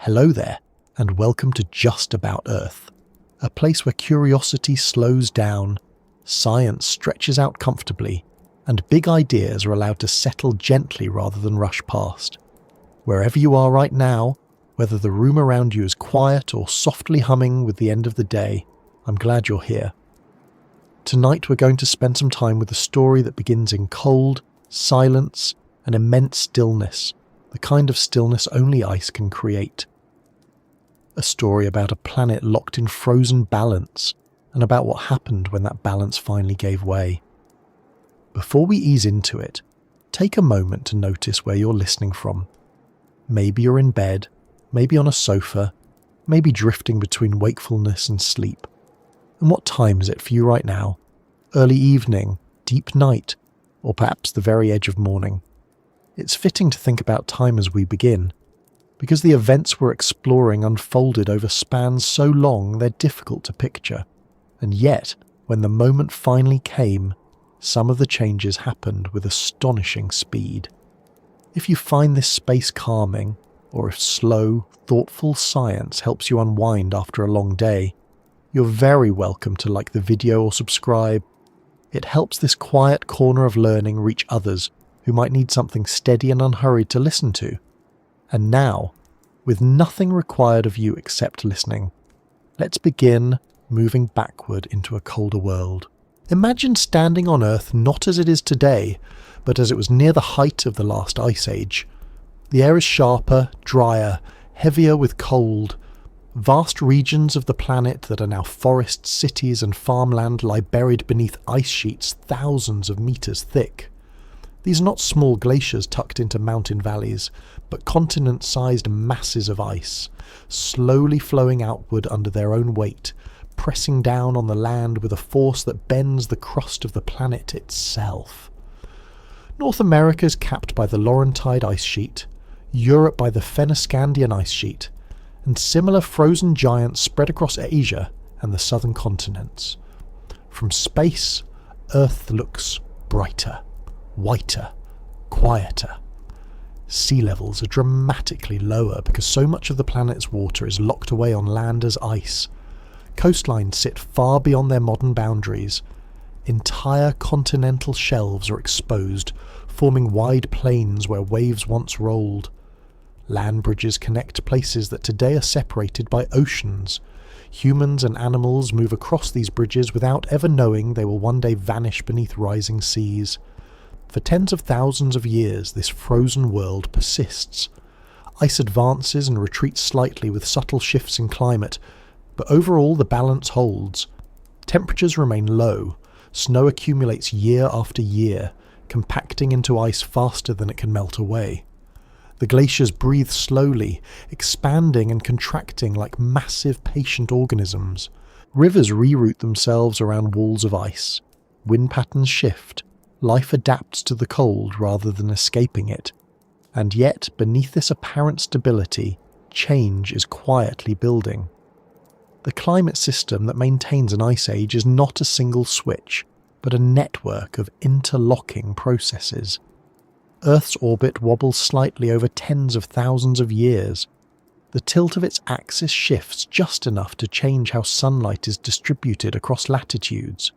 Hello there, and welcome to Just About Earth, a place where curiosity slows down, science stretches out comfortably, and big ideas are allowed to settle gently rather than rush past. Wherever you are right now, whether the room around you is quiet or softly humming with the end of the day, I'm glad you're here. Tonight we're going to spend some time with a story that begins in cold, silence, and immense stillness, the kind of stillness only ice can create. A story about a planet locked in frozen balance, and about what happened when that balance finally gave way. Before we ease into it, take a moment to notice where you're listening from. Maybe you're in bed, maybe on a sofa, maybe drifting between wakefulness and sleep. And what time is it for you right now? Early evening, deep night, or perhaps the very edge of morning? It's fitting to think about time as we begin, because the events we're exploring unfolded over spans so long they're difficult to picture. And yet, when the moment finally came, some of the changes happened with astonishing speed. If you find this space calming, or if slow, thoughtful science helps you unwind after a long day, you're very welcome to like the video or subscribe. It helps this quiet corner of learning reach others who might need something steady and unhurried to listen to. And now, with nothing required of you except listening, let's begin moving backward into a colder world. Imagine standing on Earth not as it is today, but as it was near the height of the last ice age. The air is sharper, drier, heavier with cold. Vast regions of the planet that are now forests, cities and farmland lie buried beneath ice sheets thousands of meters thick. These are not small glaciers tucked into mountain valleys, but continent-sized masses of ice, slowly flowing outward under their own weight, pressing down on the land with a force that bends the crust of the planet itself. North America is capped by the Laurentide ice sheet, Europe by the Fennoscandian ice sheet, and similar frozen giants spread across Asia and the southern continents. From space, Earth looks brighter, whiter, quieter. Sea levels are dramatically lower because so much of the planet's water is locked away on land as ice. Coastlines sit far beyond their modern boundaries. Entire continental shelves are exposed, forming wide plains where waves once rolled. Land bridges connect places that today are separated by oceans. Humans and animals move across these bridges without ever knowing they will one day vanish beneath rising seas. For tens of thousands of years, this frozen world persists. Ice advances and retreats slightly with subtle shifts in climate, but overall the balance holds. Temperatures remain low, snow accumulates year after year, compacting into ice faster than it can melt away. The glaciers breathe slowly, expanding and contracting like massive patient organisms. Rivers reroute themselves around walls of ice. Wind patterns shift. Life adapts to the cold rather than escaping it. And yet, beneath this apparent stability, change is quietly building. The climate system that maintains an ice age is not a single switch, but a network of interlocking processes. Earth's orbit wobbles slightly over tens of thousands of years. The tilt of its axis shifts just enough to change how sunlight is distributed across latitudes.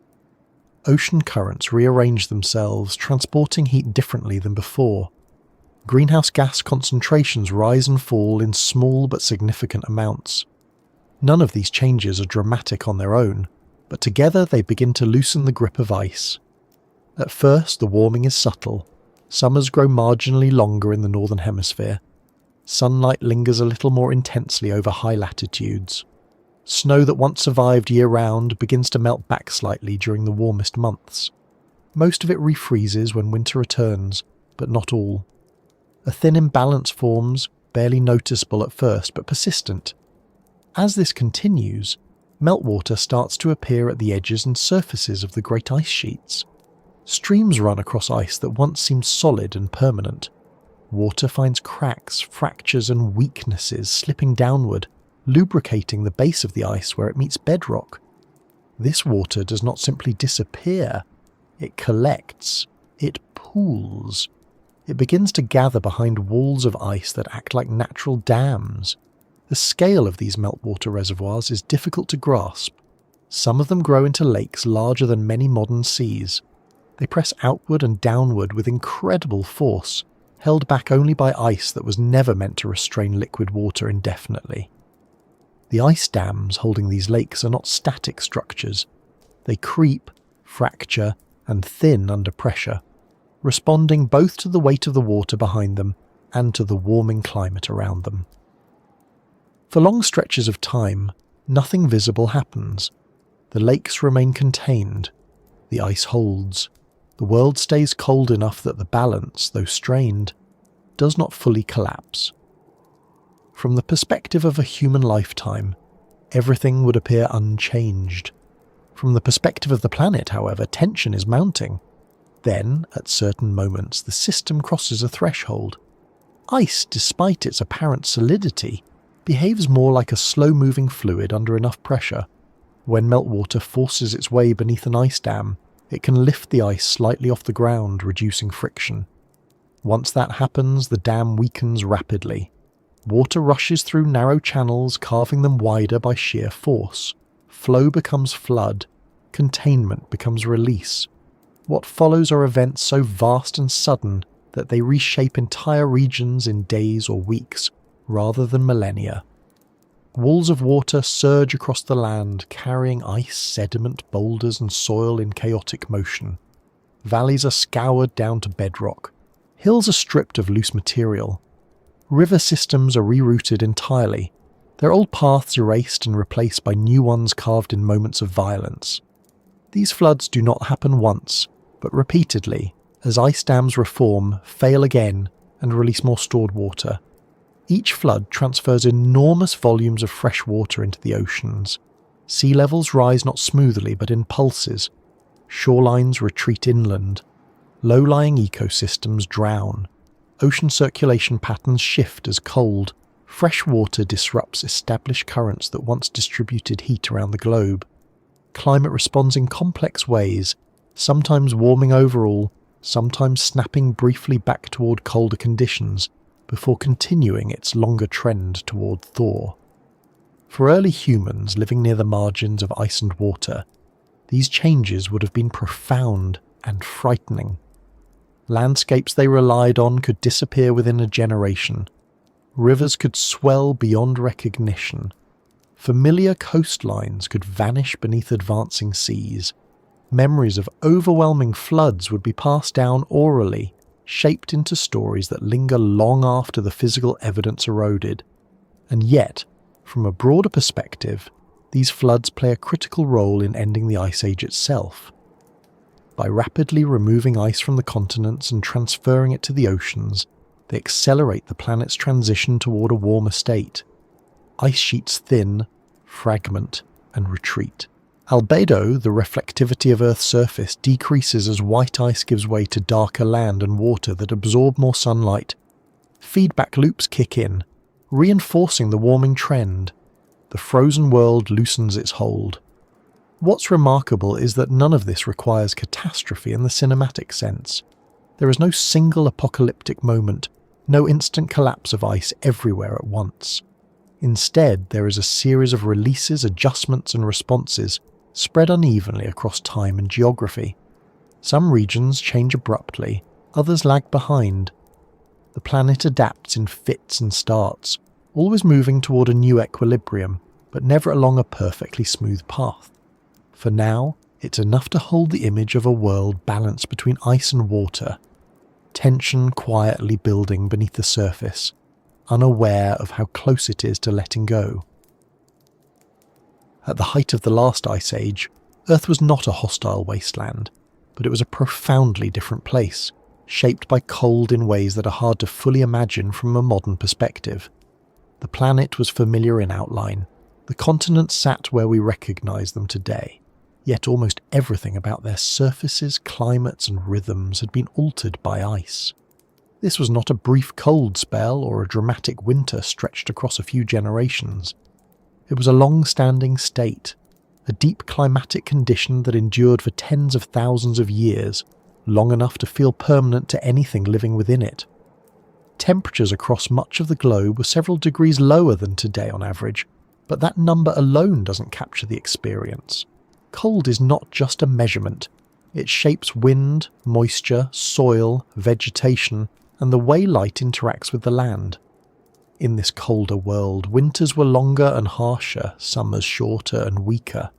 Ocean currents rearrange themselves, transporting heat differently than before. Greenhouse gas concentrations rise and fall in small but significant amounts. None of these changes are dramatic on their own, but together they begin to loosen the grip of ice. At first, the warming is subtle. Summers grow marginally longer in the northern hemisphere. Sunlight lingers a little more intensely over high latitudes. Snow that once survived year-round begins to melt back slightly during the warmest months. Most of it refreezes when winter returns, but not all. A thin imbalance forms, barely noticeable at first, but persistent. As this continues, meltwater starts to appear at the edges and surfaces of the great ice sheets. Streams run across ice that once seemed solid and permanent. Water finds cracks, fractures and weaknesses slipping downward, lubricating the base of the ice where it meets bedrock. This water does not simply disappear, it collects, it pools. It begins to gather behind walls of ice that act like natural dams. The scale of these meltwater reservoirs is difficult to grasp. Some of them grow into lakes larger than many modern seas. They press outward and downward with incredible force, held back only by ice that was never meant to restrain liquid water indefinitely. The ice dams holding these lakes are not static structures. They creep, fracture, and thin under pressure, responding both to the weight of the water behind them and to the warming climate around them. For long stretches of time, nothing visible happens. The lakes remain contained. The ice holds. The world stays cold enough that the balance, though strained, does not fully collapse. From the perspective of a human lifetime, everything would appear unchanged. From the perspective of the planet, however, tension is mounting. Then, at certain moments, the system crosses a threshold. Ice, despite its apparent solidity, behaves more like a slow-moving fluid under enough pressure. When meltwater forces its way beneath an ice dam, it can lift the ice slightly off the ground, reducing friction. Once that happens, the dam weakens rapidly. Water rushes through narrow channels, carving them wider by sheer force. Flow becomes flood. Containment becomes release. What follows are events so vast and sudden that they reshape entire regions in days or weeks, rather than millennia. Walls of water surge across the land, carrying ice, sediment, boulders and soil in chaotic motion. Valleys are scoured down to bedrock. Hills are stripped of loose material. River systems are rerouted entirely, their old paths erased and replaced by new ones carved in moments of violence. These floods do not happen once, but repeatedly, as ice dams reform, fail again, and release more stored water. Each flood transfers enormous volumes of fresh water into the oceans. Sea levels rise not smoothly but in pulses. Shorelines retreat inland. Low-lying ecosystems drown. Ocean circulation patterns shift as cold, fresh water disrupts established currents that once distributed heat around the globe. Climate responds in complex ways, sometimes warming overall, sometimes snapping briefly back toward colder conditions, before continuing its longer trend toward thaw. For early humans living near the margins of ice and water, these changes would have been profound and frightening. Landscapes they relied on could disappear within a generation. Rivers could swell beyond recognition. Familiar coastlines could vanish beneath advancing seas. Memories of overwhelming floods would be passed down orally, shaped into stories that linger long after the physical evidence eroded. And yet, from a broader perspective, these floods play a critical role in ending the Ice Age itself. By rapidly removing ice from the continents and transferring it to the oceans, they accelerate the planet's transition toward a warmer state. Ice sheets thin, fragment, and retreat. Albedo, the reflectivity of Earth's surface, decreases as white ice gives way to darker land and water that absorb more sunlight. Feedback loops kick in, reinforcing the warming trend. The frozen world loosens its hold. What's remarkable is that none of this requires catastrophe in the cinematic sense. There is no single apocalyptic moment, no instant collapse of ice everywhere at once. Instead, there is a series of releases, adjustments and responses spread unevenly across time and geography. Some regions change abruptly, others lag behind. The planet adapts in fits and starts, always moving toward a new equilibrium, but never along a perfectly smooth path. For now, it's enough to hold the image of a world balanced between ice and water, tension quietly building beneath the surface, unaware of how close it is to letting go. At the height of the last ice age, Earth was not a hostile wasteland, but it was a profoundly different place, shaped by cold in ways that are hard to fully imagine from a modern perspective. The planet was familiar in outline. The continents sat where we recognize them today, yet almost everything about their surfaces, climates and rhythms had been altered by ice. This was not a brief cold spell or a dramatic winter stretched across a few generations. It was a long-standing state, a deep climatic condition that endured for tens of thousands of years, long enough to feel permanent to anything living within it. Temperatures across much of the globe were several degrees lower than today on average, but that number alone doesn't capture the experience. Cold is not just a measurement. It shapes wind, moisture, soil, vegetation, and the way light interacts with the land. In this colder world, winters were longer and harsher, summers shorter and weaker.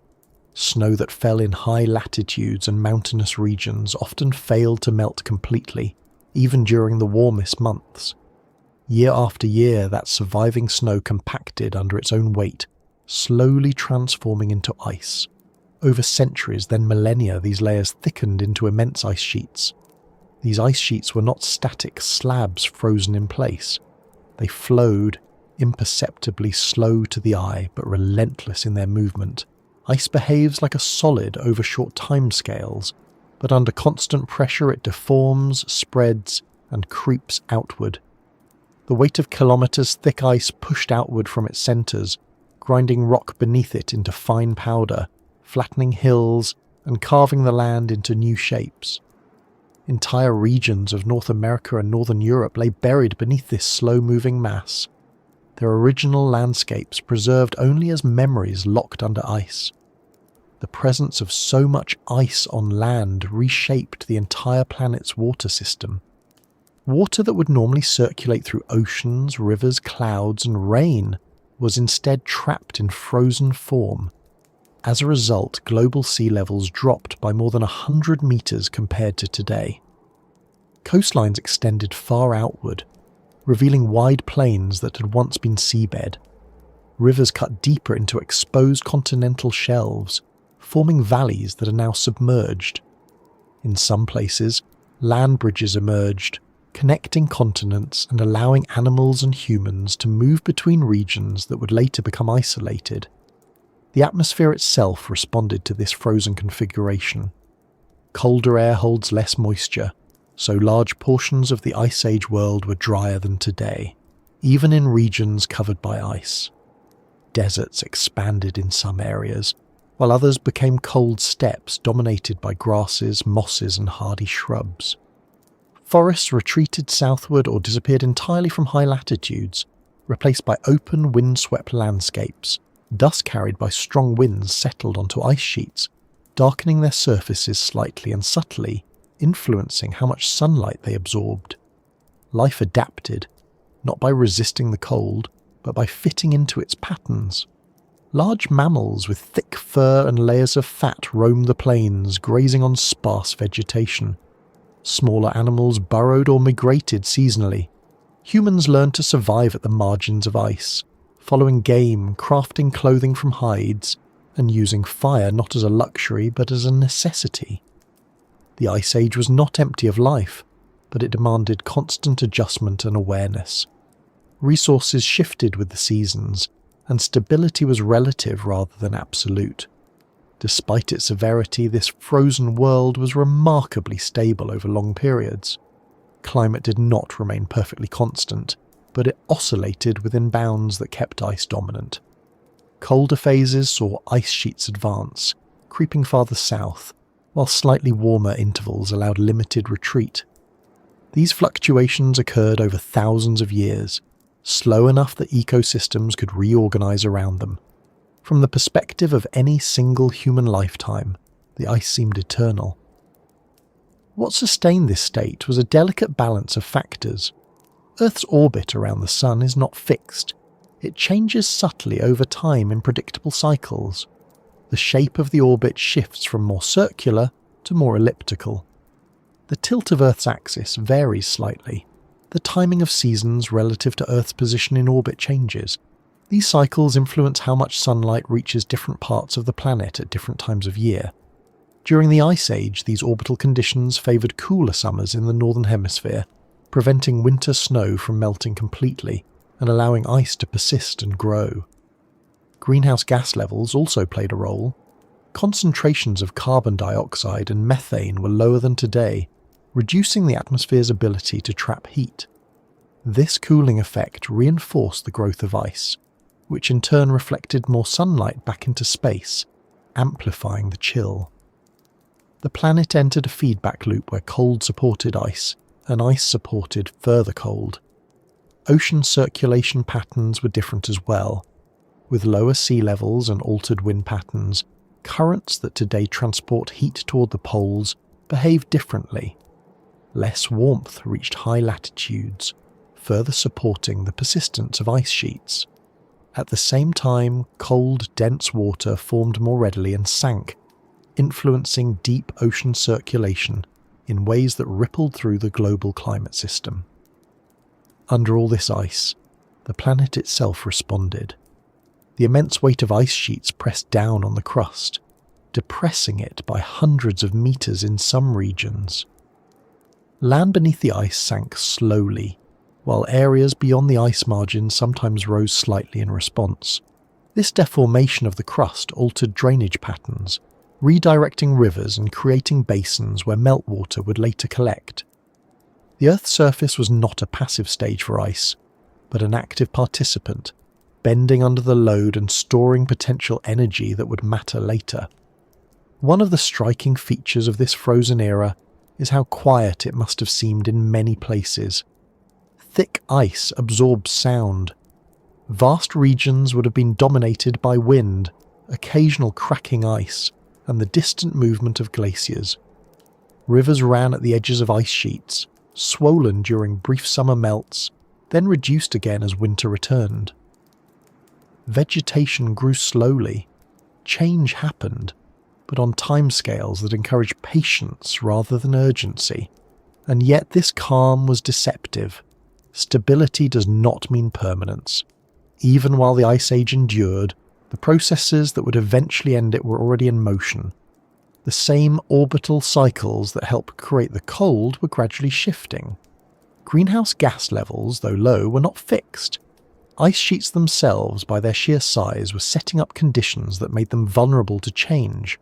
Snow that fell in high latitudes and mountainous regions often failed to melt completely, even during the warmest months. Year after year, that surviving snow compacted under its own weight, slowly transforming into ice. Over centuries, then millennia, these layers thickened into immense ice sheets. These ice sheets were not static slabs frozen in place. They flowed, imperceptibly slow to the eye, but relentless in their movement. Ice behaves like a solid over short timescales, but under constant pressure it deforms, spreads, and creeps outward. The weight of kilometers thick ice pushed outward from its centers, grinding rock beneath it into fine powder, flattening hills, and carving the land into new shapes. Entire regions of North America and Northern Europe lay buried beneath this slow-moving mass, their original landscapes preserved only as memories locked under ice. The presence of so much ice on land reshaped the entire planet's water system. Water that would normally circulate through oceans, rivers, clouds, and rain was instead trapped in frozen form. As a result, global sea levels dropped by more than 100 meters compared to today. Coastlines extended far outward, revealing wide plains that had once been seabed. Rivers cut deeper into exposed continental shelves, forming valleys that are now submerged. In some places, land bridges emerged, connecting continents and allowing animals and humans to move between regions that would later become isolated. The atmosphere itself responded to this frozen configuration. Colder air holds less moisture, so large portions of the Ice Age world were drier than today, even in regions covered by ice. Deserts expanded in some areas, while others became cold steppes dominated by grasses, mosses, and hardy shrubs. Forests retreated southward or disappeared entirely from high latitudes, replaced by open, windswept landscapes. Dust carried by strong winds settled onto ice sheets, darkening their surfaces slightly and subtly, influencing how much sunlight they absorbed. Life adapted, not by resisting the cold, but by fitting into its patterns. Large mammals with thick fur and layers of fat roamed the plains, grazing on sparse vegetation. Smaller animals burrowed or migrated seasonally. Humans learned to survive at the margins of ice, following game, crafting clothing from hides, and using fire not as a luxury but as a necessity. The Ice Age was not empty of life, but it demanded constant adjustment and awareness. Resources shifted with the seasons, and stability was relative rather than absolute. Despite its severity, this frozen world was remarkably stable over long periods. Climate did not remain perfectly constant, but it oscillated within bounds that kept ice dominant. Colder phases saw ice sheets advance, creeping farther south, while slightly warmer intervals allowed limited retreat. These fluctuations occurred over thousands of years, slow enough that ecosystems could reorganize around them. From the perspective of any single human lifetime, the ice seemed eternal. What sustained this state was a delicate balance of factors. Earth's orbit around the Sun is not fixed. It changes subtly over time in predictable cycles. The shape of the orbit shifts from more circular to more elliptical. The tilt of Earth's axis varies slightly. The timing of seasons relative to Earth's position in orbit changes. These cycles influence how much sunlight reaches different parts of the planet at different times of year. During the Ice Age, these orbital conditions favoured cooler summers in the Northern Hemisphere, preventing winter snow from melting completely and allowing ice to persist and grow. Greenhouse gas levels also played a role. Concentrations of carbon dioxide and methane were lower than today, reducing the atmosphere's ability to trap heat. This cooling effect reinforced the growth of ice, which in turn reflected more sunlight back into space, amplifying the chill. The planet entered a feedback loop where cold supported ice, and ice supported further cold. Ocean circulation patterns were different as well. With lower sea levels and altered wind patterns, currents that today transport heat toward the poles behaved differently. Less warmth reached high latitudes, further supporting the persistence of ice sheets. At the same time, cold, dense water formed more readily and sank, influencing deep ocean circulation in ways that rippled through the global climate system. Under all this ice, the planet itself responded. The immense weight of ice sheets pressed down on the crust, depressing it by hundreds of meters in some regions. Land beneath the ice sank slowly, while areas beyond the ice margin sometimes rose slightly in response. This deformation of the crust altered drainage patterns, redirecting rivers and creating basins where meltwater would later collect. The Earth's surface was not a passive stage for ice, but an active participant, bending under the load and storing potential energy that would matter later. One of the striking features of this frozen era is how quiet it must have seemed in many places. Thick ice absorbs sound. Vast regions would have been dominated by wind, occasional cracking ice, and the distant movement of glaciers. Rivers ran at the edges of ice sheets, swollen during brief summer melts, then reduced again as winter returned. Vegetation grew slowly. Change happened, but on timescales that encouraged patience rather than urgency. And yet this calm was deceptive. Stability does not mean permanence. Even while the Ice Age endured, the processes that would eventually end it were already in motion. The same orbital cycles that helped create the cold were gradually shifting. Greenhouse gas levels, though low, were not fixed. Ice sheets themselves, by their sheer size, were setting up conditions that made them vulnerable to change.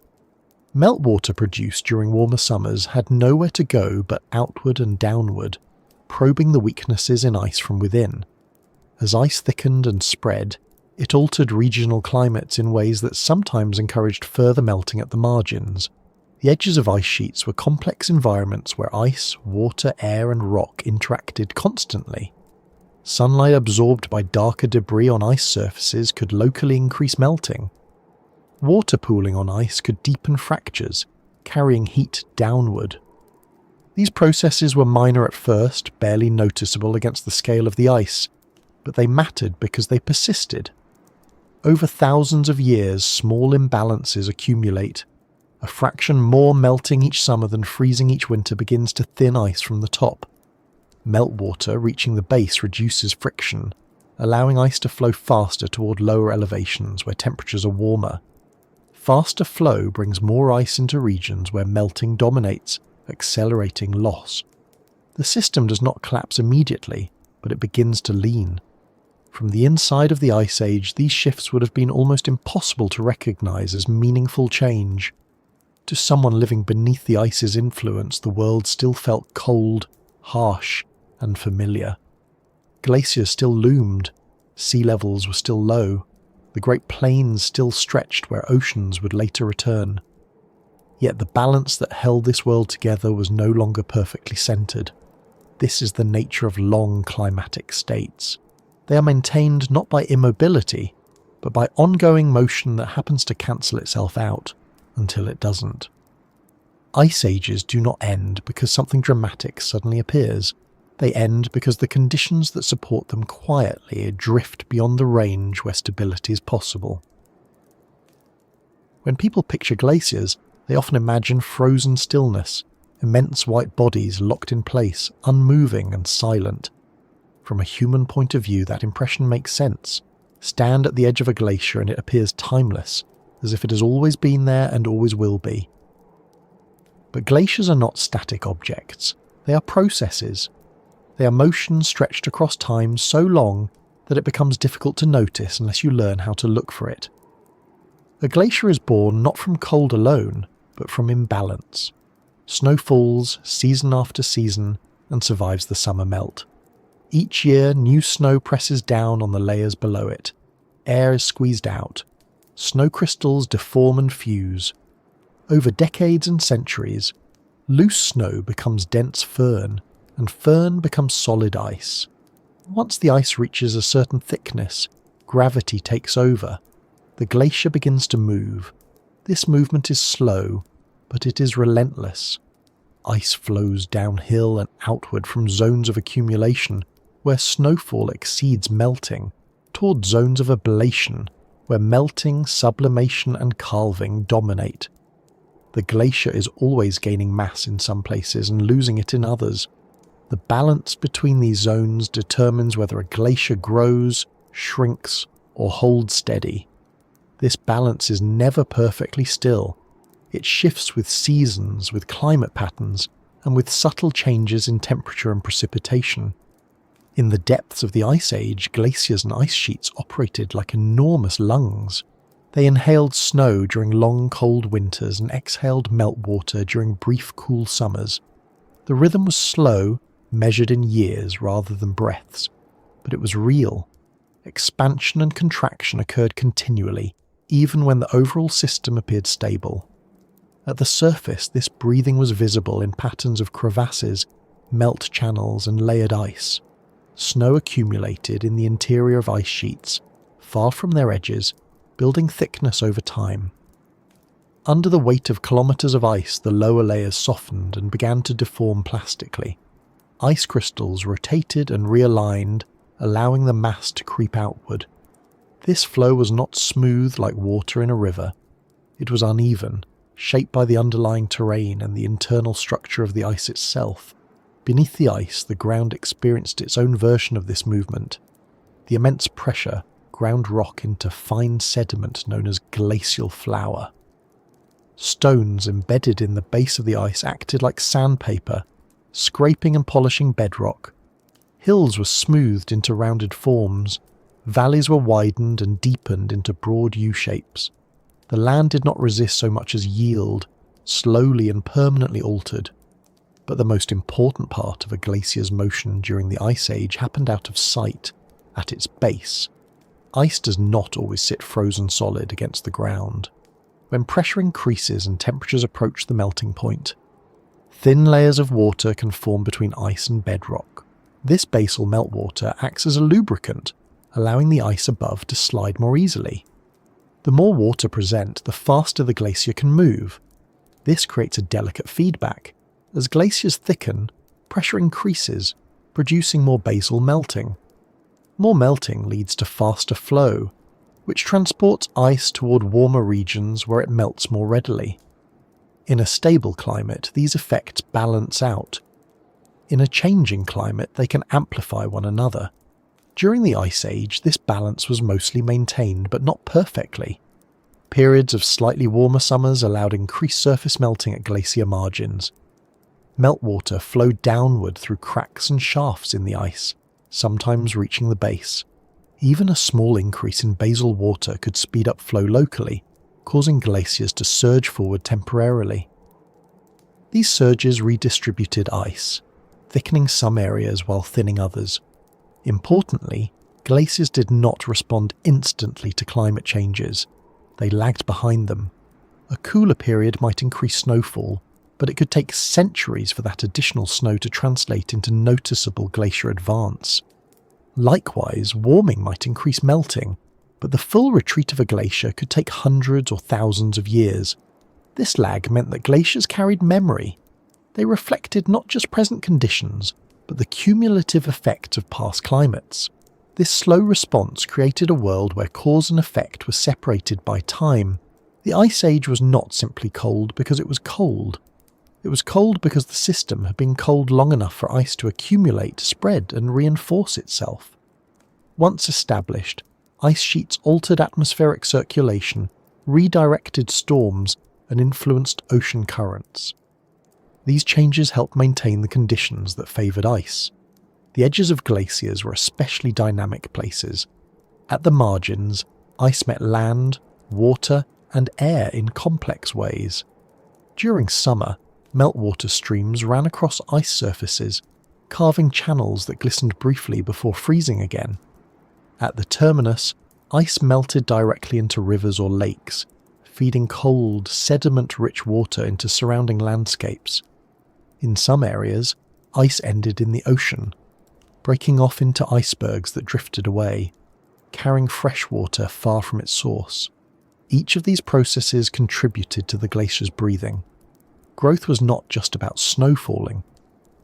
Meltwater produced during warmer summers had nowhere to go but outward and downward, probing the weaknesses in ice from within. As ice thickened and spread, it altered regional climates in ways that sometimes encouraged further melting at the margins. The edges of ice sheets were complex environments where ice, water, air and rock interacted constantly. Sunlight absorbed by darker debris on ice surfaces could locally increase melting. Water pooling on ice could deepen fractures, carrying heat downward. These processes were minor at first, barely noticeable against the scale of the ice, but they mattered because they persisted. Over thousands of years, small imbalances accumulate. A fraction more melting each summer than freezing each winter begins to thin ice from the top. Meltwater reaching the base reduces friction, allowing ice to flow faster toward lower elevations where temperatures are warmer. Faster flow brings more ice into regions where melting dominates, accelerating loss. The system does not collapse immediately, but it begins to lean. From the inside of the Ice Age, these shifts would have been almost impossible to recognize as meaningful change. To someone living beneath the ice's influence, the world still felt cold, harsh, and familiar. Glaciers still loomed, sea levels were still low, the Great Plains still stretched where oceans would later return. Yet the balance that held this world together was no longer perfectly centered. This is the nature of long climatic states. They are maintained not by immobility, but by ongoing motion that happens to cancel itself out until it doesn't. Ice ages do not end because something dramatic suddenly appears. They end because the conditions that support them quietly drift beyond the range where stability is possible. When people picture glaciers, they often imagine frozen stillness, immense white bodies locked in place, unmoving and silent. From a human point of view, that impression makes sense. Stand at the edge of a glacier and it appears timeless, as if it has always been there and always will be. But glaciers are not static objects. They are processes. They are motion stretched across time so long that it becomes difficult to notice unless you learn how to look for it. A glacier is born not from cold alone, but from imbalance. Snow falls season after season and survives the summer melt. Each year, new snow presses down on the layers below it. Air is squeezed out. Snow crystals deform and fuse. Over decades and centuries, loose snow becomes dense firn, and firn becomes solid ice. Once the ice reaches a certain thickness, gravity takes over. The glacier begins to move. This movement is slow, but it is relentless. Ice flows downhill and outward from zones of accumulation where snowfall exceeds melting, toward zones of ablation where melting, sublimation and calving dominate. The glacier is always gaining mass in some places and losing it in others. The balance between these zones determines whether a glacier grows, shrinks, or holds steady. This balance is never perfectly still. It shifts with seasons, with climate patterns, and with subtle changes in temperature and precipitation. In the depths of the Ice Age, glaciers and ice sheets operated like enormous lungs. They inhaled snow during long cold winters and exhaled meltwater during brief cool summers. The rhythm was slow, measured in years rather than breaths, but it was real. Expansion and contraction occurred continually, even when the overall system appeared stable. At the surface, this breathing was visible in patterns of crevasses, melt channels, and layered ice. Snow accumulated in the interior of ice sheets, far from their edges, building thickness over time. Under the weight of kilometers of ice, the lower layers softened and began to deform plastically. Ice crystals rotated and realigned, allowing the mass to creep outward. This flow was not smooth like water in a river. It was uneven, shaped by the underlying terrain and the internal structure of the ice itself. Beneath the ice, the ground experienced its own version of this movement. The immense pressure ground rock into fine sediment known as glacial flour. Stones embedded in the base of the ice acted like sandpaper, scraping and polishing bedrock. Hills were smoothed into rounded forms. Valleys were widened and deepened into broad U-shapes. The land did not resist so much as yield, slowly and permanently altered. But the most important part of a glacier's motion during the Ice Age happened out of sight, at its base. Ice does not always sit frozen solid against the ground. When pressure increases and temperatures approach the melting point, thin layers of water can form between ice and bedrock. This basal meltwater acts as a lubricant, allowing the ice above to slide more easily. The more water present, the faster the glacier can move. This creates a delicate feedback. As glaciers thicken, pressure increases, producing more basal melting. More melting leads to faster flow, which transports ice toward warmer regions where it melts more readily. In a stable climate, these effects balance out. In a changing climate, they can amplify one another. During the Ice Age, this balance was mostly maintained, but not perfectly. Periods of slightly warmer summers allowed increased surface melting at glacier margins. Meltwater flowed downward through cracks and shafts in the ice, sometimes reaching the base. Even a small increase in basal water could speed up flow locally, causing glaciers to surge forward temporarily. These surges redistributed ice, thickening some areas while thinning others. Importantly, glaciers did not respond instantly to climate changes. They lagged behind them. A cooler period might increase snowfall, but it could take centuries for that additional snow to translate into noticeable glacier advance. Likewise, warming might increase melting, but the full retreat of a glacier could take hundreds or thousands of years. This lag meant that glaciers carried memory. They reflected not just present conditions, but the cumulative effect of past climates. This slow response created a world where cause and effect were separated by time. The Ice Age was not simply cold because it was cold. It was cold because the system had been cold long enough for ice to accumulate, spread, and reinforce itself. Once established, ice sheets altered atmospheric circulation, redirected storms, and influenced ocean currents. These changes helped maintain the conditions that favoured ice. The edges of glaciers were especially dynamic places. At the margins, ice met land, water, and air in complex ways. During summer, meltwater streams ran across ice surfaces, carving channels that glistened briefly before freezing again. At the terminus, ice melted directly into rivers or lakes, feeding cold, sediment-rich water into surrounding landscapes. In some areas, ice ended in the ocean. breaking off into icebergs that drifted away, carrying fresh water far from its source. Each of these processes contributed to the glacier's breathing. Growth was not just about snow falling.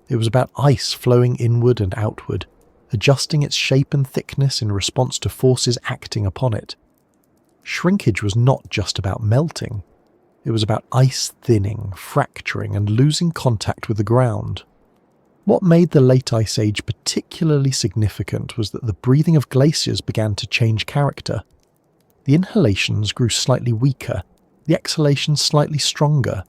It was about ice flowing inward and outward, adjusting its shape and thickness in response to forces acting upon it. Shrinkage was not just about melting. It was about ice thinning, fracturing, and losing contact with the ground. What made the late Ice Age particularly significant was that the breathing of glaciers began to change character. The inhalations grew slightly weaker, the exhalations slightly stronger.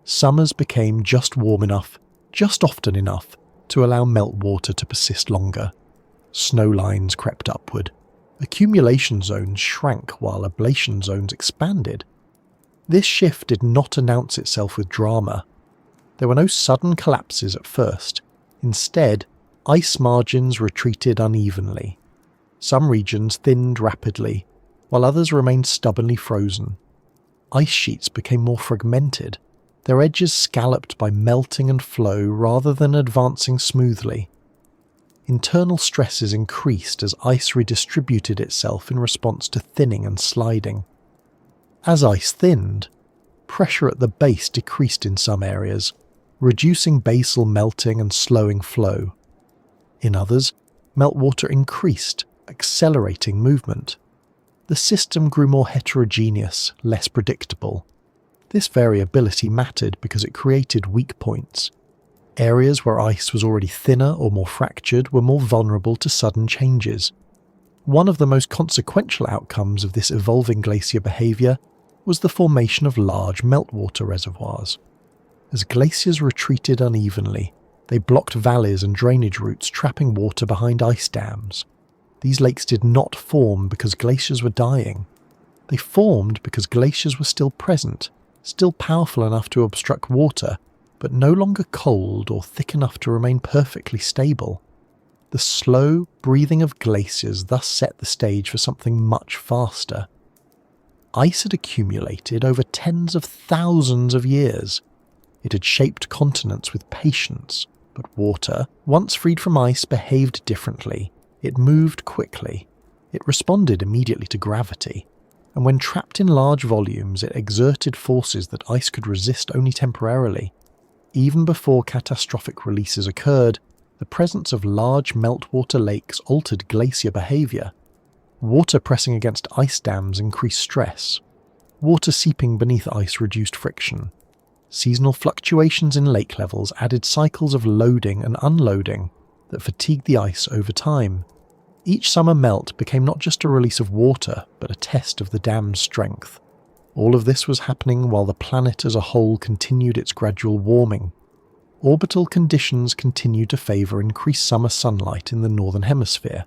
Summers became just warm enough, just often enough, to allow meltwater to persist longer. Snow lines crept upward. Accumulation zones shrank while ablation zones expanded. This shift did not announce itself with drama. There were no sudden collapses at first. Instead, ice margins retreated unevenly. Some regions thinned rapidly, while others remained stubbornly frozen. Ice sheets became more fragmented, their edges scalloped by melting and flow rather than advancing smoothly. Internal stresses increased as ice redistributed itself in response to thinning and sliding. As ice thinned, pressure at the base decreased in some areas, reducing basal melting and slowing flow. In others, meltwater increased, accelerating movement. The system grew more heterogeneous, less predictable. This variability mattered because it created weak points. Areas where ice was already thinner or more fractured were more vulnerable to sudden changes. One of the most consequential outcomes of this evolving glacier behaviour was the formation of large meltwater reservoirs. As glaciers retreated unevenly, they blocked valleys and drainage routes, trapping water behind ice dams. These lakes did not form because glaciers were dying. They formed because glaciers were still present, still powerful enough to obstruct water, but no longer cold or thick enough to remain perfectly stable. The slow breathing of glaciers thus set the stage for something much faster. Ice had accumulated over tens of thousands of years. It had shaped continents with patience, but water, once freed from ice, behaved differently. It moved quickly. It responded immediately to gravity, and when trapped in large volumes, it exerted forces that ice could resist only temporarily. Even before catastrophic releases occurred, the presence of large meltwater lakes altered glacier behaviour. Water pressing against ice dams increased stress. Water seeping beneath ice reduced friction. Seasonal fluctuations in lake levels added cycles of loading and unloading that fatigued the ice over time. Each summer melt became not just a release of water, but a test of the dam's strength. All of this was happening while the planet as a whole continued its gradual warming. Orbital conditions continued to favour increased summer sunlight in the northern hemisphere.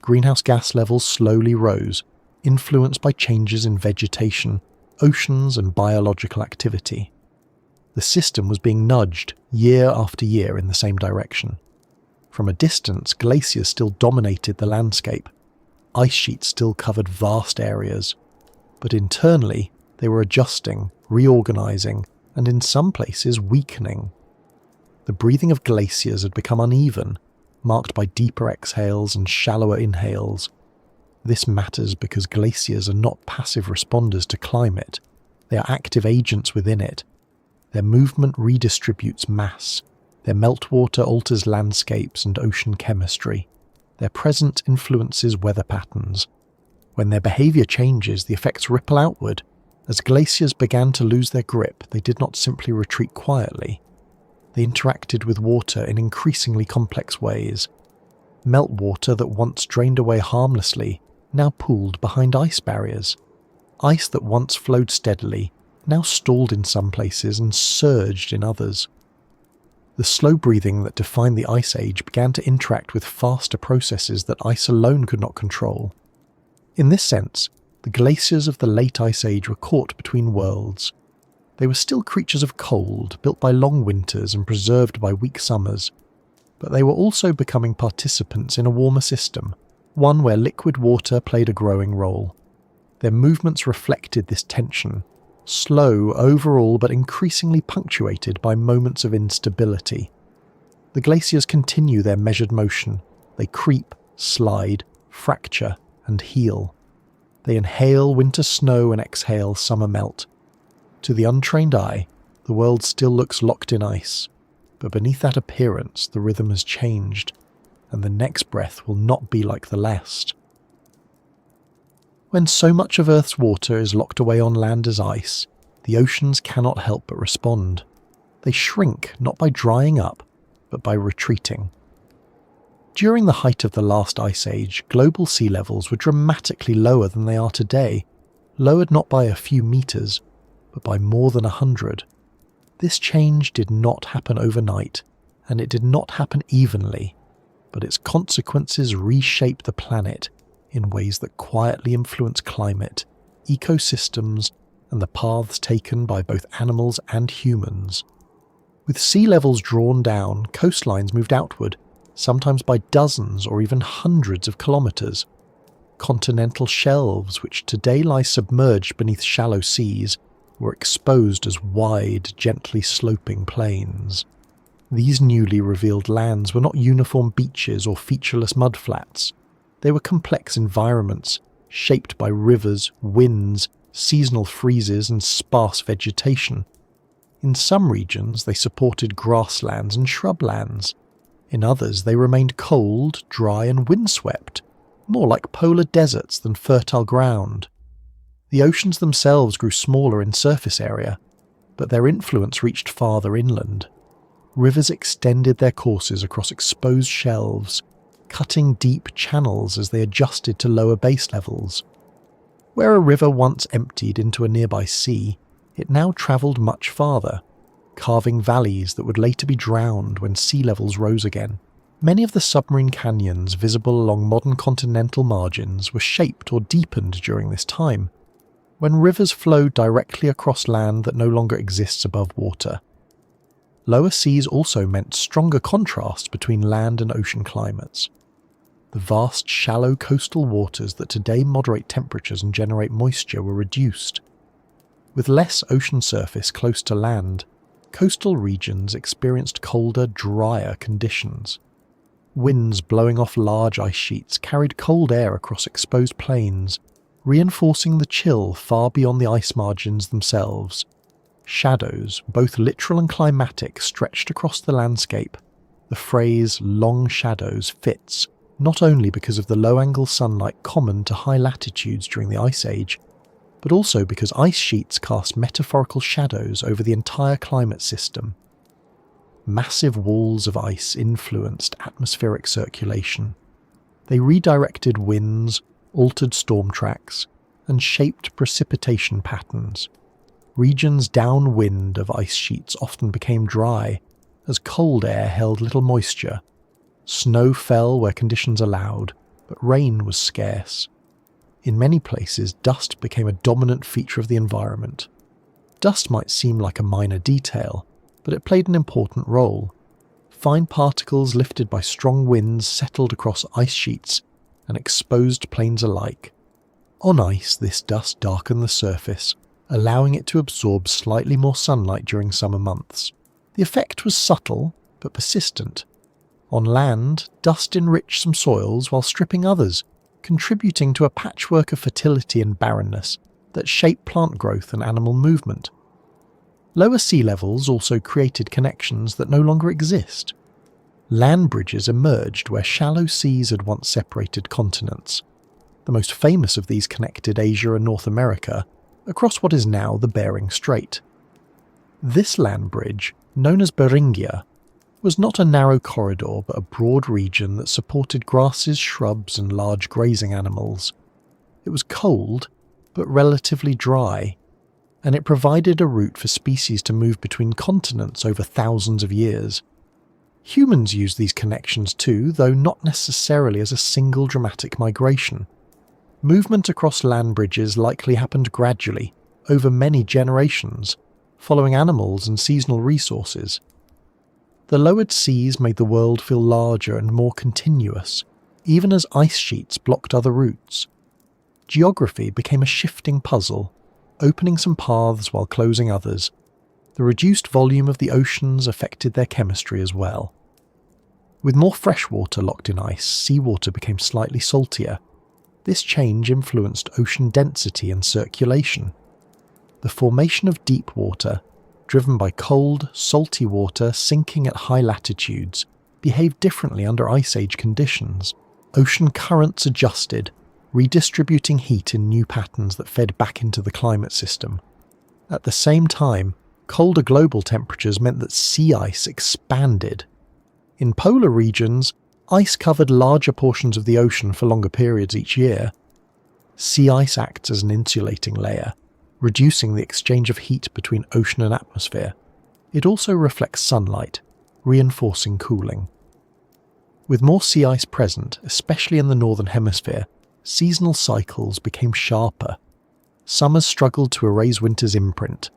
Greenhouse gas levels slowly rose, influenced by changes in vegetation, oceans and biological activity. The system was being nudged year after year in the same direction. From a distance, glaciers still dominated the landscape. Ice sheets still covered vast areas. But internally, they were adjusting, reorganizing, and in some places weakening. The breathing of glaciers had become uneven, marked by deeper exhales and shallower inhales. This matters because glaciers are not passive responders to climate. They are active agents within it. Their movement redistributes mass. Their meltwater alters landscapes and ocean chemistry. Their presence influences weather patterns. When their behaviour changes, the effects ripple outward. As glaciers began to lose their grip, they did not simply retreat quietly. They interacted with water in increasingly complex ways. Meltwater that once drained away harmlessly now pooled behind ice barriers. Ice that once flowed steadily now stalled in some places and surged in others. The slow breathing that defined the Ice Age began to interact with faster processes that ice alone could not control. In this sense, the glaciers of the late Ice Age were caught between worlds. They were still creatures of cold, built by long winters and preserved by weak summers, but they were also becoming participants in a warmer system, one where liquid water played a growing role. Their movements reflected this tension, slow overall but increasingly punctuated by moments of instability. The The glaciers continue their measured motion. They creep, slide, fracture, and heal. They inhale winter snow and exhale summer melt. To the untrained eye, the world still looks locked in ice, but beneath that appearance the rhythm has changed, and the next breath will not be like the last. When so much of Earth's water is locked away on land as ice, the oceans cannot help but respond. They shrink not by drying up, but by retreating. During the height of the last ice age, global sea levels were dramatically lower than they are today, lowered not by a few meters, but by more than 100. This change did not happen overnight, and it did not happen evenly, but its consequences reshaped the planet in ways that quietly influence climate, ecosystems, and the paths taken by both animals and humans. With sea levels drawn down, coastlines moved outward, sometimes by dozens or even hundreds of kilometers. Continental shelves, which today lie submerged beneath shallow seas, were exposed as wide, gently sloping plains. These newly revealed lands were not uniform beaches or featureless mudflats. They were complex environments, shaped by rivers, winds, seasonal freezes, and sparse vegetation. In some regions, they supported grasslands and shrublands. In others, they remained cold, dry, and windswept, more like polar deserts than fertile ground. The oceans themselves grew smaller in surface area, but their influence reached farther inland. Rivers extended their courses across exposed shelves, cutting deep channels as they adjusted to lower base levels. Where a river once emptied into a nearby sea, it now travelled much farther, carving valleys that would later be drowned when sea levels rose again. Many of the submarine canyons visible along modern continental margins were shaped or deepened during this time, when rivers flowed directly across land that no longer exists above water. Lower seas also meant stronger contrast between land and ocean climates. The vast, shallow coastal waters that today moderate temperatures and generate moisture were reduced. With less ocean surface close to land, coastal regions experienced colder, drier conditions. Winds blowing off large ice sheets carried cold air across exposed plains, reinforcing the chill far beyond the ice margins themselves. Shadows, both literal and climatic, stretched across the landscape. The phrase "long shadows" fits, not only because of the low-angle sunlight common to high latitudes during the Ice Age, but also because ice sheets cast metaphorical shadows over the entire climate system. Massive walls of ice influenced atmospheric circulation. They redirected winds, altered storm tracks, and shaped precipitation patterns. Regions downwind of ice sheets often became dry, as cold air held little moisture. Snow fell where conditions allowed, but rain was scarce. In many places, dust became a dominant feature of the environment. Dust might seem like a minor detail, but it played an important role. Fine particles lifted by strong winds settled across ice sheets and exposed plains alike. On ice, this dust darkened the surface, allowing it to absorb slightly more sunlight during summer months. The effect was subtle, but persistent. On land, dust enriched some soils while stripping others, contributing to a patchwork of fertility and barrenness that shaped plant growth and animal movement. Lower sea levels also created connections that no longer exist. Land bridges emerged where shallow seas had once separated continents. The most famous of these connected Asia and North America across what is now the Bering Strait. This land bridge, known as Beringia, was not a narrow corridor but a broad region that supported grasses, shrubs, and large grazing animals. It was cold, but relatively dry, and it provided a route for species to move between continents over thousands of years. Humans used these connections too, though not necessarily as a single dramatic migration. Movement across land bridges likely happened gradually, over many generations, following animals and seasonal resources. The lowered seas made the world feel larger and more continuous, even as ice sheets blocked other routes. Geography became a shifting puzzle, opening some paths while closing others. The reduced volume of the oceans affected their chemistry as well. With more fresh water locked in ice, seawater became slightly saltier. This change influenced ocean density and circulation. The formation of deep water, driven by cold, salty water sinking at high latitudes, behaved differently under Ice Age conditions. Ocean currents adjusted, redistributing heat in new patterns that fed back into the climate system. At the same time, colder global temperatures meant that sea ice expanded. In polar regions, ice covered larger portions of the ocean for longer periods each year. Sea ice acts as an insulating layer, reducing the exchange of heat between ocean and atmosphere. It also reflects sunlight, reinforcing cooling. With more sea ice present, especially in the northern hemisphere, seasonal cycles became sharper. Summers struggled to erase winter's imprint.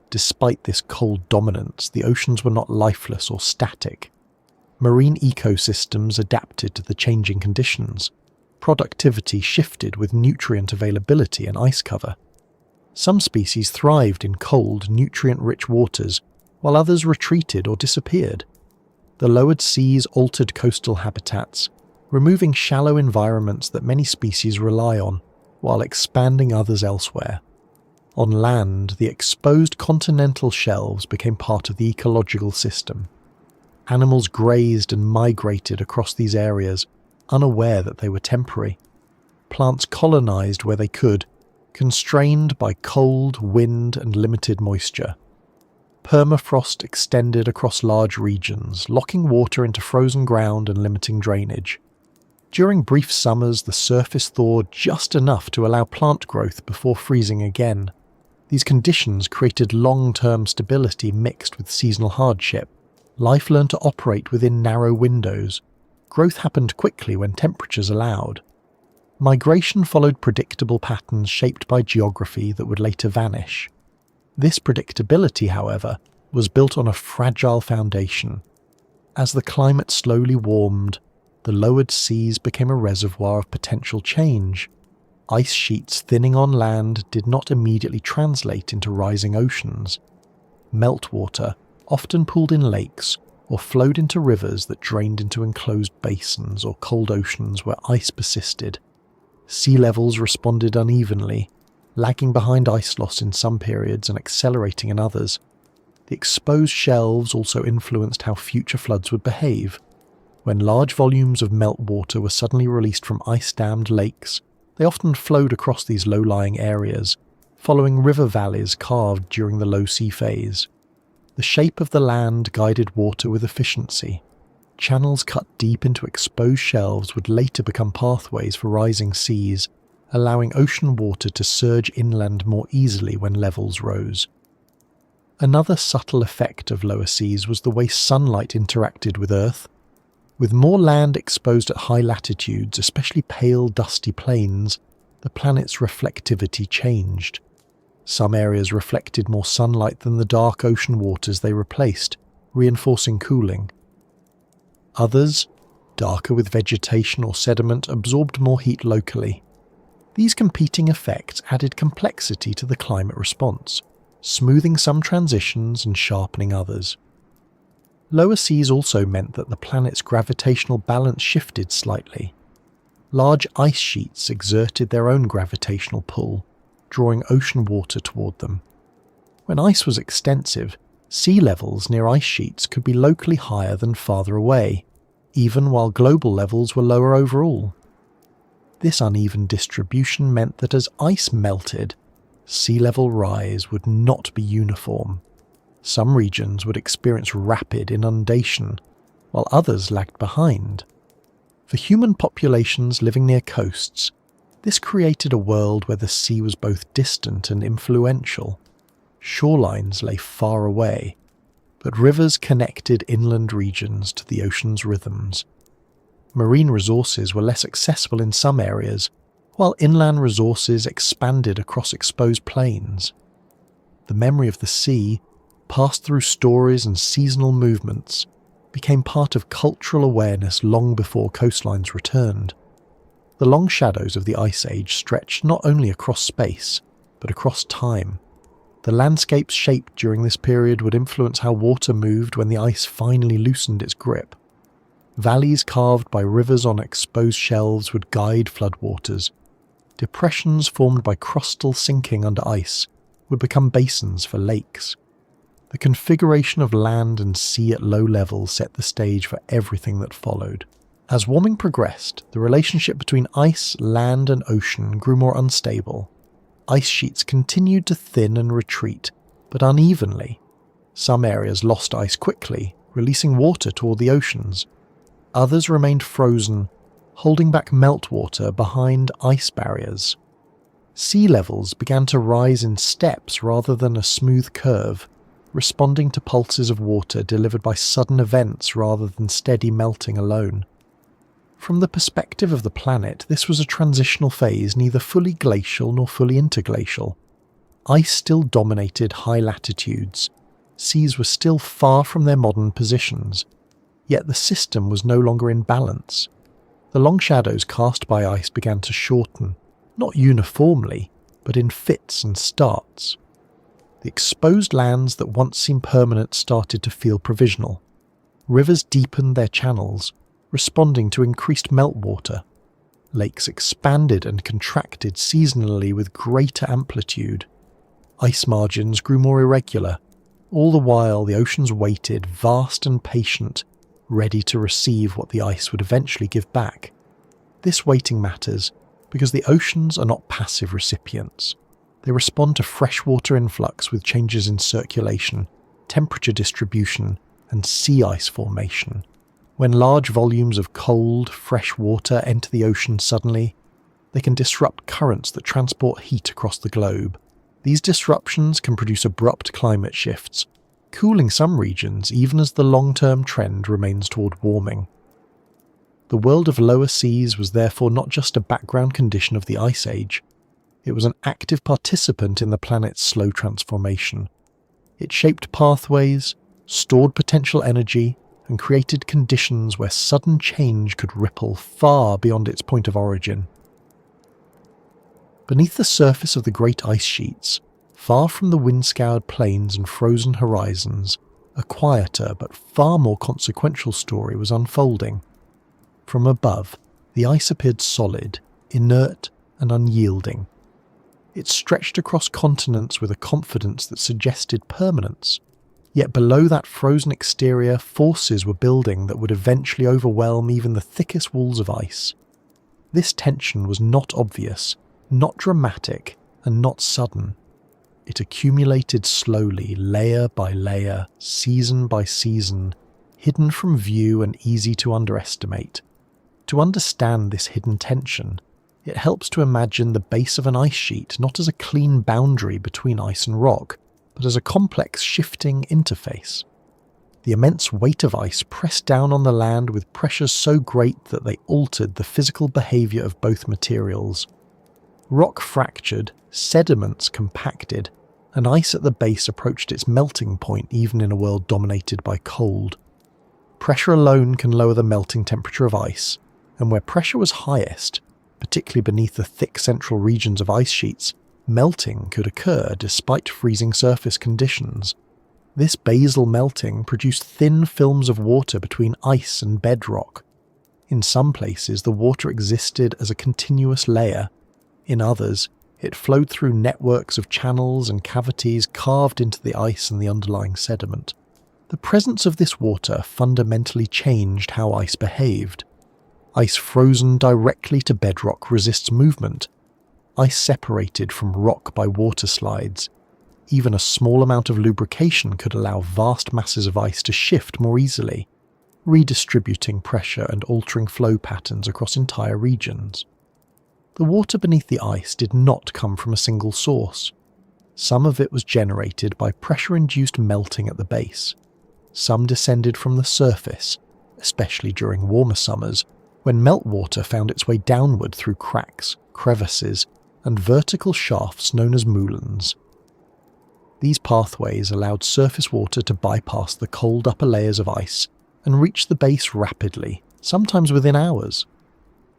Despite this cold dominance, the oceans were not lifeless or static. Marine ecosystems adapted to the changing conditions. Productivity shifted with nutrient availability and ice cover. Some species thrived in cold, nutrient-rich waters, while others retreated or disappeared. The lowered seas altered coastal habitats, removing shallow environments that many species rely on, while expanding others elsewhere. On land, the exposed continental shelves became part of the ecological system. Animals grazed and migrated across these areas, unaware that they were temporary. Plants colonized where they could, constrained by cold, wind, and limited moisture. Permafrost extended across large regions, locking water into frozen ground and limiting drainage. During brief summers, the surface thawed just enough to allow plant growth before freezing again. These conditions created long-term stability mixed with seasonal hardship. Life learned to operate within narrow windows. Growth happened quickly when temperatures allowed. Migration followed predictable patterns shaped by geography that would later vanish. This predictability, however, was built on a fragile foundation. As the climate slowly warmed, the lowered seas became a reservoir of potential change. Ice sheets thinning on land did not immediately translate into rising oceans. Meltwater often pooled in lakes or flowed into rivers that drained into enclosed basins or cold oceans where ice persisted. Sea levels responded unevenly, lagging behind ice loss in some periods and accelerating in others. The exposed shelves also influenced how future floods would behave. When large volumes of meltwater were suddenly released from ice-dammed lakes, they often flowed across these low-lying areas, following river valleys carved during the low sea phase. The shape of the land guided water with efficiency. Channels cut deep into exposed shelves would later become pathways for rising seas, allowing ocean water to surge inland more easily when levels rose. Another subtle effect of lower seas was the way sunlight interacted with Earth. With more land exposed at high latitudes, especially pale, dusty plains, the planet's reflectivity changed. Some areas reflected more sunlight than the dark ocean waters they replaced, reinforcing cooling. Others, darker with vegetation or sediment, absorbed more heat locally. These competing effects added complexity to the climate response, smoothing some transitions and sharpening others. Lower seas also meant that the planet's gravitational balance shifted slightly. Large ice sheets exerted their own gravitational pull, drawing ocean water toward them. When ice was extensive, sea levels near ice sheets could be locally higher than farther away, even while global levels were lower overall. This uneven distribution meant that as ice melted, sea level rise would not be uniform. Some regions would experience rapid inundation, while others lagged behind. For human populations living near coasts, this created a world where the sea was both distant and influential. Shorelines lay far away, but rivers connected inland regions to the ocean's rhythms. Marine resources were less accessible in some areas, while inland resources expanded across exposed plains. The memory of the sea, passed through stories and seasonal movements, became part of cultural awareness long before coastlines returned. The long shadows of the Ice Age stretched not only across space, but across time. The landscapes shaped during this period would influence how water moved when the ice finally loosened its grip. Valleys carved by rivers on exposed shelves would guide floodwaters. Depressions formed by crustal sinking under ice would become basins for lakes. The configuration of land and sea at low levels set the stage for everything that followed. As warming progressed, the relationship between ice, land and ocean grew more unstable. Ice sheets continued to thin and retreat, but unevenly. Some areas lost ice quickly, releasing water toward the oceans. Others remained frozen, holding back meltwater behind ice barriers. Sea levels began to rise in steps rather than a smooth curve, responding to pulses of water delivered by sudden events rather than steady melting alone. From the perspective of the planet, this was a transitional phase neither fully glacial nor fully interglacial. Ice still dominated high latitudes. Seas were still far from their modern positions, yet the system was no longer in balance. The long shadows cast by ice began to shorten, not uniformly, but in fits and starts. The exposed lands that once seemed permanent started to feel provisional. Rivers deepened their channels, responding to increased meltwater. Lakes expanded and contracted seasonally with greater amplitude. Ice margins grew more irregular. All the while the oceans waited, vast and patient, ready to receive what the ice would eventually give back. This waiting matters because the oceans are not passive recipients. They respond to freshwater influx with changes in circulation, temperature distribution, and sea ice formation. When large volumes of cold, fresh water enter the ocean suddenly, they can disrupt currents that transport heat across the globe. These disruptions can produce abrupt climate shifts, cooling some regions even as the long-term trend remains toward warming. The world of lower seas was therefore not just a background condition of the Ice Age. It was an active participant in the planet's slow transformation. It shaped pathways, stored potential energy, and created conditions where sudden change could ripple far beyond its point of origin. Beneath the surface of the great ice sheets, far from the wind-scoured plains and frozen horizons, a quieter but far more consequential story was unfolding. From above, the ice appeared solid, inert, and unyielding. It stretched across continents with a confidence that suggested permanence. Yet below that frozen exterior, forces were building that would eventually overwhelm even the thickest walls of ice. This tension was not obvious, not dramatic, and not sudden. It accumulated slowly, layer by layer, season by season, hidden from view and easy to underestimate. To understand this hidden tension, it helps to imagine the base of an ice sheet not as a clean boundary between ice and rock, but as a complex shifting interface. The immense weight of ice pressed down on the land with pressures so great that they altered the physical behaviour of both materials. Rock fractured, sediments compacted, and ice at the base approached its melting point even in a world dominated by cold. Pressure alone can lower the melting temperature of ice, and where pressure was highest, particularly beneath the thick central regions of ice sheets, melting could occur despite freezing surface conditions. This basal melting produced thin films of water between ice and bedrock. In some places, the water existed as a continuous layer. In others, it flowed through networks of channels and cavities carved into the ice and the underlying sediment. The presence of this water fundamentally changed how ice behaved. Ice frozen directly to bedrock resists movement. Ice separated from rock by water slides. Even a small amount of lubrication could allow vast masses of ice to shift more easily, redistributing pressure and altering flow patterns across entire regions. The water beneath the ice did not come from a single source. Some of it was generated by pressure-induced melting at the base. Some descended from the surface, especially during warmer summers, when meltwater found its way downward through cracks, crevices, and vertical shafts known as moulins. These pathways allowed surface water to bypass the cold upper layers of ice and reach the base rapidly, sometimes within hours.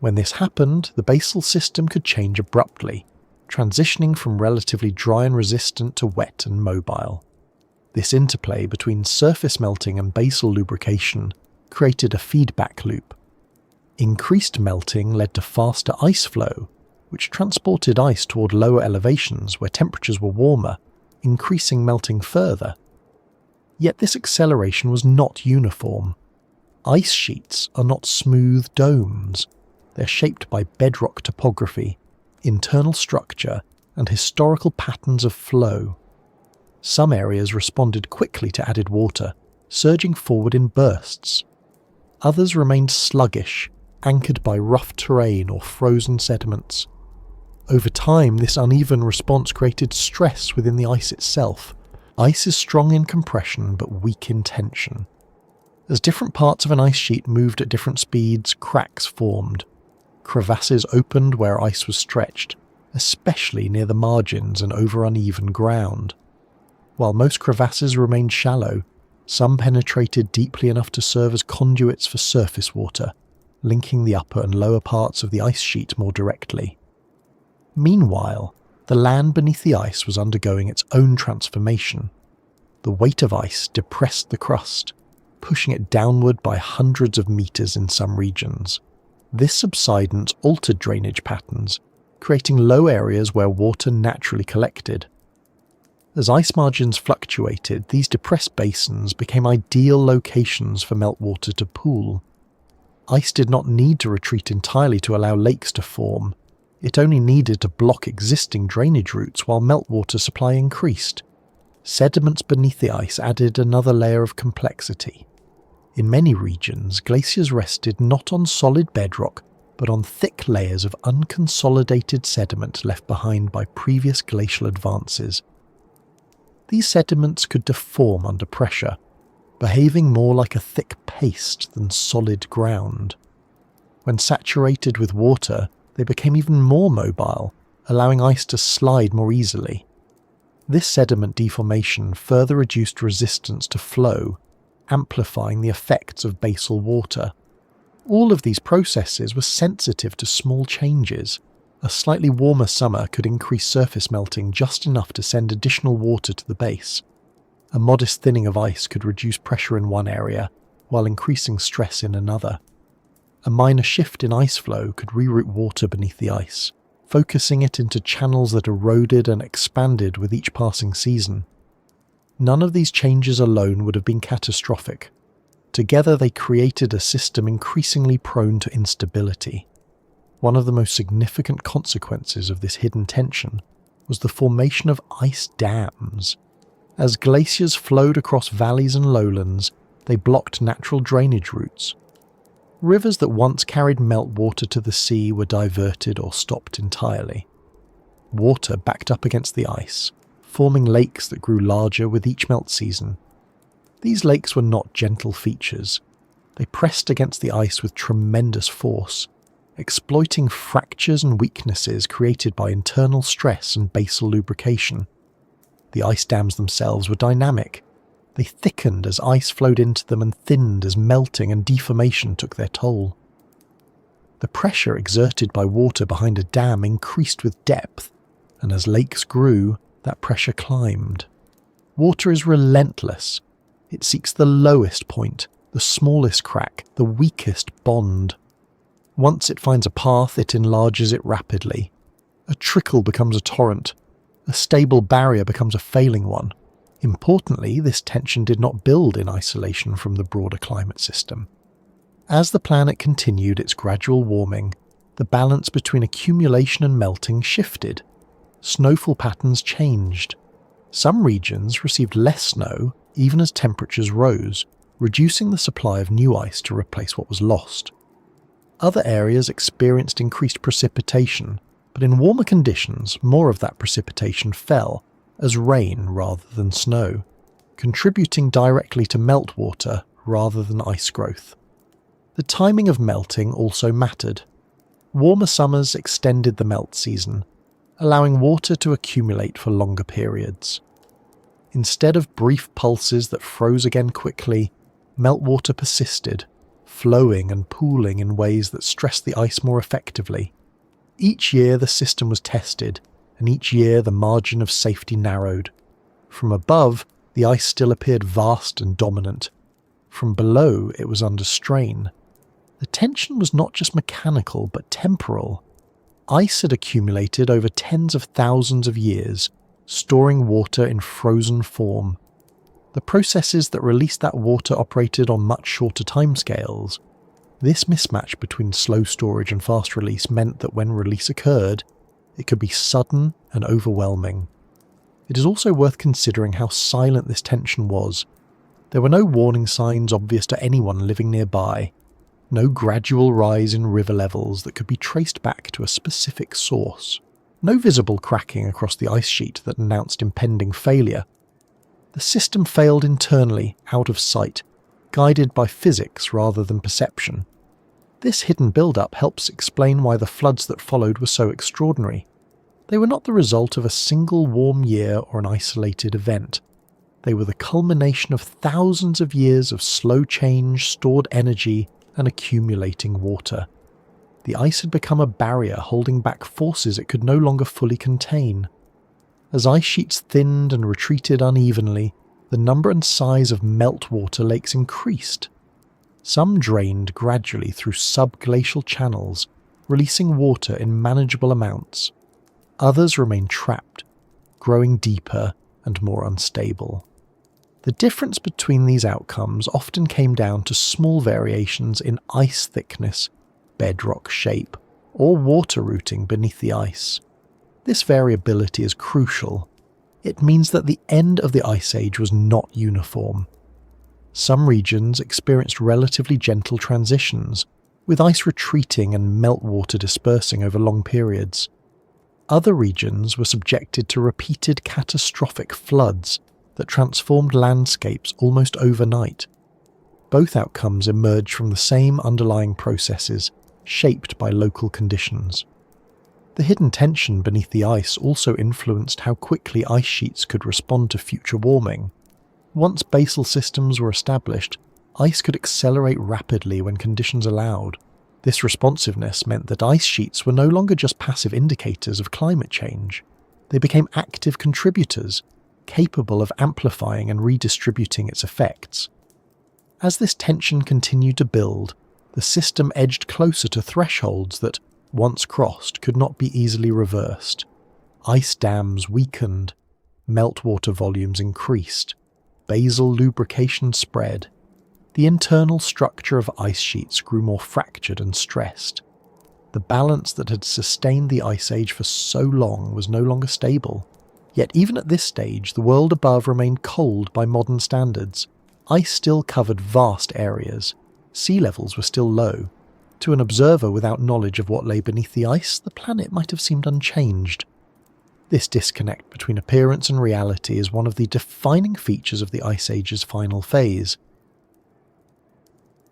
When this happened, the basal system could change abruptly, transitioning from relatively dry and resistant to wet and mobile. This interplay between surface melting and basal lubrication created a feedback loop. Increased melting led to faster ice flow, which transported ice toward lower elevations where temperatures were warmer, increasing melting further. Yet this acceleration was not uniform. Ice sheets are not smooth domes. They're shaped by bedrock topography, internal structure, and historical patterns of flow. Some areas responded quickly to added water, surging forward in bursts. Others remained sluggish, anchored by rough terrain or frozen sediments. Over time, this uneven response created stress within the ice itself. Ice is strong in compression but weak in tension. As different parts of an ice sheet moved at different speeds, cracks formed. Crevasses opened where ice was stretched, especially near the margins and over uneven ground. While most crevasses remained shallow, some penetrated deeply enough to serve as conduits for surface water, linking the upper and lower parts of the ice sheet more directly. Meanwhile, the land beneath the ice was undergoing its own transformation. The weight of ice depressed the crust, pushing it downward by hundreds of meters in some regions. This subsidence altered drainage patterns, creating low areas where water naturally collected. As ice margins fluctuated, these depressed basins became ideal locations for meltwater to pool. Ice did not need to retreat entirely to allow lakes to form. It only needed to block existing drainage routes while meltwater supply increased. Sediments beneath the ice added another layer of complexity. In many regions, glaciers rested not on solid bedrock, but on thick layers of unconsolidated sediment left behind by previous glacial advances. These sediments could deform under pressure, behaving more like a thick paste than solid ground. When saturated with water, they became even more mobile, allowing ice to slide more easily. This sediment deformation further reduced resistance to flow, amplifying the effects of basal water. All of these processes were sensitive to small changes. A slightly warmer summer could increase surface melting just enough to send additional water to the base. A modest thinning of ice could reduce pressure in one area, while increasing stress in another. A minor shift in ice flow could reroute water beneath the ice, focusing it into channels that eroded and expanded with each passing season. None of these changes alone would have been catastrophic. Together they created a system increasingly prone to instability. One of the most significant consequences of this hidden tension was the formation of ice dams. As glaciers flowed across valleys and lowlands, they blocked natural drainage routes. Rivers that once carried meltwater to the sea were diverted or stopped entirely. Water backed up against the ice, forming lakes that grew larger with each melt season. These lakes were not gentle features. They pressed against the ice with tremendous force, exploiting fractures and weaknesses created by internal stress and basal lubrication. The ice dams themselves were dynamic. They thickened as ice flowed into them and thinned as melting and deformation took their toll. The pressure exerted by water behind a dam increased with depth, and as lakes grew, that pressure climbed. Water is relentless. It seeks the lowest point, the smallest crack, the weakest bond. Once it finds a path, it enlarges it rapidly. A trickle becomes a torrent. A stable barrier becomes a failing one. Importantly, this tension did not build in isolation from the broader climate system. As the planet continued its gradual warming, the balance between accumulation and melting shifted. Snowfall patterns changed. Some regions received less snow even as temperatures rose, reducing the supply of new ice to replace what was lost. Other areas experienced increased precipitation, but in warmer conditions, more of that precipitation fell as rain rather than snow, contributing directly to meltwater rather than ice growth. The timing of melting also mattered. Warmer summers extended the melt season, allowing water to accumulate for longer periods. Instead of brief pulses that froze again quickly, meltwater persisted, flowing and pooling in ways that stressed the ice more effectively. Each year the system was tested, and each year the margin of safety narrowed. From above, the ice still appeared vast and dominant. From below, it was under strain. The tension was not just mechanical, but temporal. Ice had accumulated over tens of thousands of years, storing water in frozen form. The processes that released that water operated on much shorter timescales. This mismatch between slow storage and fast release meant that when release occurred, it could be sudden and overwhelming. It is also worth considering how silent this tension was. There were no warning signs obvious to anyone living nearby, no gradual rise in river levels that could be traced back to a specific source, no visible cracking across the ice sheet that announced impending failure. The system failed internally, out of sight, guided by physics rather than perception. This hidden build-up helps explain why the floods that followed were so extraordinary. They were not the result of a single warm year or an isolated event. They were the culmination of thousands of years of slow change, stored energy, and accumulating water. The ice had become a barrier holding back forces it could no longer fully contain. As ice sheets thinned and retreated unevenly, the number and size of meltwater lakes increased. Some drained gradually through subglacial channels, releasing water in manageable amounts. Others remained trapped, growing deeper and more unstable. The difference between these outcomes often came down to small variations in ice thickness, bedrock shape, or water routing beneath the ice. This variability is crucial. It means that the end of the Ice Age was not uniform. Some regions experienced relatively gentle transitions, with ice retreating and meltwater dispersing over long periods. Other regions were subjected to repeated catastrophic floods that transformed landscapes almost overnight. Both outcomes emerged from the same underlying processes, shaped by local conditions. The hidden tension beneath the ice also influenced how quickly ice sheets could respond to future warming. Once basal systems were established, ice could accelerate rapidly when conditions allowed. This responsiveness meant that ice sheets were no longer just passive indicators of climate change. They became active contributors, capable of amplifying and redistributing its effects. As this tension continued to build, the system edged closer to thresholds that, once crossed, could not be easily reversed. Ice dams weakened, meltwater volumes increased, basal lubrication spread. The internal structure of ice sheets grew more fractured and stressed. The balance that had sustained the Ice Age for so long was no longer stable. Yet even at this stage, the world above remained cold by modern standards. Ice still covered vast areas. Sea levels were still low. To an observer without knowledge of what lay beneath the ice, the planet might have seemed unchanged. This disconnect between appearance and reality is one of the defining features of the Ice Age's final phase.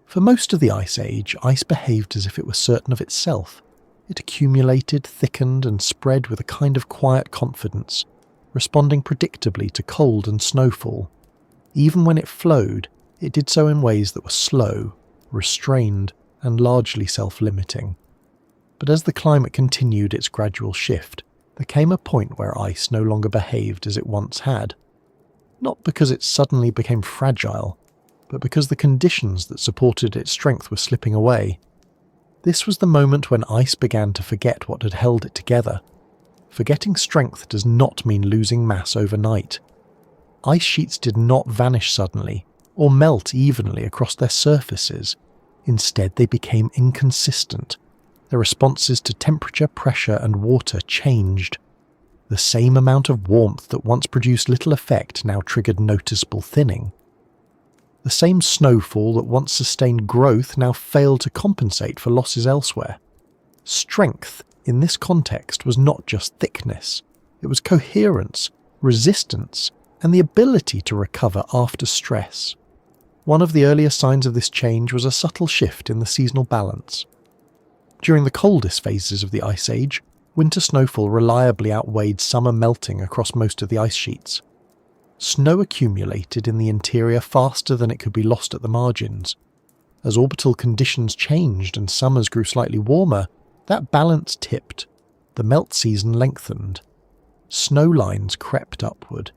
For most of the Ice Age, ice behaved as if it were certain of itself. It accumulated, thickened, and spread with a kind of quiet confidence, responding predictably to cold and snowfall. Even when it flowed, it did so in ways that were slow, restrained, and largely self-limiting. But as the climate continued its gradual shift, there came a point where ice no longer behaved as it once had. Not because it suddenly became fragile, but because the conditions that supported its strength were slipping away. This was the moment when ice began to forget what had held it together. Forgetting strength does not mean losing mass overnight. Ice sheets did not vanish suddenly, or melt evenly across their surfaces. Instead, they became inconsistent. Their responses to temperature, pressure, and water changed. The same amount of warmth that once produced little effect now triggered noticeable thinning. The same snowfall that once sustained growth now failed to compensate for losses elsewhere. Strength, in this context, was not just thickness. It was coherence, resistance, and the ability to recover after stress. One of the earliest signs of this change was a subtle shift in the seasonal balance. During the coldest phases of the Ice Age, winter snowfall reliably outweighed summer melting across most of the ice sheets. Snow accumulated in the interior faster than it could be lost at the margins. As orbital conditions changed and summers grew slightly warmer, that balance tipped. The melt season lengthened. Snow lines crept upward.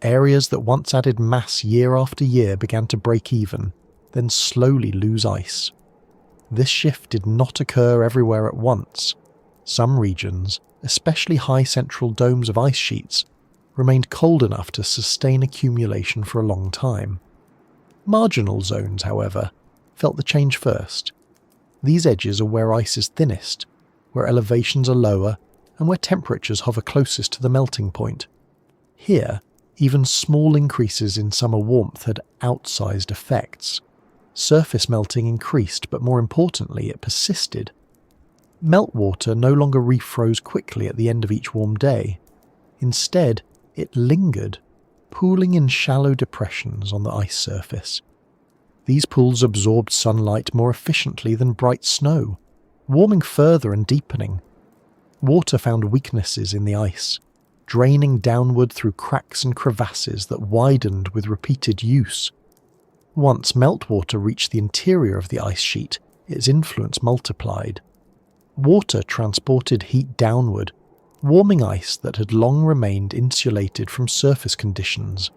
Areas that once added mass year after year began to break even. then slowly lose ice. This shift did not occur everywhere at once. Some regions, especially high central domes of ice sheets, remained cold enough to sustain accumulation for a long time. Marginal zones, however, felt the change first. These edges are where ice is thinnest, where elevations are lower, and where temperatures hover closest to the melting point. Here, even small increases in summer warmth had outsized effects. Surface melting increased, but more importantly, it persisted. Meltwater no longer refroze quickly at the end of each warm day. Instead, it lingered, pooling in shallow depressions on the ice surface. These pools absorbed sunlight more efficiently than bright snow, warming further and deepening. Water found weaknesses in the ice, draining downward through cracks and crevasses that widened with repeated use. Once meltwater reached the interior of the ice sheet, its influence multiplied. Water transported heat downward, warming ice that had long remained insulated from surface conditions.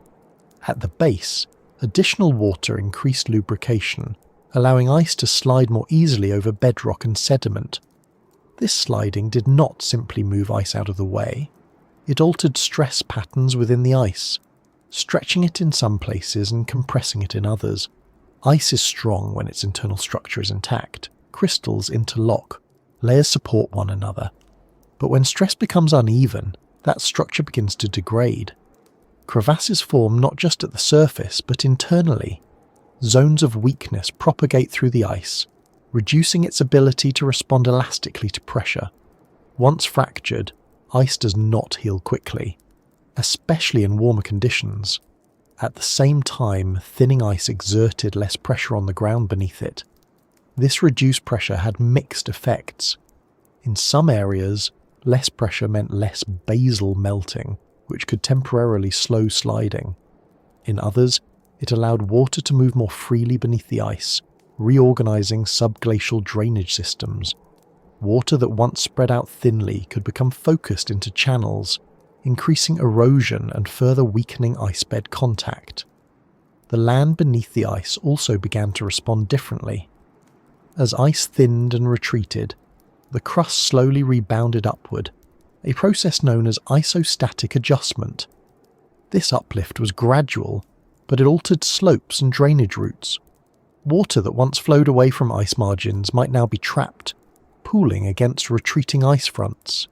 At the base, additional water increased lubrication, allowing ice to slide more easily over bedrock and sediment. This sliding did not simply move ice out of the way. It altered stress patterns within the ice, stretching it in some places and compressing it in others. Ice is strong when its internal structure is intact. Crystals interlock, layers support one another. But when stress becomes uneven, that structure begins to degrade. Crevasses form not just at the surface, but internally. Zones of weakness propagate through the ice, reducing its ability to respond elastically to pressure. Once fractured, ice does not heal quickly, especially in warmer conditions. At the same time, thinning ice exerted less pressure on the ground beneath it. This reduced pressure had mixed effects. In some areas, less pressure meant less basal melting, which could temporarily slow sliding. In others, it allowed water to move more freely beneath the ice, reorganizing subglacial drainage systems. Water that once spread out thinly could become focused into channels, increasing erosion and further weakening ice bed contact. The land beneath the ice also began to respond differently. As ice thinned and retreated, the crust slowly rebounded upward, a process known as isostatic adjustment. This uplift was gradual, but it altered slopes and drainage routes. Water that once flowed away from ice margins might now be trapped, pooling against retreating ice fronts.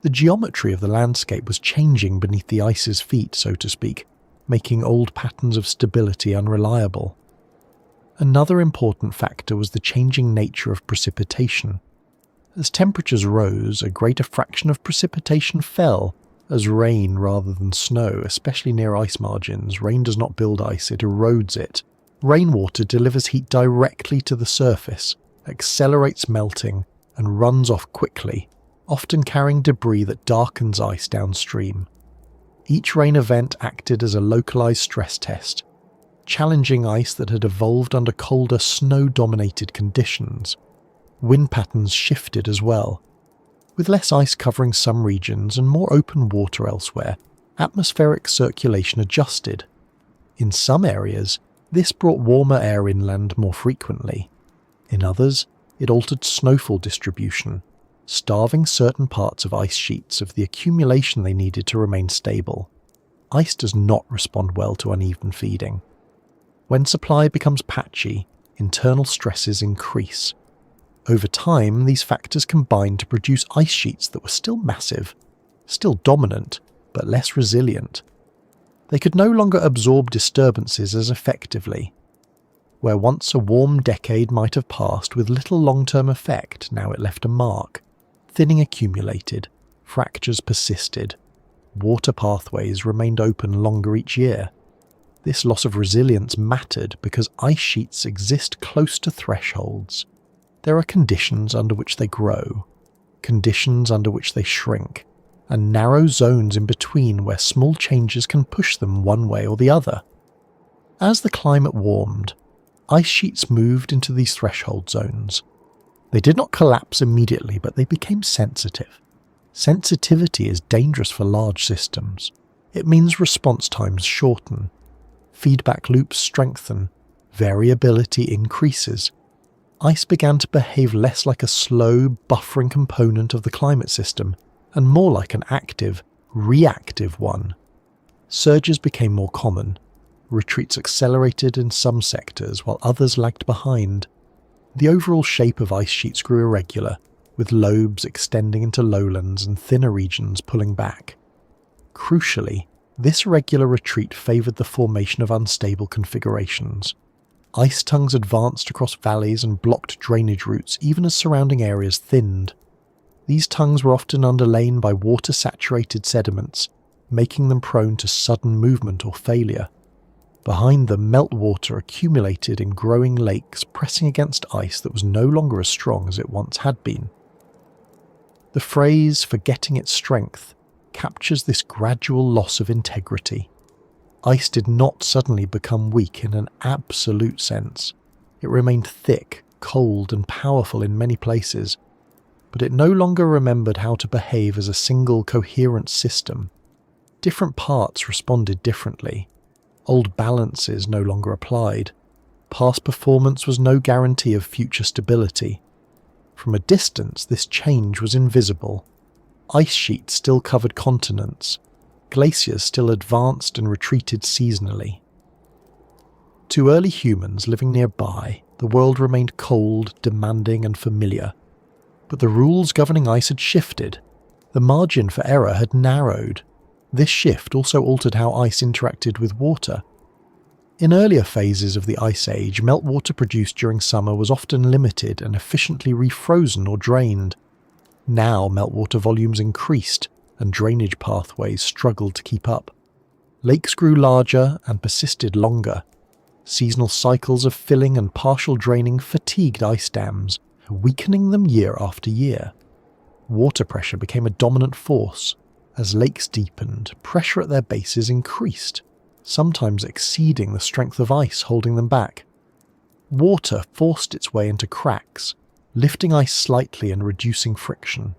The geometry of the landscape was changing beneath the ice's feet, so to speak, making old patterns of stability unreliable. Another important factor was the changing nature of precipitation. As temperatures rose, a greater fraction of precipitation fell as rain rather than snow, especially near ice margins. Rain does not build ice, it erodes it. Rainwater delivers heat directly to the surface, accelerates melting, and runs off quickly, often carrying debris that darkens ice downstream. Each rain event acted as a localized stress test, challenging ice that had evolved under colder, snow-dominated conditions. Wind patterns shifted as well. With less ice covering some regions and more open water elsewhere, atmospheric circulation adjusted. In some areas, this brought warmer air inland more frequently. In others, it altered snowfall distribution, starving certain parts of ice sheets of the accumulation they needed to remain stable. Ice does not respond well to uneven feeding. When supply becomes patchy, internal stresses increase. Over time, these factors combined to produce ice sheets that were still massive, still dominant, but less resilient. They could no longer absorb disturbances as effectively. Where once a warm decade might have passed with little long-term effect, now it left a mark. Thinning accumulated, fractures persisted, water pathways remained open longer each year. This loss of resilience mattered because ice sheets exist close to thresholds. There are conditions under which they grow, conditions under which they shrink, and narrow zones in between where small changes can push them one way or the other. As the climate warmed, ice sheets moved into these threshold zones. They did not collapse immediately, but they became sensitive. Sensitivity is dangerous for large systems. It means response times shorten, feedback loops strengthen, variability increases. Ice began to behave less like a slow, buffering component of the climate system and more like an active, reactive one. Surges became more common. Retreats accelerated in some sectors while others lagged behind. The overall shape of ice sheets grew irregular, with lobes extending into lowlands and thinner regions pulling back. Crucially, this irregular retreat favoured the formation of unstable configurations. Ice tongues advanced across valleys and blocked drainage routes even as surrounding areas thinned. These tongues were often underlain by water-saturated sediments, making them prone to sudden movement or failure. Behind them, meltwater accumulated in growing lakes, pressing against ice that was no longer as strong as it once had been. The phrase "forgetting its strength" captures this gradual loss of integrity. Ice did not suddenly become weak in an absolute sense. It remained thick, cold, and powerful in many places, but it no longer remembered how to behave as a single coherent system. Different parts responded differently. Old balances no longer applied. Past performance was no guarantee of future stability. From a distance, this change was invisible. Ice sheets still covered continents. Glaciers still advanced and retreated seasonally. To early humans living nearby, the world remained cold, demanding, and familiar. But the rules governing ice had shifted. The margin for error had narrowed. This shift also altered how ice interacted with water. In earlier phases of the Ice Age, meltwater produced during summer was often limited and efficiently refrozen or drained. Now meltwater volumes increased, and drainage pathways struggled to keep up. Lakes grew larger and persisted longer. Seasonal cycles of filling and partial draining fatigued ice dams, weakening them year after year. Water pressure became a dominant force. As lakes deepened, pressure at their bases increased, sometimes exceeding the strength of ice holding them back. Water forced its way into cracks, lifting ice slightly and reducing friction.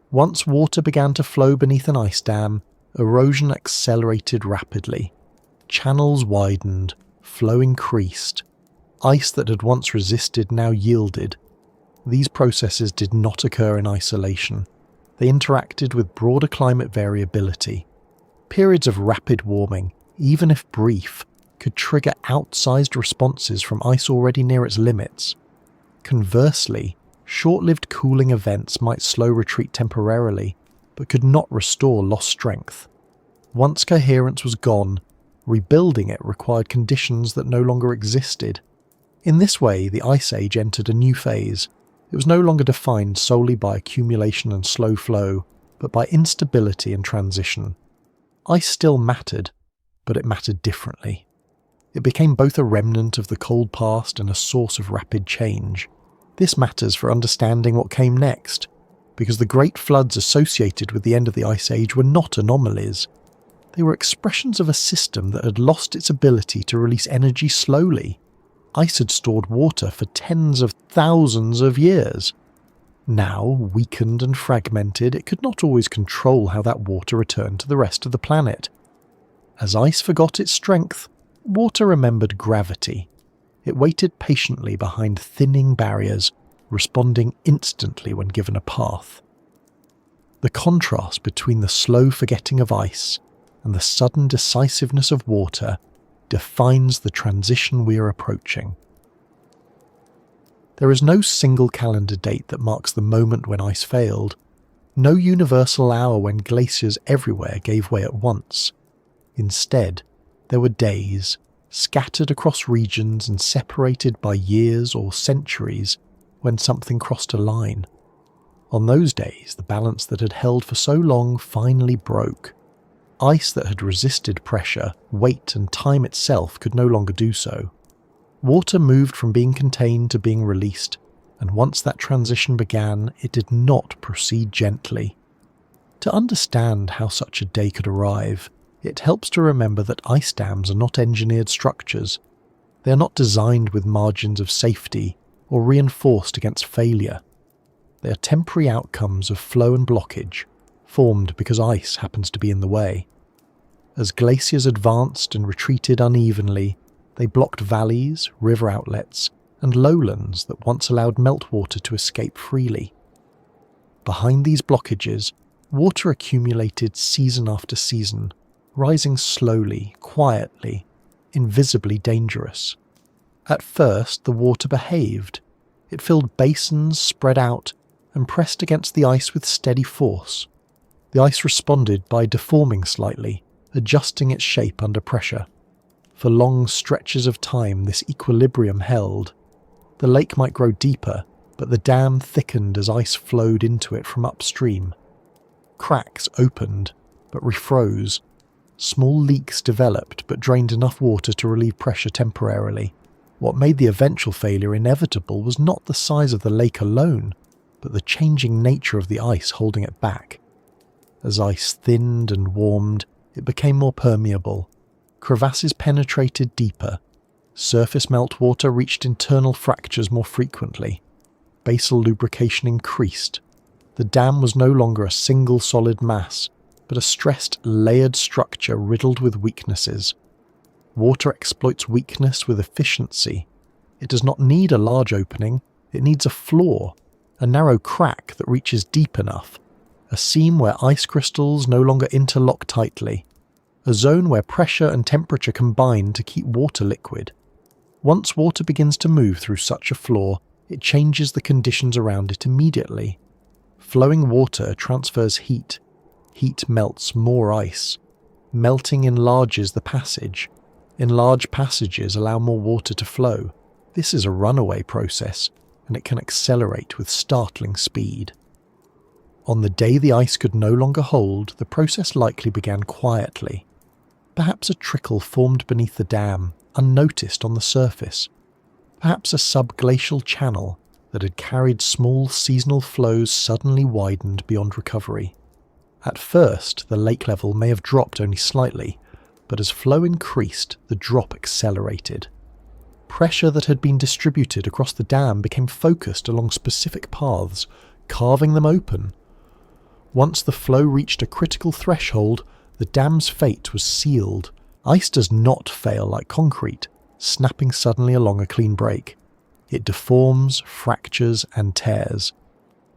Once water began to flow beneath an ice dam, erosion accelerated rapidly. Channels widened, flow increased. Ice that had once resisted now yielded. These processes did not occur in isolation. They interacted with broader climate variability. Periods of rapid warming, even if brief, could trigger outsized responses from ice already near its limits. Conversely, short-lived cooling events might slow retreat temporarily, but could not restore lost strength. Once coherence was gone, rebuilding it required conditions that no longer existed. In this way, the Ice Age entered a new phase. It was no longer defined solely by accumulation and slow flow, but by instability and transition. Ice still mattered, but it mattered differently. It became both a remnant of the cold past and a source of rapid change. This matters for understanding what came next, because the great floods associated with the end of the Ice Age were not anomalies. They were expressions of a system that had lost its ability to release energy slowly. Ice had stored water for tens of thousands of years. Now, weakened and fragmented, it could not always control how that water returned to the rest of the planet. As ice forgot its strength, water remembered gravity. It waited patiently behind thinning barriers, responding instantly when given a path. The contrast between the slow forgetting of ice and the sudden decisiveness of water defines the transition we are approaching. There is no single calendar date that marks the moment when ice failed, no universal hour when glaciers everywhere gave way at once. Instead, there were days, scattered across regions and separated by years or centuries, when something crossed a line. On those days, the balance that had held for so long finally broke. Ice that had resisted pressure, weight, and time itself could no longer do so. Water moved from being contained to being released, and once that transition began, it did not proceed gently. To understand how such a day could arrive, it helps to remember that ice dams are not engineered structures. They are not designed with margins of safety or reinforced against failure. They are temporary outcomes of flow and blockage, formed because ice happens to be in the way. As glaciers advanced and retreated unevenly, They blocked valleys, river outlets, and lowlands that once allowed meltwater to escape freely. Behind these blockages, water accumulated season after season, rising slowly, quietly, invisibly dangerous. At first, the water behaved. It filled basins, spread out, and pressed against the ice with steady force. The ice responded by deforming slightly, adjusting its shape under pressure. For long stretches of time, this equilibrium held. The lake might grow deeper, but the dam thickened as ice flowed into it from upstream. Cracks opened, but refroze. Small leaks developed, but drained enough water to relieve pressure temporarily. What made the eventual failure inevitable was not the size of the lake alone, but the changing nature of the ice holding it back. As ice thinned and warmed, it became more permeable. Crevasses penetrated deeper. Surface meltwater reached internal fractures more frequently. Basal lubrication increased. The dam was no longer a single solid mass, but a stressed, layered structure riddled with weaknesses. Water exploits weakness with efficiency. It does not need a large opening, it needs a flaw, a narrow crack that reaches deep enough, a seam where ice crystals no longer interlock tightly, a zone where pressure and temperature combine to keep water liquid. Once water begins to move through such a flaw, it changes the conditions around it immediately. Flowing water transfers heat. Heat melts more ice. Melting enlarges the passage. Enlarged passages allow more water to flow. This is a runaway process, and it can accelerate with startling speed. On the day the ice could no longer hold, the process likely began quietly. Perhaps a trickle formed beneath the dam, unnoticed on the surface. Perhaps a subglacial channel that had carried small seasonal flows suddenly widened beyond recovery. At first, the lake level may have dropped only slightly, but as flow increased, the drop accelerated. Pressure that had been distributed across the dam became focused along specific paths, carving them open. Once the flow reached a critical threshold, the dam's fate was sealed. Ice does not fail like concrete, snapping suddenly along a clean break. It deforms, fractures, and tears.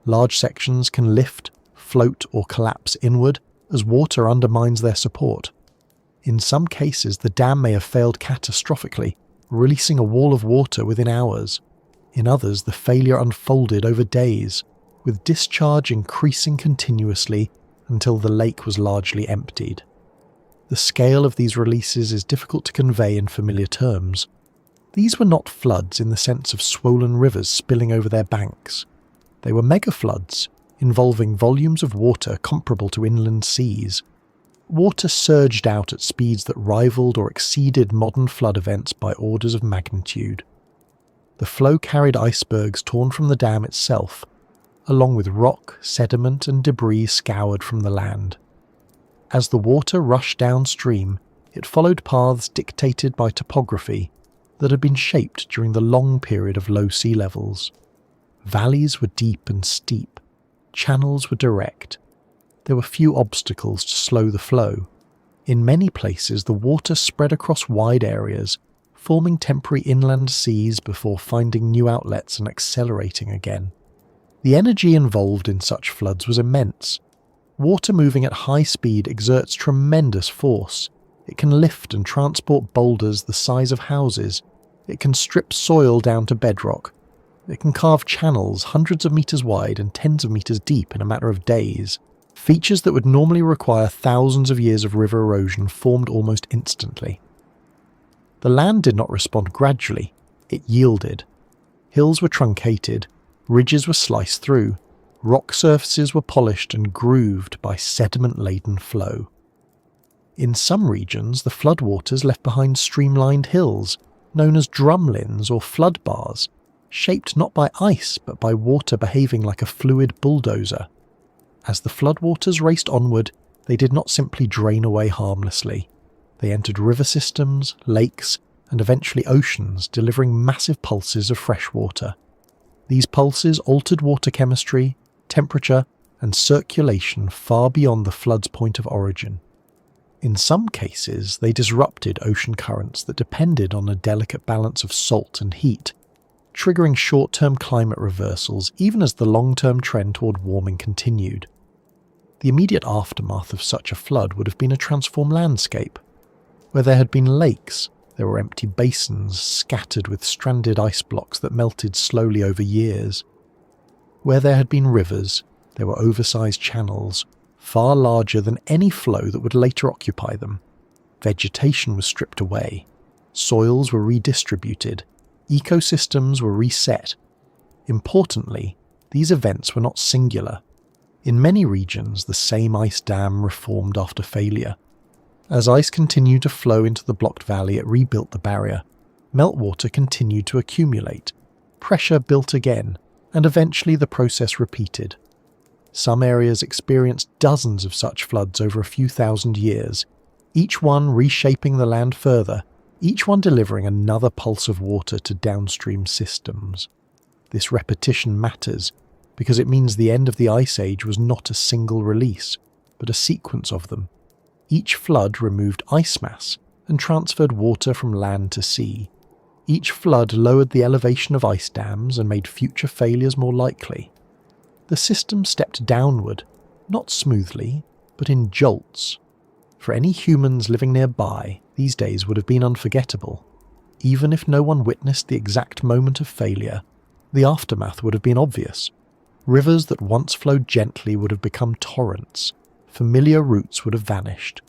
Large sections can lift, float, or collapse inward as water undermines their support. In some cases, the dam may have failed catastrophically, releasing a wall of water within hours. In others, the failure unfolded over days, with discharge increasing continuously until the lake was largely emptied. The scale of these releases is difficult to convey in familiar terms. These were not floods in the sense of swollen rivers spilling over their banks. They were megafloods, involving volumes of water comparable to inland seas. Water surged out at speeds that rivaled or exceeded modern flood events by orders of magnitude. The flow carried icebergs torn from the dam itself, along with rock, sediment, and debris scoured from the land. As the water rushed downstream, it followed paths dictated by topography that had been shaped during the long period of low sea levels. Valleys were deep and steep. Channels were direct. There were few obstacles to slow the flow. In many places, the water spread across wide areas, forming temporary inland seas before finding new outlets and accelerating again. The energy involved in such floods was immense. Water moving at high speed exerts tremendous force. It can lift and transport boulders the size of houses. It can strip soil down to bedrock. It can carve channels hundreds of meters wide and tens of meters deep in a matter of days. Features that would normally require thousands of years of river erosion formed almost instantly. The land did not respond gradually. It yielded. Hills were truncated. Ridges were sliced through. Rock surfaces were polished and grooved by sediment-laden flow. In some regions, the floodwaters left behind streamlined hills, known as drumlins or flood bars, shaped not by ice but by water behaving like a fluid bulldozer. As the floodwaters raced onward, they did not simply drain away harmlessly. They entered river systems, lakes, and eventually oceans, delivering massive pulses of fresh water. These pulses altered water chemistry, temperature, and circulation far beyond the flood's point of origin. In some cases, they disrupted ocean currents that depended on a delicate balance of salt and heat, triggering short-term climate reversals even as the long-term trend toward warming continued. The immediate aftermath of such a flood would have been a transformed landscape. Where there had been lakes, there were empty basins scattered with stranded ice blocks that melted slowly over years. Where there had been rivers, there were oversized channels, far larger than any flow that would later occupy them. Vegetation was stripped away, soils were redistributed, ecosystems were reset. Importantly, these events were not singular. In many regions, the same ice dam reformed after failure. As ice continued to flow into the blocked valley, it rebuilt the barrier. Meltwater continued to accumulate. Pressure built again, and eventually the process repeated. Some areas experienced dozens of such floods over a few thousand years, each one reshaping the land further, each one delivering another pulse of water to downstream systems. This repetition matters because it means the end of the Ice Age was not a single release, but a sequence of them. Each flood removed ice mass and transferred water from land to sea. Each flood lowered the elevation of ice dams and made future failures more likely. The system stepped downward, not smoothly, but in jolts. For any humans living nearby, these days would have been unforgettable. Even if no one witnessed the exact moment of failure, the aftermath would have been obvious. Rivers that once flowed gently would have become torrents. Familiar routes would have vanished.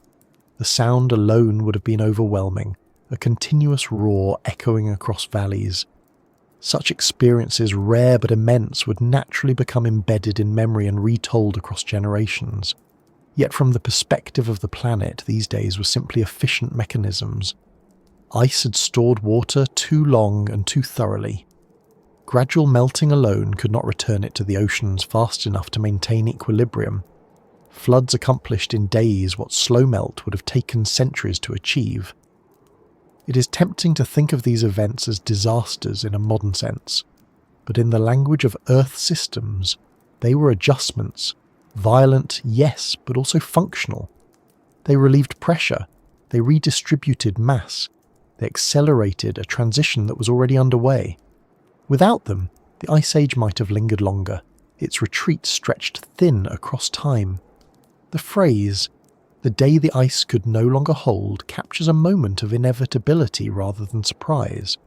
The sound alone would have been overwhelming, a continuous roar echoing across valleys. Such experiences, rare but immense, would naturally become embedded in memory and retold across generations. Yet from the perspective of the planet, these days were simply efficient mechanisms. Ice had stored water too long and too thoroughly. Gradual melting alone could not return it to the oceans fast enough to maintain equilibrium. Floods accomplished in days what slow melt would have taken centuries to achieve. It is tempting to think of these events as disasters in a modern sense, but in the language of Earth systems, they were adjustments, violent, yes, but also functional. They relieved pressure, they redistributed mass, they accelerated a transition that was already underway. Without them, the Ice Age might have lingered longer, its retreat stretched thin across time. The phrase, "the day the ice could no longer hold," captures a moment of inevitability rather than surprise.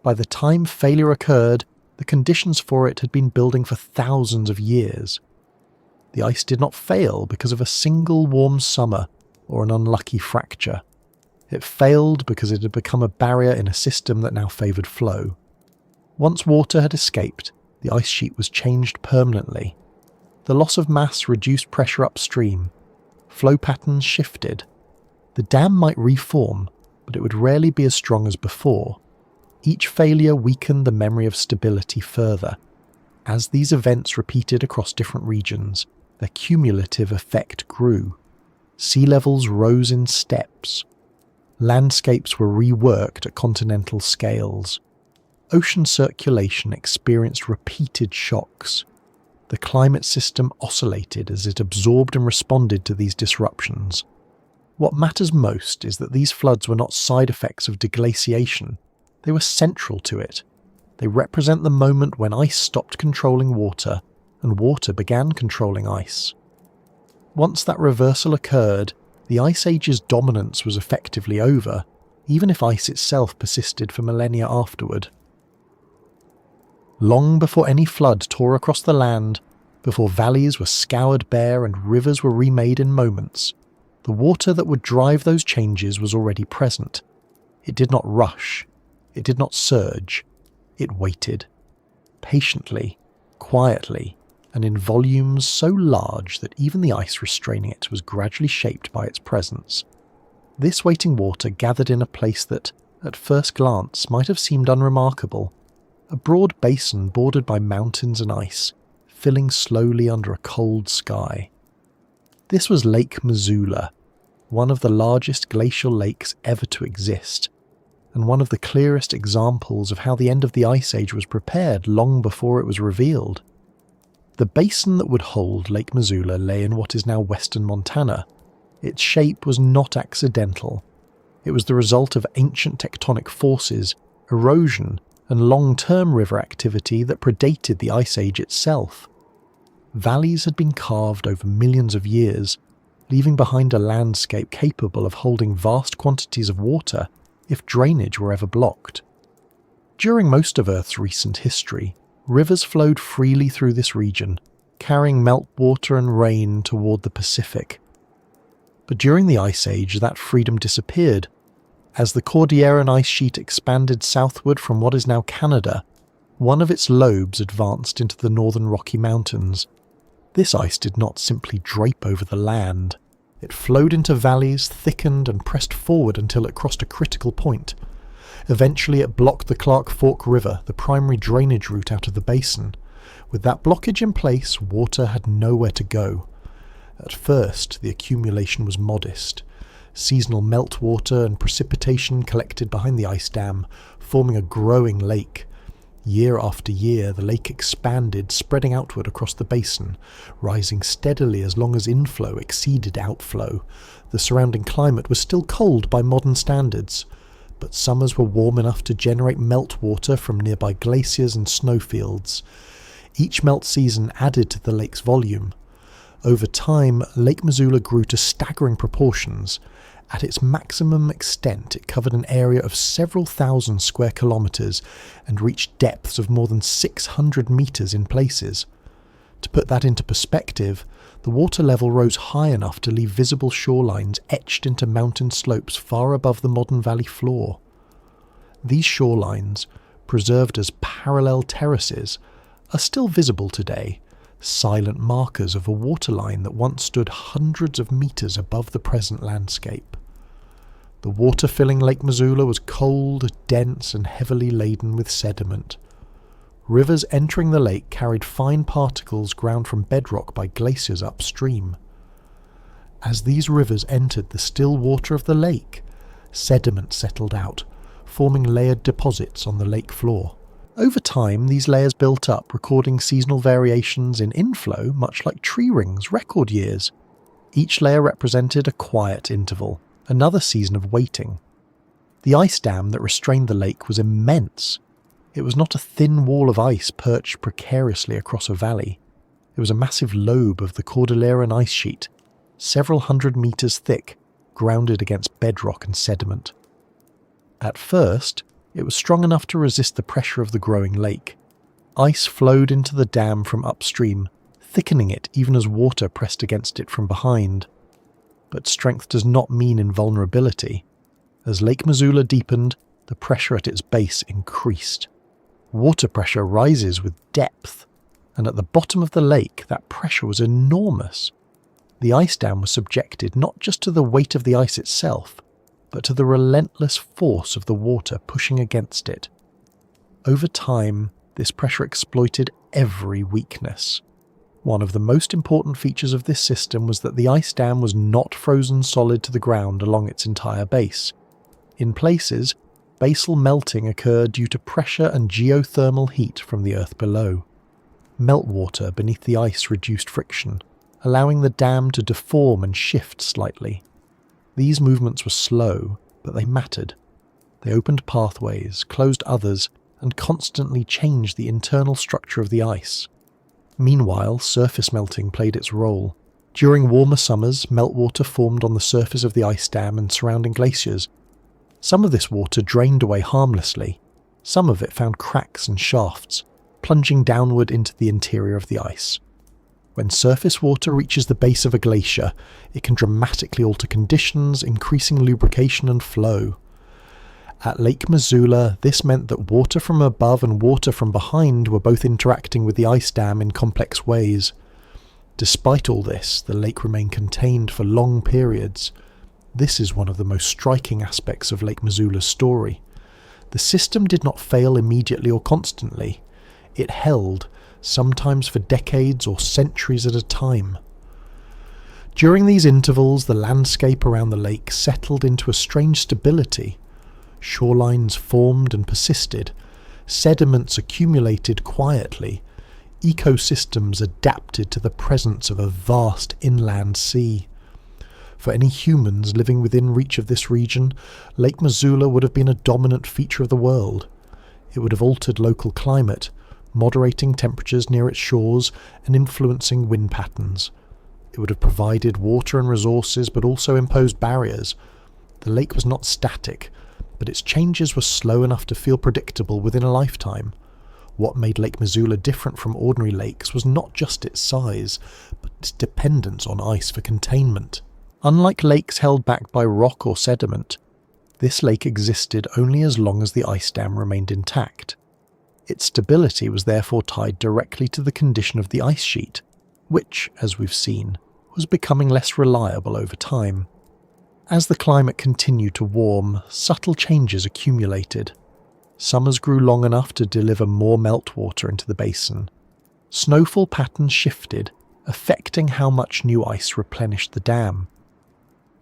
By the time failure occurred, the conditions for it had been building for thousands of years. The ice did not fail because of a single warm summer or an unlucky fracture. It failed because it had become a barrier in a system that now favoured flow. Once water had escaped, the ice sheet was changed permanently. The loss of mass reduced pressure upstream. Flow patterns shifted. The dam might reform, but it would rarely be as strong as before. Each failure weakened the memory of stability further. As these events repeated across different regions, their cumulative effect grew. Sea levels rose in steps. Landscapes were reworked at continental scales. Ocean circulation experienced repeated shocks. The climate system oscillated as it absorbed and responded to these disruptions. What matters most is that these floods were not side effects of deglaciation. They were central to it. They represent the moment when ice stopped controlling water and water began controlling ice. Once that reversal occurred, the Ice Age's dominance was effectively over, even if ice itself persisted for millennia afterward. Long before any flood tore across the land, before valleys were scoured bare and rivers were remade in moments, the water that would drive those changes was already present. It did not rush. It did not surge. It waited. Patiently, quietly, and in volumes so large that even the ice restraining it was gradually shaped by its presence. This waiting water gathered in a place that, at first glance, might have seemed unremarkable. A broad basin bordered by mountains and ice, filling slowly under a cold sky. This was Lake Missoula, one of the largest glacial lakes ever to exist, and one of the clearest examples of how the end of the Ice Age was prepared long before it was revealed. The basin that would hold Lake Missoula lay in what is now western Montana. Its shape was not accidental. It was the result of ancient tectonic forces, erosion, and long-term river activity that predated the Ice Age itself. Valleys had been carved over millions of years, leaving behind a landscape capable of holding vast quantities of water if drainage were ever blocked. During most of Earth's recent history, rivers flowed freely through this region, carrying meltwater and rain toward the Pacific. But during the Ice Age, that freedom disappeared. As the Cordilleran ice sheet expanded southward from what is now Canada, one of its lobes advanced into the northern Rocky Mountains. This ice did not simply drape over the land. It flowed into valleys, thickened and pressed forward until it crossed a critical point. Eventually it blocked the Clark Fork River, the primary drainage route out of the basin. With that blockage in place, water had nowhere to go. At first, the accumulation was modest. Seasonal meltwater and precipitation collected behind the ice dam, forming a growing lake. Year after year, the lake expanded, spreading outward across the basin, rising steadily as long as inflow exceeded outflow. The surrounding climate was still cold by modern standards, but summers were warm enough to generate meltwater from nearby glaciers and snowfields. Each melt season added to the lake's volume. Over time, Lake Missoula grew to staggering proportions. At its maximum extent, it covered an area of several thousand square kilometres and reached depths of more than 600 metres in places. To put that into perspective, the water level rose high enough to leave visible shorelines etched into mountain slopes far above the modern valley floor. These shorelines, preserved as parallel terraces, are still visible today, silent markers of a waterline that once stood hundreds of metres above the present landscape. The water filling Lake Missoula was cold, dense and heavily laden with sediment. Rivers entering the lake carried fine particles ground from bedrock by glaciers upstream. As these rivers entered the still water of the lake, sediment settled out, forming layered deposits on the lake floor. Over time, these layers built up, recording seasonal variations in inflow, much like tree rings' record years. Each layer represented a quiet interval, another season of waiting. The ice dam that restrained the lake was immense. It was not a thin wall of ice perched precariously across a valley. It was a massive lobe of the Cordilleran ice sheet, several hundred metres thick, grounded against bedrock and sediment. At first, it was strong enough to resist the pressure of the growing lake. Ice flowed into the dam from upstream, thickening it even as water pressed against it from behind. But strength does not mean invulnerability. As Lake Missoula deepened, the pressure at its base increased. Water pressure rises with depth, and at the bottom of the lake that pressure was enormous. The ice dam was subjected not just to the weight of the ice itself, but to the relentless force of the water pushing against it. Over time, this pressure exploited every weakness. One of the most important features of this system was that the ice dam was not frozen solid to the ground along its entire base. In places, basal melting occurred due to pressure and geothermal heat from the earth below. Meltwater beneath the ice reduced friction, allowing the dam to deform and shift slightly. These movements were slow, but they mattered. They opened pathways, closed others, and constantly changed the internal structure of the ice. Meanwhile, surface melting played its role. During warmer summers, meltwater formed on the surface of the ice dam and surrounding glaciers. Some of this water drained away harmlessly. Some of it found cracks and shafts, plunging downward into the interior of the ice. When surface water reaches the base of a glacier, it can dramatically alter conditions, increasing lubrication and flow. At Lake Missoula, this meant that water from above and water from behind were both interacting with the ice dam in complex ways. Despite all this, the lake remained contained for long periods. This is one of the most striking aspects of Lake Missoula's story. The system did not fail immediately or constantly. It held, sometimes for decades or centuries at a time. During these intervals, the landscape around the lake settled into a strange stability. Shorelines formed and persisted, sediments accumulated quietly, ecosystems adapted to the presence of a vast inland sea. For any humans living within reach of this region, Lake Missoula would have been a dominant feature of the world. It would have altered local climate, moderating temperatures near its shores and influencing wind patterns. It would have provided water and resources, but also imposed barriers. The lake was not static, but its changes were slow enough to feel predictable within a lifetime. What made Lake Missoula different from ordinary lakes was not just its size, but its dependence on ice for containment. Unlike lakes held back by rock or sediment, this lake existed only as long as the ice dam remained intact. Its stability was therefore tied directly to the condition of the ice sheet, which, as we've seen, was becoming less reliable over time. As the climate continued to warm, subtle changes accumulated. Summers grew long enough to deliver more meltwater into the basin. Snowfall patterns shifted, affecting how much new ice replenished the dam.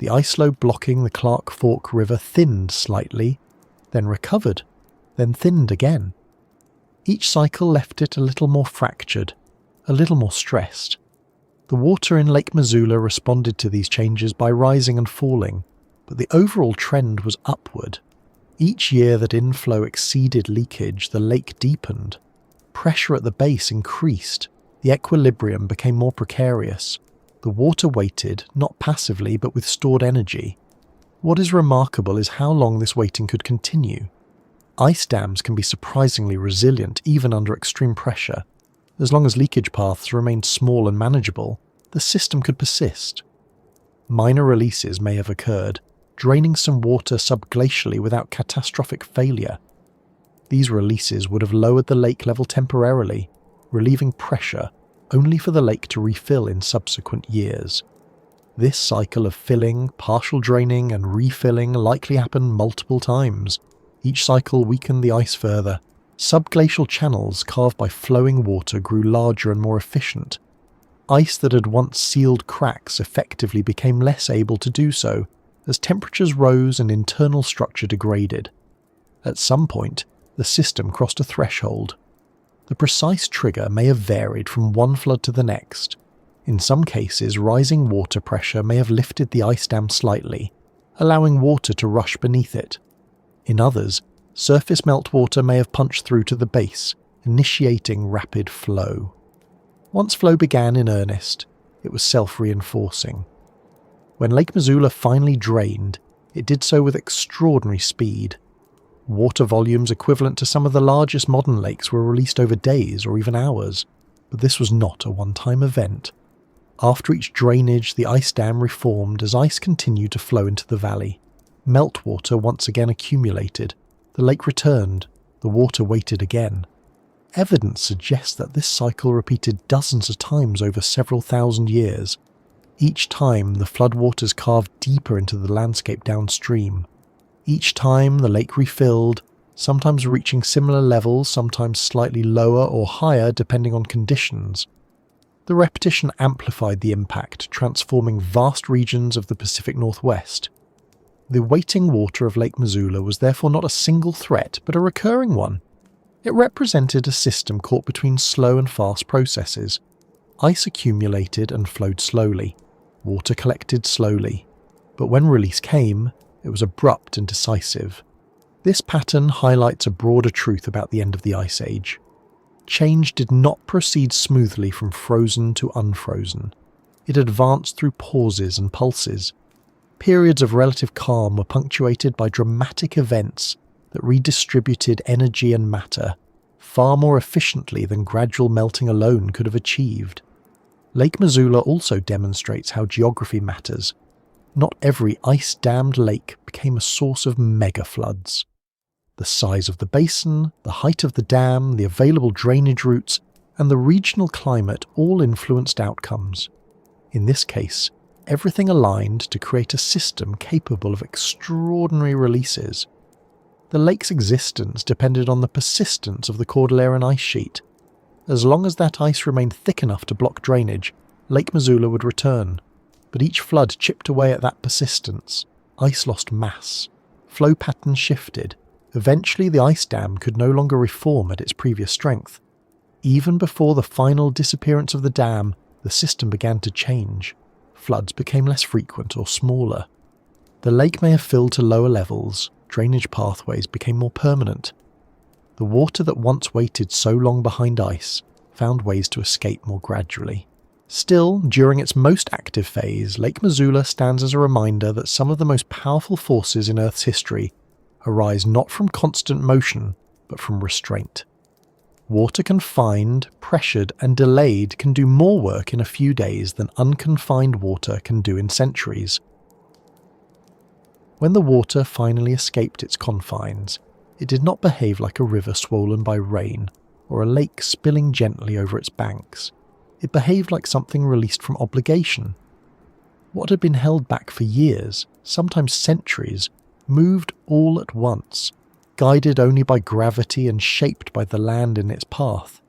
The ice load blocking the Clark Fork River thinned slightly, then recovered, then thinned again. Each cycle left it a little more fractured, a little more stressed. The water in Lake Missoula responded to these changes by rising and falling, but the overall trend was upward. Each year that inflow exceeded leakage, the lake deepened. Pressure at the base increased. The equilibrium became more precarious. The water waited, not passively, but with stored energy. What is remarkable is how long this waiting could continue. Ice dams can be surprisingly resilient even under extreme pressure. As long as leakage paths remained small and manageable, the system could persist. Minor releases may have occurred, draining some water subglacially without catastrophic failure. These releases would have lowered the lake level temporarily, relieving pressure only for the lake to refill in subsequent years. This cycle of filling, partial draining and refilling likely happened multiple times. Each cycle weakened the ice further. Subglacial channels carved by flowing water grew larger and more efficient. Ice that had once sealed cracks effectively became less able to do so as temperatures rose and internal structure degraded. At some point, the system crossed a threshold. The precise trigger may have varied from one flood to the next. In some cases, rising water pressure may have lifted the ice dam slightly, allowing water to rush beneath it. In others, surface meltwater may have punched through to the base, initiating rapid flow. Once flow began in earnest, it was self-reinforcing. When Lake Missoula finally drained, it did so with extraordinary speed. Water volumes equivalent to some of the largest modern lakes were released over days or even hours, but this was not a one-time event. After each drainage, the ice dam reformed as ice continued to flow into the valley. Meltwater once again accumulated. The lake returned. The water waited again. Evidence suggests that this cycle repeated dozens of times over several thousand years. Each time, the floodwaters carved deeper into the landscape downstream. Each time, the lake refilled, sometimes reaching similar levels, sometimes slightly lower or higher depending on conditions. The repetition amplified the impact, transforming vast regions of the Pacific Northwest. The waiting water of Lake Missoula was therefore not a single threat, but a recurring one. It represented a system caught between slow and fast processes. Ice accumulated and flowed slowly. Water collected slowly. But when release came, it was abrupt and decisive. This pattern highlights a broader truth about the end of the Ice Age. Change did not proceed smoothly from frozen to unfrozen. It advanced through pauses and pulses. Periods of relative calm were punctuated by dramatic events that redistributed energy and matter far more efficiently than gradual melting alone could have achieved. Lake Missoula also demonstrates how geography matters. Not every ice-dammed lake became a source of mega-floods. The size of the basin, the height of the dam, the available drainage routes, and the regional climate all influenced outcomes. In this case, everything aligned to create a system capable of extraordinary releases. The lake's existence depended on the persistence of the Cordilleran ice sheet. As long as that ice remained thick enough to block drainage, Lake Missoula would return. But each flood chipped away at that persistence. Ice lost mass. Flow patterns shifted. Eventually the ice dam could no longer reform at its previous strength. Even before the final disappearance of the dam, the system began to change. floods became less frequent or smaller. The lake may have filled to lower levels, drainage pathways became more permanent. The water that once waited so long behind ice found ways to escape more gradually. Still, during its most active phase, Lake Missoula stands as a reminder that some of the most powerful forces in Earth's history arise not from constant motion, but from restraint. Water confined, pressured, and delayed can do more work in a few days than unconfined water can do in centuries. When the water finally escaped its confines, it did not behave like a river swollen by rain or a lake spilling gently over its banks. It behaved like something released from obligation. What had been held back for years, sometimes centuries, moved all at once, guided only by gravity and shaped by the land in its path.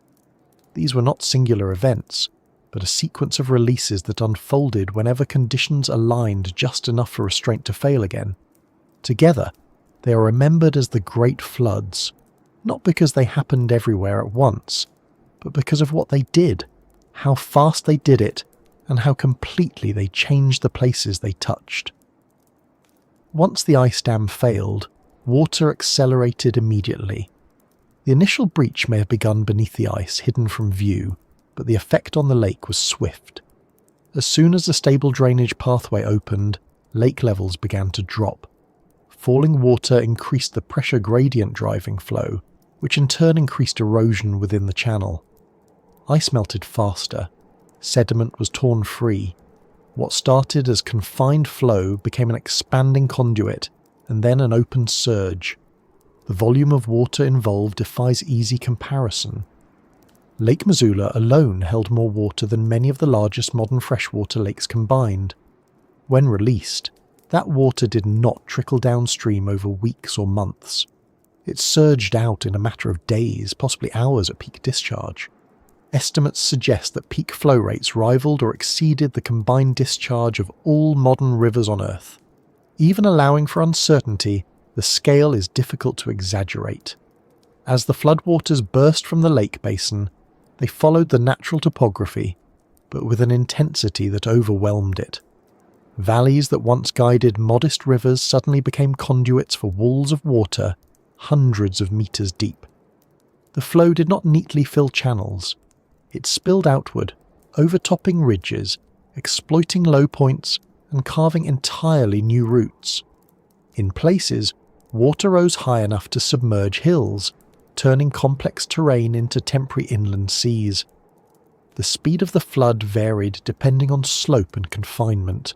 These were not singular events, but a sequence of releases that unfolded whenever conditions aligned just enough for restraint to fail again. Together, they are remembered as the Great Floods, not because they happened everywhere at once, but because of what they did, how fast they did it, and how completely they changed the places they touched. Once the ice dam failed, water accelerated immediately. The initial breach may have begun beneath the ice, hidden from view, but the effect on the lake was swift. As soon as the stable drainage pathway opened, lake levels began to drop. Falling water increased the pressure gradient driving flow, which in turn increased erosion within the channel. Ice melted faster. Sediment was torn free. What started as confined flow became an expanding conduit, and then an open surge. The volume of water involved defies easy comparison. Lake Missoula alone held more water than many of the largest modern freshwater lakes combined. When released, that water did not trickle downstream over weeks or months. It surged out in a matter of days, possibly hours at peak discharge. Estimates suggest that peak flow rates rivaled or exceeded the combined discharge of all modern rivers on Earth. Even allowing for uncertainty, the scale is difficult to exaggerate. As the floodwaters burst from the lake basin, they followed the natural topography, but with an intensity that overwhelmed it. Valleys that once guided modest rivers suddenly became conduits for walls of water hundreds of meters deep. The flow did not neatly fill channels. It spilled outward, overtopping ridges, exploiting low points, and carving entirely new routes. In places, water rose high enough to submerge hills, turning complex terrain into temporary inland seas. The speed of the flood varied depending on slope and confinement.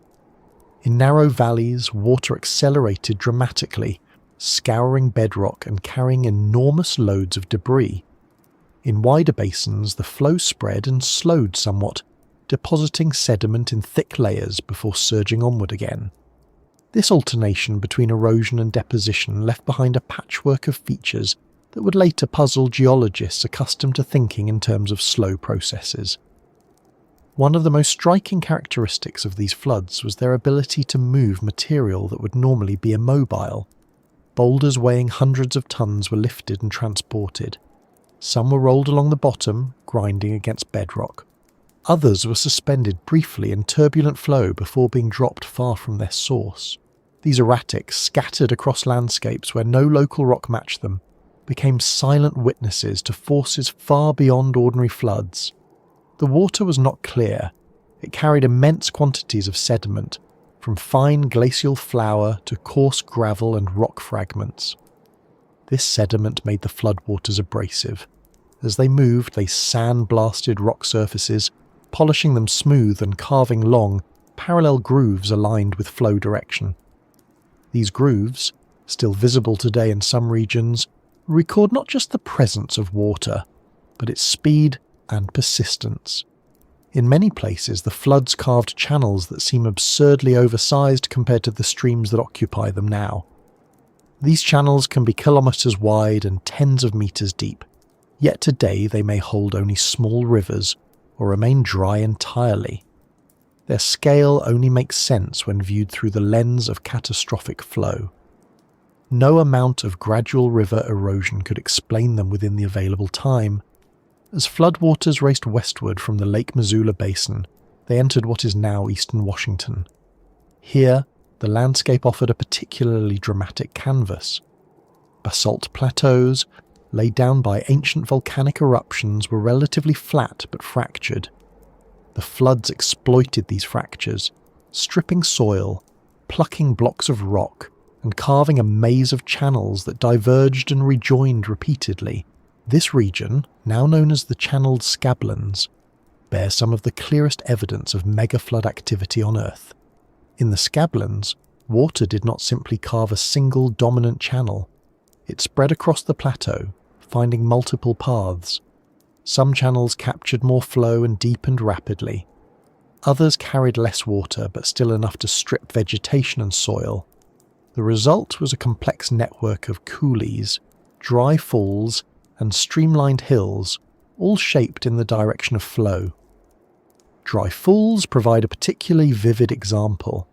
In narrow valleys, water accelerated dramatically, scouring bedrock and carrying enormous loads of debris. In wider basins, the flow spread and slowed somewhat, depositing sediment in thick layers before surging onward again. This alternation between erosion and deposition left behind a patchwork of features that would later puzzle geologists accustomed to thinking in terms of slow processes. One of the most striking characteristics of these floods was their ability to move material that would normally be immobile. Boulders weighing hundreds of tons were lifted and transported. Some were rolled along the bottom, grinding against bedrock. Others were suspended briefly in turbulent flow before being dropped far from their source. These erratics, scattered across landscapes where no local rock matched them, became silent witnesses to forces far beyond ordinary floods. The water was not clear. It carried immense quantities of sediment, from fine glacial flour to coarse gravel and rock fragments. This sediment made the floodwaters abrasive. As they moved, they sand-blasted rock surfaces, polishing them smooth and carving long, parallel grooves aligned with flow direction. These grooves, still visible today in some regions, record not just the presence of water, but its speed and persistence. In many places, the floods carved channels that seem absurdly oversized compared to the streams that occupy them now. These channels can be kilometers wide and tens of meters deep, yet today they may hold only small rivers or remain dry entirely. Their scale only makes sense when viewed through the lens of catastrophic flow. No amount of gradual river erosion could explain them within the available time. As floodwaters raced westward from the Lake Missoula basin, they entered what is now eastern Washington. Here, the landscape offered a particularly dramatic canvas. Basalt plateaus, laid down by ancient volcanic eruptions, were relatively flat but fractured. The floods exploited these fractures, stripping soil, plucking blocks of rock, and carving a maze of channels that diverged and rejoined repeatedly. This region, now known as the Channeled Scablands, bears some of the clearest evidence of mega-flood activity on Earth. In the Scablands, water did not simply carve a single dominant channel. It spread across the plateau, finding multiple paths. Some channels captured more flow and deepened rapidly. Others carried less water, but still enough to strip vegetation and soil. The result was a complex network of coulees, dry falls, and streamlined hills, all shaped in the direction of flow. Dry falls provide a particularly vivid example.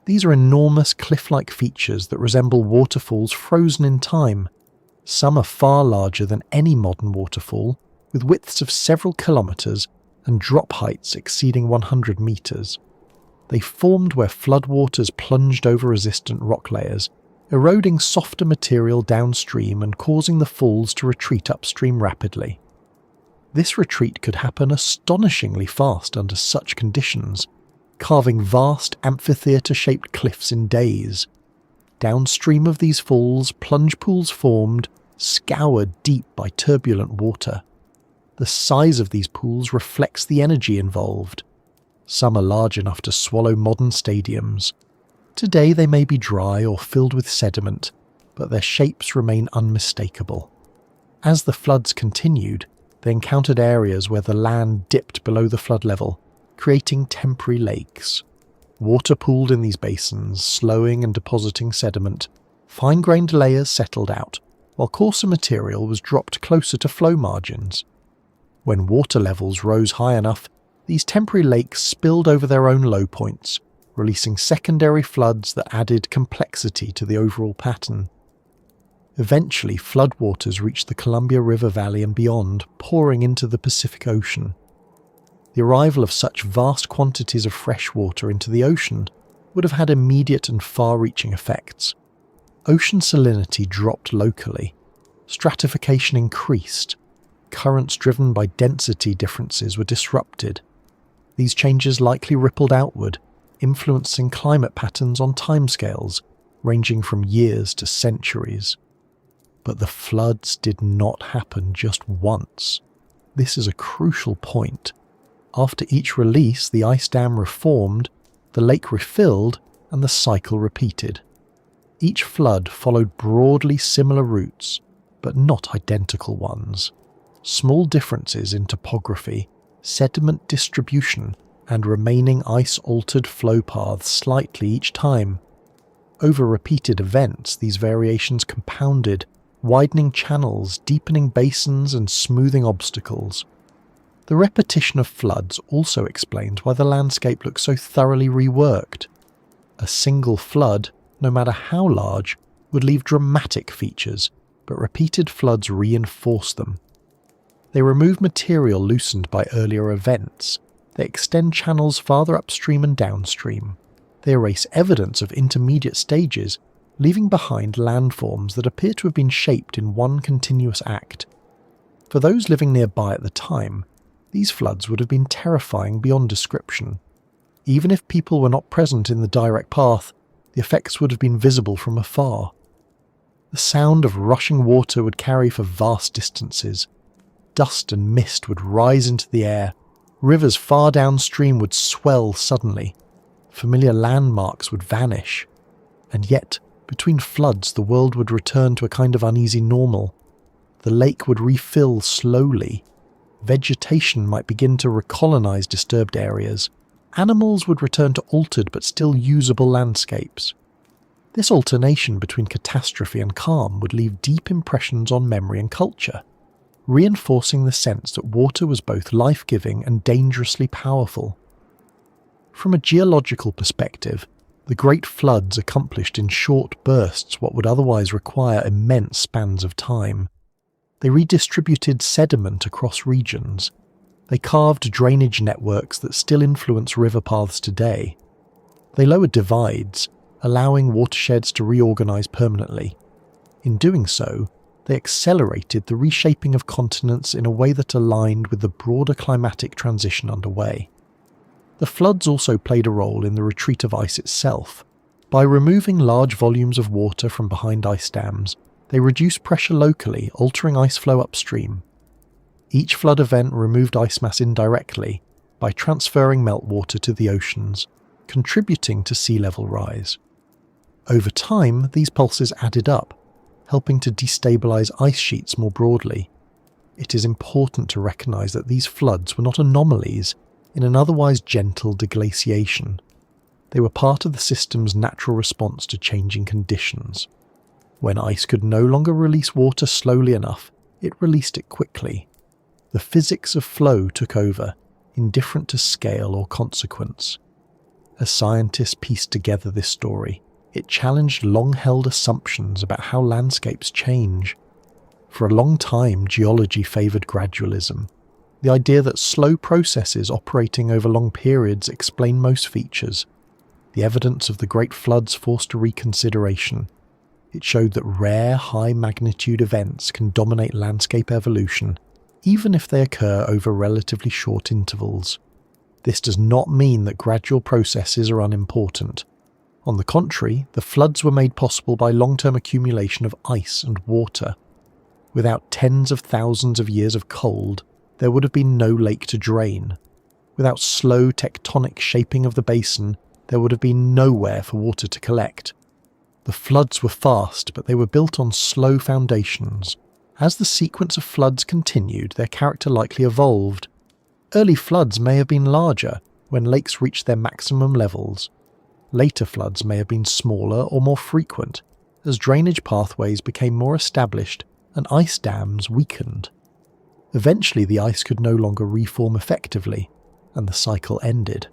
These are enormous cliff-like features that resemble waterfalls frozen in time. Some are far larger than any modern waterfall, with widths of several kilometres and drop heights exceeding 100 metres. They formed where floodwaters plunged over resistant rock layers, eroding softer material downstream and causing the falls to retreat upstream rapidly. This retreat could happen astonishingly fast under such conditions, carving vast amphitheatre-shaped cliffs in days. Downstream of these falls, plunge pools formed, scoured deep by turbulent water. The size of these pools reflects the energy involved. Some are large enough to swallow modern stadiums. Today they may be dry or filled with sediment, but their shapes remain unmistakable. As the floods continued, they encountered areas where the land dipped below the flood level, creating temporary lakes. Water pooled in these basins, slowing and depositing sediment. Fine-grained layers settled out, while coarser material was dropped closer to flow margins. When water levels rose high enough, these temporary lakes spilled over their own low points, releasing secondary floods that added complexity to the overall pattern. Eventually, floodwaters reached the Columbia River Valley and beyond, pouring into the Pacific Ocean. The arrival of such vast quantities of fresh water into the ocean would have had immediate and far-reaching effects. Ocean salinity dropped locally. Stratification increased. Currents driven by density differences were disrupted. These changes likely rippled outward, influencing climate patterns on timescales ranging from years to centuries. But the floods did not happen just once. This is a crucial point. After each release, the ice dam reformed, the lake refilled, and the cycle repeated. Each flood followed broadly similar routes, but not identical ones. Small differences in topography, sediment distribution, and remaining ice-altered flow paths slightly each time. Over repeated events, these variations compounded, widening channels, deepening basins, and smoothing obstacles. The repetition of floods also explains why the landscape looks so thoroughly reworked. A single flood, no matter how large, would leave dramatic features, but repeated floods reinforce them. They remove material loosened by earlier events. They extend channels farther upstream and downstream. They erase evidence of intermediate stages, leaving behind landforms that appear to have been shaped in one continuous act. For those living nearby at the time, these floods would have been terrifying beyond description. Even if people were not present in the direct path, the effects would have been visible from afar. The sound of rushing water would carry for vast distances. Dust and mist would rise into the air. Rivers far downstream would swell suddenly. Familiar landmarks would vanish. And yet, between floods, the world would return to a kind of uneasy normal. The lake would refill slowly. Vegetation might begin to recolonize disturbed areas. Animals would return to altered but still usable landscapes. This alternation between catastrophe and calm would leave deep impressions on memory and culture, reinforcing the sense that water was both life-giving and dangerously powerful. From a geological perspective, the great floods accomplished in short bursts what would otherwise require immense spans of time. They redistributed sediment across regions. They carved drainage networks that still influence river paths today. They lowered divides, allowing watersheds to reorganize permanently. In doing so, they accelerated the reshaping of continents in a way that aligned with the broader climatic transition underway. The floods also played a role in the retreat of ice itself. By removing large volumes of water from behind ice dams, they reduced pressure locally, altering ice flow upstream. Each flood event removed ice mass indirectly by transferring meltwater to the oceans, contributing to sea level rise. Over time, these pulses added up, helping to destabilize ice sheets more broadly. It is important to recognize that these floods were not anomalies in an otherwise gentle deglaciation. They were part of the system's natural response to changing conditions. When ice could no longer release water slowly enough, it released it quickly. The physics of flow took over, indifferent to scale or consequence. As scientists pieced together this story, it challenged long-held assumptions about how landscapes change. For a long time, geology favoured gradualism, the idea that slow processes operating over long periods explain most features. The evidence of the Great Floods forced a reconsideration. It showed that rare, high-magnitude events can dominate landscape evolution, even if they occur over relatively short intervals. This does not mean that gradual processes are unimportant. On the contrary, the floods were made possible by long-term accumulation of ice and water. Without tens of thousands of years of cold, there would have been no lake to drain. Without slow tectonic shaping of the basin, there would have been nowhere for water to collect. The floods were fast, but they were built on slow foundations. As the sequence of floods continued, their character likely evolved. Early floods may have been larger, when lakes reached their maximum levels. Later floods may have been smaller or more frequent, as drainage pathways became more established and ice dams weakened. Eventually the ice could no longer reform effectively, and the cycle ended.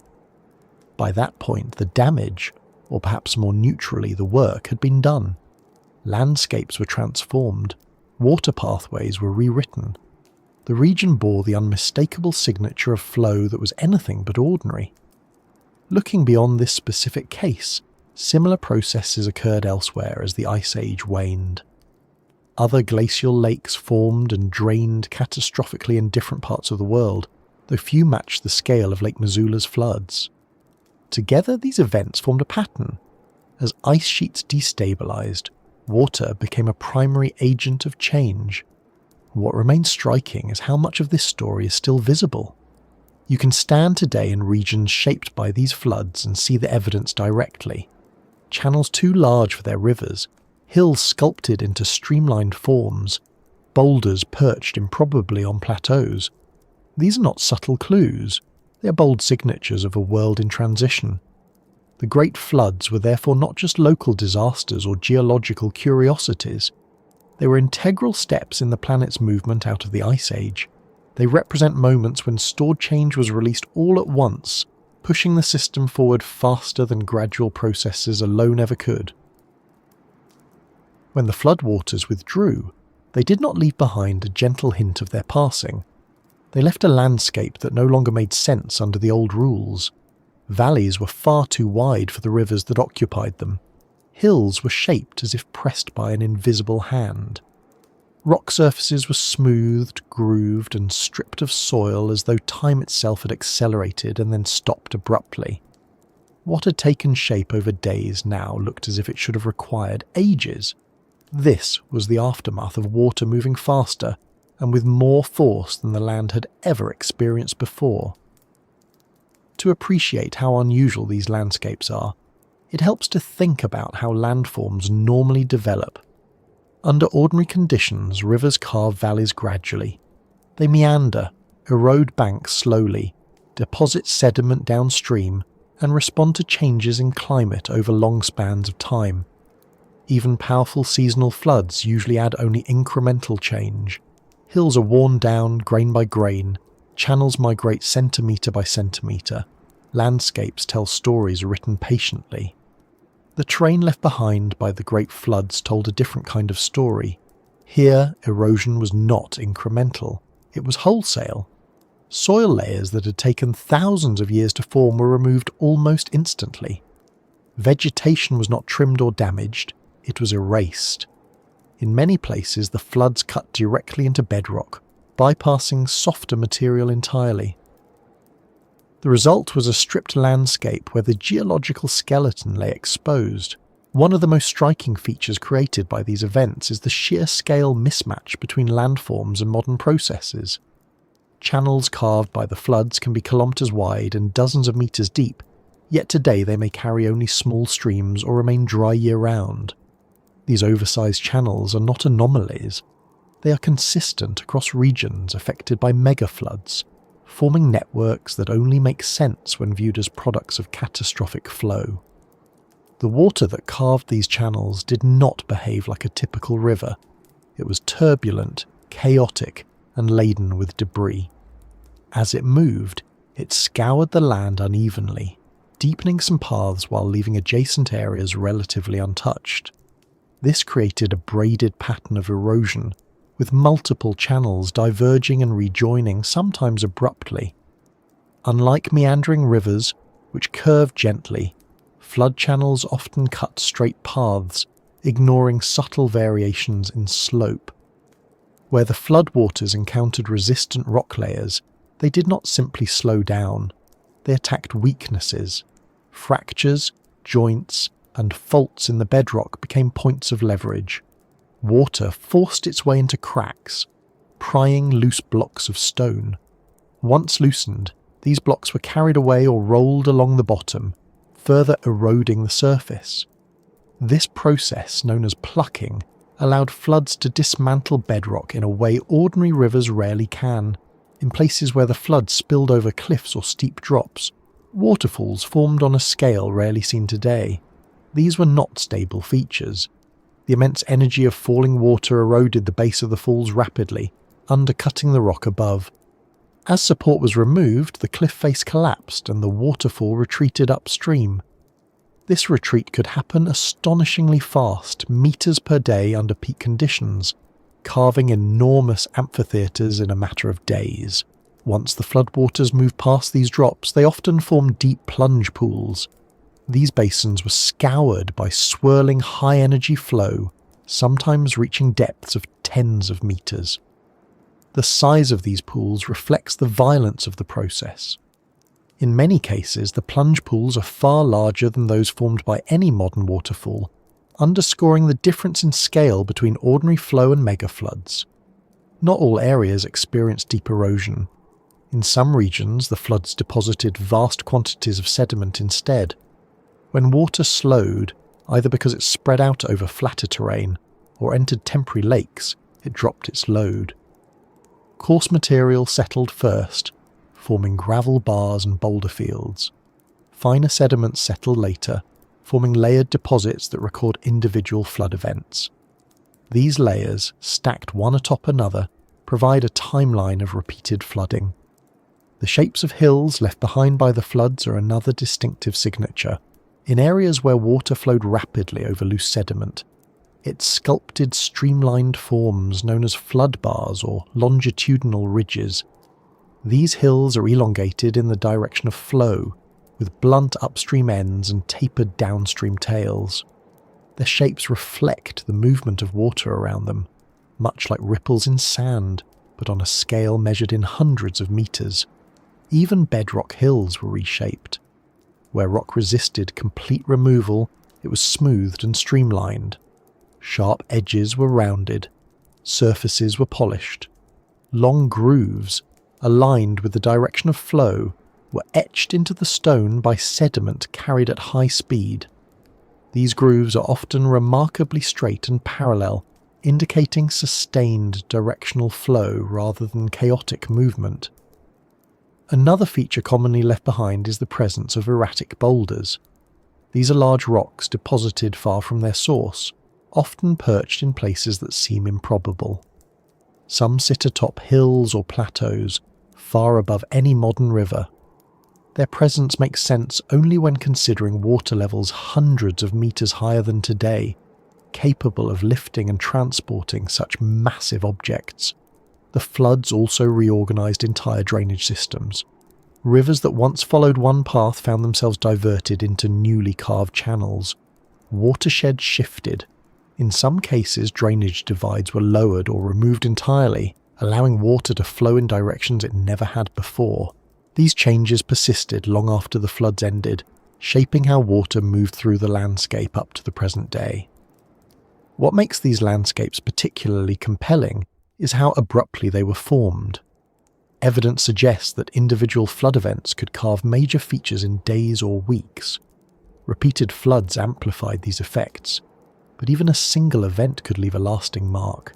By that point, the damage, or perhaps more neutrally the work, had been done. Landscapes were transformed, water pathways were rewritten. The region bore the unmistakable signature of flow that was anything but ordinary. Looking beyond this specific case, similar processes occurred elsewhere as the Ice Age waned. Other glacial lakes formed and drained catastrophically in different parts of the world, though few matched the scale of Lake Missoula's floods. Together, these events formed a pattern. As ice sheets destabilized, water became a primary agent of change. What remains striking is how much of this story is still visible. You can stand today in regions shaped by these floods and see the evidence directly. Channels too large for their rivers, hills sculpted into streamlined forms, boulders perched improbably on plateaus. These are not subtle clues. They are bold signatures of a world in transition. The Great Floods were therefore not just local disasters or geological curiosities. They were integral steps in the planet's movement out of the Ice Age. They represent moments when stored change was released all at once, pushing the system forward faster than gradual processes alone ever could. When the floodwaters withdrew, they did not leave behind a gentle hint of their passing. They left a landscape that no longer made sense under the old rules. Valleys were far too wide for the rivers that occupied them. Hills were shaped as if pressed by an invisible hand. Rock surfaces were smoothed, grooved, and stripped of soil as though time itself had accelerated and then stopped abruptly. What had taken shape over days now looked as if it should have required ages. This was the aftermath of water moving faster and with more force than the land had ever experienced before. To appreciate how unusual these landscapes are, it helps to think about how landforms normally develop. Under ordinary conditions, rivers carve valleys gradually. They meander, erode banks slowly, deposit sediment downstream, and respond to changes in climate over long spans of time. Even powerful seasonal floods usually add only incremental change. Hills are worn down grain by grain, channels migrate centimetre by centimetre, landscapes tell stories written patiently. The terrain left behind by the Great Floods told a different kind of story. Here, erosion was not incremental, it was wholesale. Soil layers that had taken thousands of years to form were removed almost instantly. Vegetation was not trimmed or damaged, it was erased. In many places, the floods cut directly into bedrock, bypassing softer material entirely. The result was a stripped landscape where the geological skeleton lay exposed. One of the most striking features created by these events is the sheer scale mismatch between landforms and modern processes. Channels carved by the floods can be kilometres wide and dozens of metres deep, yet today they may carry only small streams or remain dry year-round. These oversized channels are not anomalies. They are consistent across regions affected by megafloods, forming networks that only make sense when viewed as products of catastrophic flow. The water that carved these channels did not behave like a typical river. It was turbulent, chaotic, and laden with debris. As it moved, it scoured the land unevenly, deepening some paths while leaving adjacent areas relatively untouched. This created a braided pattern of erosion, with multiple channels diverging and rejoining, sometimes abruptly. Unlike meandering rivers, which curve gently, flood channels often cut straight paths, ignoring subtle variations in slope. Where the floodwaters encountered resistant rock layers, they did not simply slow down. They attacked weaknesses. Fractures, joints, and faults in the bedrock became points of leverage. Water forced its way into cracks, prying loose blocks of stone. Once loosened, these blocks were carried away or rolled along the bottom, further eroding the surface. This process, known as plucking, allowed floods to dismantle bedrock in a way ordinary rivers rarely can. In places where the flood spilled over cliffs or steep drops, waterfalls formed on a scale rarely seen today. These were not stable features. The immense energy of falling water eroded the base of the falls rapidly, undercutting the rock above. As support was removed, the cliff face collapsed and the waterfall retreated upstream. This retreat could happen astonishingly fast, meters per day under peak conditions, carving enormous amphitheatres in a matter of days. Once the floodwaters moved past these drops, they often formed deep plunge pools. These basins were scoured by swirling high-energy flow, sometimes reaching depths of tens of meters. The size of these pools reflects the violence of the process. In many cases, the plunge pools are far larger than those formed by any modern waterfall, underscoring the difference in scale between ordinary flow and megafloods. Not all areas experience deep erosion. In some regions, the floods deposited vast quantities of sediment instead. When water slowed, either because it spread out over flatter terrain or entered temporary lakes, it dropped its load. Coarse material settled first, forming gravel bars and boulder fields. Finer sediments settled later, forming layered deposits that record individual flood events. These layers, stacked one atop another, provide a timeline of repeated flooding. The shapes of hills left behind by the floods are another distinctive signature. In areas where water flowed rapidly over loose sediment, it sculpted streamlined forms known as flood bars or longitudinal ridges. These hills are elongated in the direction of flow, with blunt upstream ends and tapered downstream tails. Their shapes reflect the movement of water around them, much like ripples in sand, but on a scale measured in hundreds of meters. Even bedrock hills were reshaped. Where rock resisted complete removal, it was smoothed and streamlined. Sharp edges were rounded. Surfaces were polished. Long grooves, aligned with the direction of flow, were etched into the stone by sediment carried at high speed. These grooves are often remarkably straight and parallel, indicating sustained directional flow rather than chaotic movement. Another feature commonly left behind is the presence of erratic boulders. These are large rocks deposited far from their source, often perched in places that seem improbable. Some sit atop hills or plateaus, far above any modern river. Their presence makes sense only when considering water levels hundreds of meters higher than today, capable of lifting and transporting such massive objects. The floods also reorganized entire drainage systems. Rivers that once followed one path found themselves diverted into newly carved channels. Watersheds shifted. In some cases, drainage divides were lowered or removed entirely, allowing water to flow in directions it never had before. These changes persisted long after the floods ended, shaping how water moved through the landscape up to the present day. What makes these landscapes particularly compelling is how abruptly they were formed. Evidence suggests that individual flood events could carve major features in days or weeks. Repeated floods amplified these effects, but even a single event could leave a lasting mark.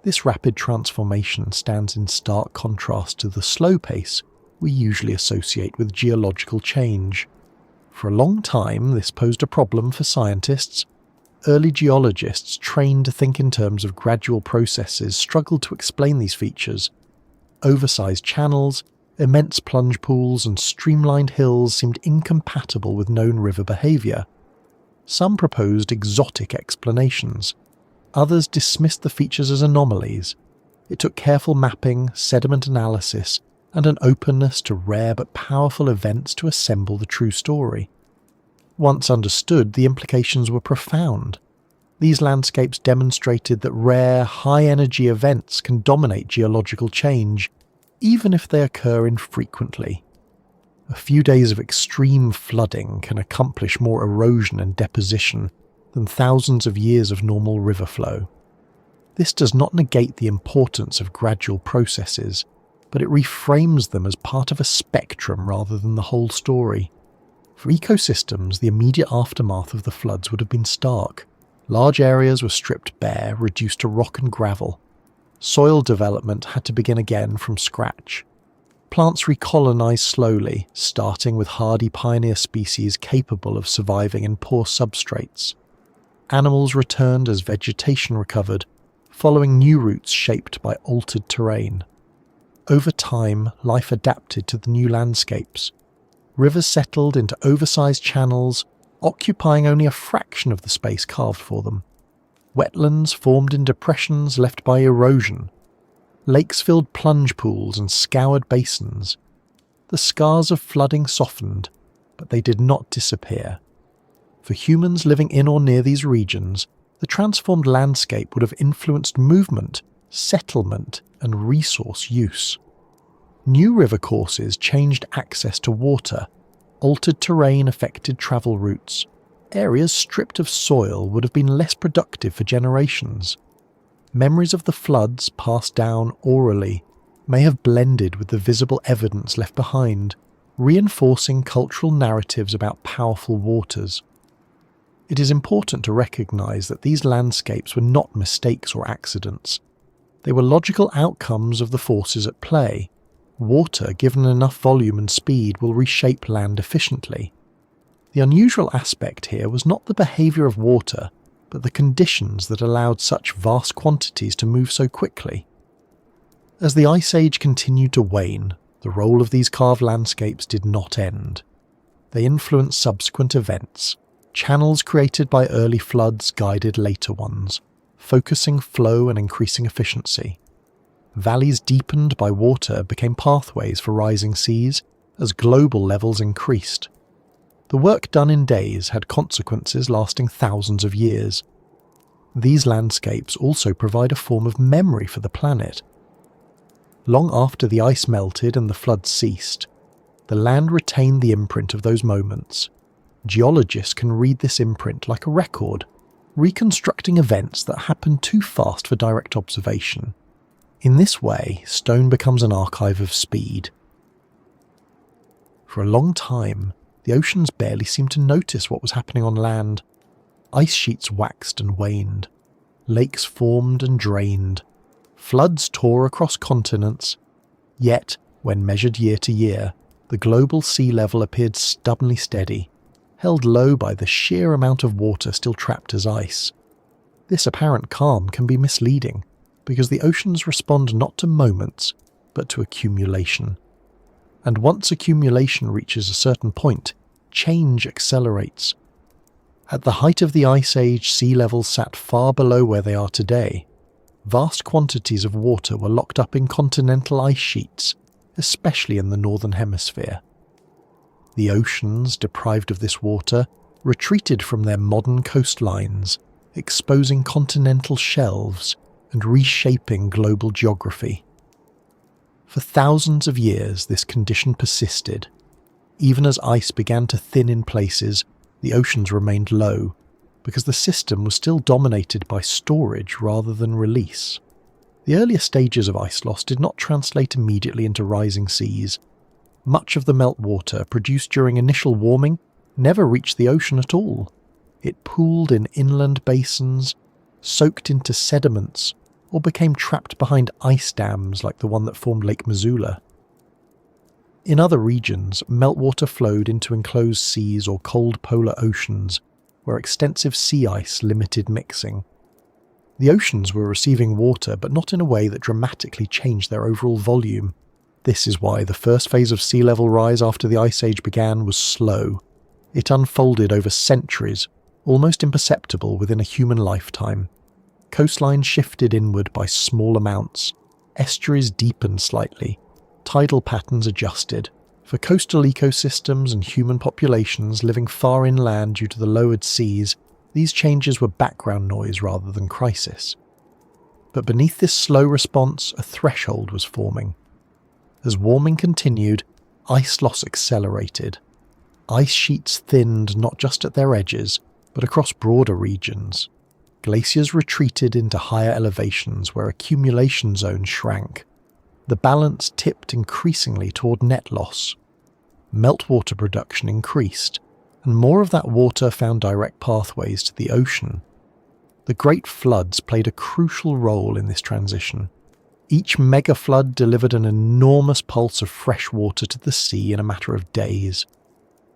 This rapid transformation stands in stark contrast to the slow pace we usually associate with geological change. For a long time, this posed a problem for scientists. Early geologists trained to think in terms of gradual processes struggled to explain these features. Oversized channels, immense plunge pools, and streamlined hills seemed incompatible with known river behavior. Some proposed exotic explanations. Others dismissed the features as anomalies. It took careful mapping, sediment analysis, and an openness to rare but powerful events to assemble the true story. Once understood, the implications were profound. These landscapes demonstrated that rare, high-energy events can dominate geological change, even if they occur infrequently. A few days of extreme flooding can accomplish more erosion and deposition than thousands of years of normal river flow. This does not negate the importance of gradual processes, but it reframes them as part of a spectrum rather than the whole story. For ecosystems, the immediate aftermath of the floods would have been stark. Large areas were stripped bare, reduced to rock and gravel. Soil development had to begin again from scratch. Plants recolonized slowly, starting with hardy pioneer species capable of surviving in poor substrates. Animals returned as vegetation recovered, following new routes shaped by altered terrain. Over time, life adapted to the new landscapes. Rivers settled into oversized channels, occupying only a fraction of the space carved for them. Wetlands formed in depressions left by erosion. Lakes filled plunge pools and scoured basins. The scars of flooding softened, but they did not disappear. For humans living in or near these regions, the transformed landscape would have influenced movement, settlement, and resource use. New river courses changed access to water. Altered terrain affected travel routes. Areas stripped of soil would have been less productive for generations. Memories of the floods passed down orally may have blended with the visible evidence left behind, reinforcing cultural narratives about powerful waters. It is important to recognize that these landscapes were not mistakes or accidents. They were logical outcomes of the forces at play. Water, given enough volume and speed, will reshape land efficiently. The unusual aspect here was not the behavior of water, but the conditions that allowed such vast quantities to move so quickly. As the Ice Age continued to wane, the role of these carved landscapes did not end. They influenced subsequent events. Channels created by early floods guided later ones, focusing flow and increasing efficiency. Valleys deepened by water became pathways for rising seas as global levels increased. The work done in days had consequences lasting thousands of years. These landscapes also provide a form of memory for the planet. Long after the ice melted and the floods ceased, the land retained the imprint of those moments. Geologists can read this imprint like a record, reconstructing events that happened too fast for direct observation. In this way, stone becomes an archive of speed. For a long time, the oceans barely seemed to notice what was happening on land. Ice sheets waxed and waned. Lakes formed and drained. Floods tore across continents. Yet, when measured year to year, the global sea level appeared stubbornly steady, held low by the sheer amount of water still trapped as ice. This apparent calm can be misleading, because the oceans respond not to moments, but to accumulation. And once accumulation reaches a certain point, change accelerates. At the height of the Ice Age, sea levels sat far below where they are today. vast quantities of water were locked up in continental ice sheets, especially in the northern hemisphere. The oceans, deprived of this water, retreated from their modern coastlines, exposing continental shelves and reshaping global geography. For thousands of years, this condition persisted. Even as ice began to thin in places, the oceans remained low, because the system was still dominated by storage rather than release. The earlier stages of ice loss did not translate immediately into rising seas. Much of the meltwater produced during initial warming never reached the ocean at all. It pooled in inland basins, soaked into sediments, or became trapped behind ice dams like the one that formed Lake Missoula. In other regions, meltwater flowed into enclosed seas or cold polar oceans, where extensive sea ice limited mixing. The oceans were receiving water, but not in a way that dramatically changed their overall volume. This is why the first phase of sea level rise after the Ice Age began was slow. It unfolded over centuries, almost imperceptible within a human lifetime. Coastlines shifted inward by small amounts, estuaries deepened slightly, tidal patterns adjusted. For coastal ecosystems and human populations living far inland due to the lowered seas, these changes were background noise rather than crisis. But beneath this slow response, a threshold was forming. As warming continued, ice loss accelerated. Ice sheets thinned not just at their edges, but across broader regions. Glaciers retreated into higher elevations where accumulation zones shrank. The balance tipped increasingly toward net loss. Meltwater production increased, and more of that water found direct pathways to the ocean. The Great Floods played a crucial role in this transition. Each mega-flood delivered an enormous pulse of fresh water to the sea in a matter of days.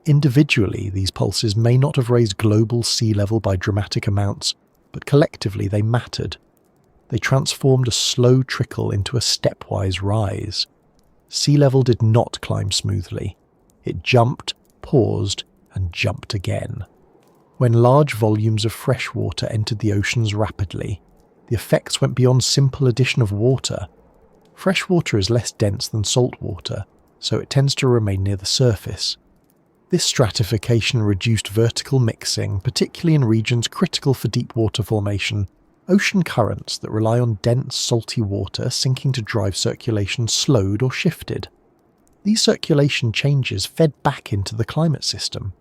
Individually, these pulses may not have raised global sea level by dramatic amounts, but collectively they mattered. They transformed a slow trickle into a stepwise rise. Sea level did not climb smoothly. It jumped, paused, and jumped again. When large volumes of fresh water entered the oceans rapidly, the effects went beyond simple addition of water. Fresh water is less dense than salt water, so it tends to remain near the surface. This stratification reduced vertical mixing, particularly in regions critical for deep water formation. Ocean currents that rely on dense, salty water sinking to drive circulation slowed or shifted. These circulation changes fed back into the climate system.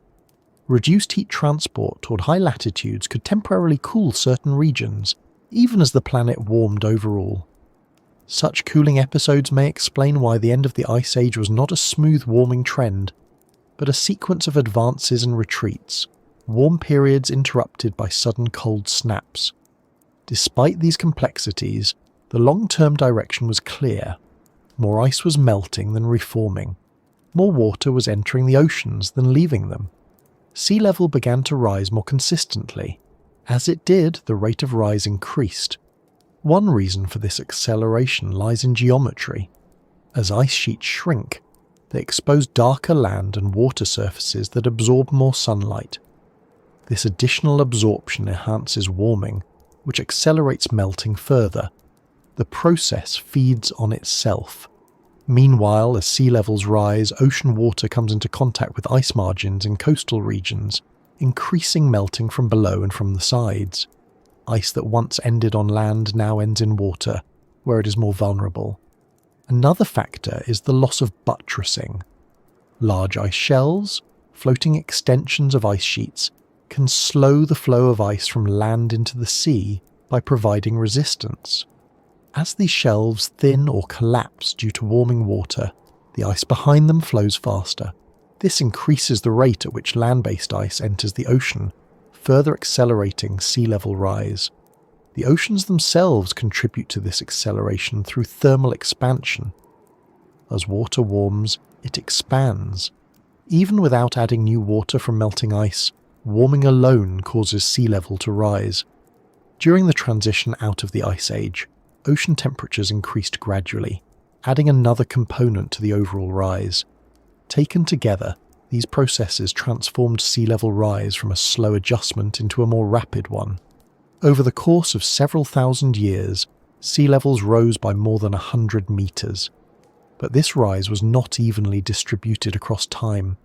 Reduced heat transport toward high latitudes could temporarily cool certain regions, even as the planet warmed overall. Such cooling episodes may explain why the end of the Ice Age was not a smooth warming trend, but a sequence of advances and retreats, warm periods interrupted by sudden cold snaps. Despite these complexities, the long-term direction was clear. More ice was melting than reforming. More water was entering the oceans than leaving them. Sea level began to rise more consistently. As it did, the rate of rise increased. One reason for this acceleration lies in geometry. As ice sheets shrink, they expose darker land and water surfaces that absorb more sunlight. This additional absorption enhances warming, which accelerates melting further. The process feeds on itself. Meanwhile, as sea levels rise, ocean water comes into contact with ice margins in coastal regions, increasing melting from below and from the sides. Ice that once ended on land now ends in water, where it is more vulnerable. Another factor is the loss of buttressing. Large ice shelves, floating extensions of ice sheets, can slow the flow of ice from land into the sea by providing resistance. As these shelves thin or collapse due to warming water, the ice behind them flows faster. This increases the rate at which land-based ice enters the ocean, further accelerating sea level rise. The oceans themselves contribute to this acceleration through thermal expansion. As water warms, it expands. Even without adding new water from melting ice, warming alone causes sea level to rise. During the transition out of the Ice Age, ocean temperatures increased gradually, adding another component to the overall rise. Taken together, these processes transformed sea level rise from a slow adjustment into a more rapid one. Over the course of several thousand years, sea levels rose by more than 100 meters. But this rise was not evenly distributed across time.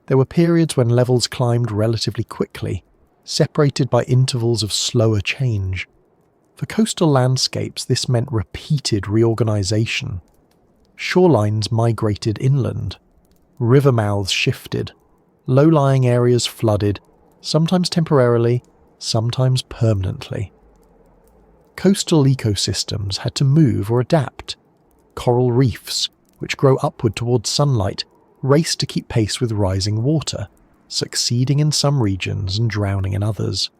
There were periods when levels climbed relatively quickly, separated by intervals of slower change. For coastal landscapes, this meant repeated reorganization. Shorelines migrated inland. River mouths shifted. Low-lying areas flooded, sometimes temporarily, sometimes permanently. Coastal ecosystems had to move or adapt. Coral reefs, which grow upward towards sunlight, raced to keep pace with rising water, succeeding in some regions and drowning in others.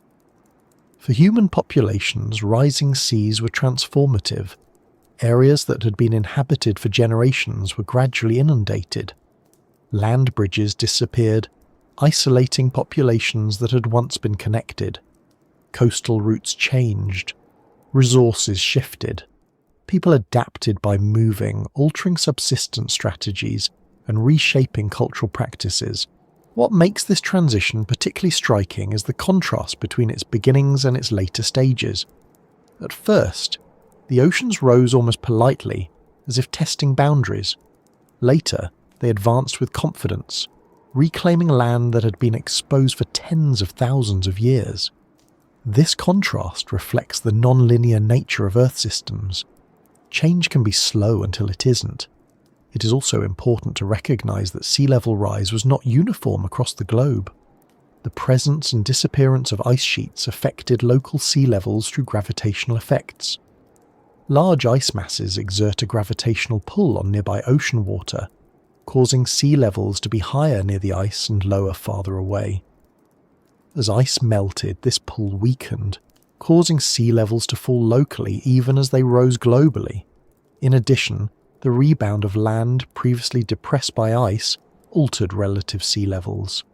For human populations, rising seas were transformative. Areas that had been inhabited for generations were gradually inundated. Land bridges disappeared, isolating populations that had once been connected. Coastal routes changed. Resources shifted. People adapted by moving, altering subsistence strategies, and reshaping cultural practices. What makes this transition particularly striking is the contrast between its beginnings and its later stages. At first, the oceans rose almost politely, as if testing boundaries. Later, they advanced with confidence, reclaiming land that had been exposed for tens of thousands of years. This contrast reflects the non-linear nature of Earth systems. Change can be slow until it isn't. It is also important to recognize that sea level rise was not uniform across the globe. The presence and disappearance of ice sheets affected local sea levels through gravitational effects. Large ice masses exert a gravitational pull on nearby ocean water, causing sea levels to be higher near the ice and lower farther away. As ice melted, this pull weakened, causing sea levels to fall locally even as they rose globally. In addition, the rebound of land previously depressed by ice altered relative sea levels.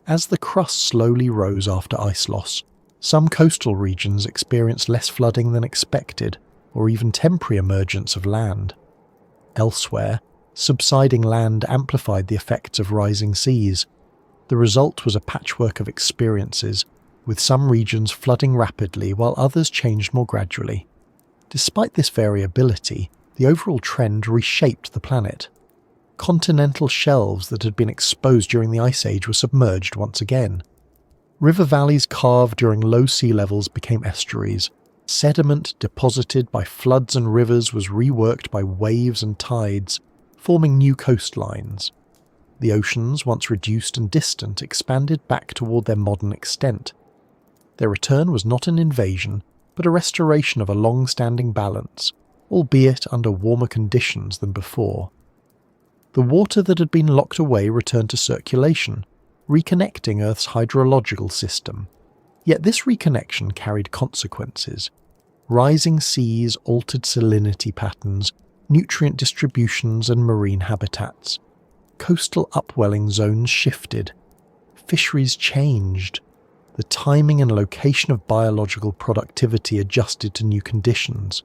As the crust slowly rose after ice loss, some coastal regions experienced less flooding than expected, or even temporary emergence of land. Elsewhere, subsiding land amplified the effects of rising seas. The result was a patchwork of experiences, with some regions flooding rapidly while others changed more gradually. Despite this variability, the overall trend reshaped the planet. Continental shelves that had been exposed during the Ice Age were submerged once again. River valleys carved during low sea levels became estuaries. Sediment deposited by floods and rivers was reworked by waves and tides, forming new coastlines. The oceans, once reduced and distant, expanded back toward their modern extent. Their return was not an invasion, but a restoration of a long-standing balance, albeit under warmer conditions than before. The water that had been locked away returned to circulation, reconnecting Earth's hydrological system. Yet this reconnection carried consequences. Rising seas altered salinity patterns, nutrient distributions and marine habitats. Coastal upwelling zones shifted. Fisheries changed. The timing and location of biological productivity adjusted to new conditions.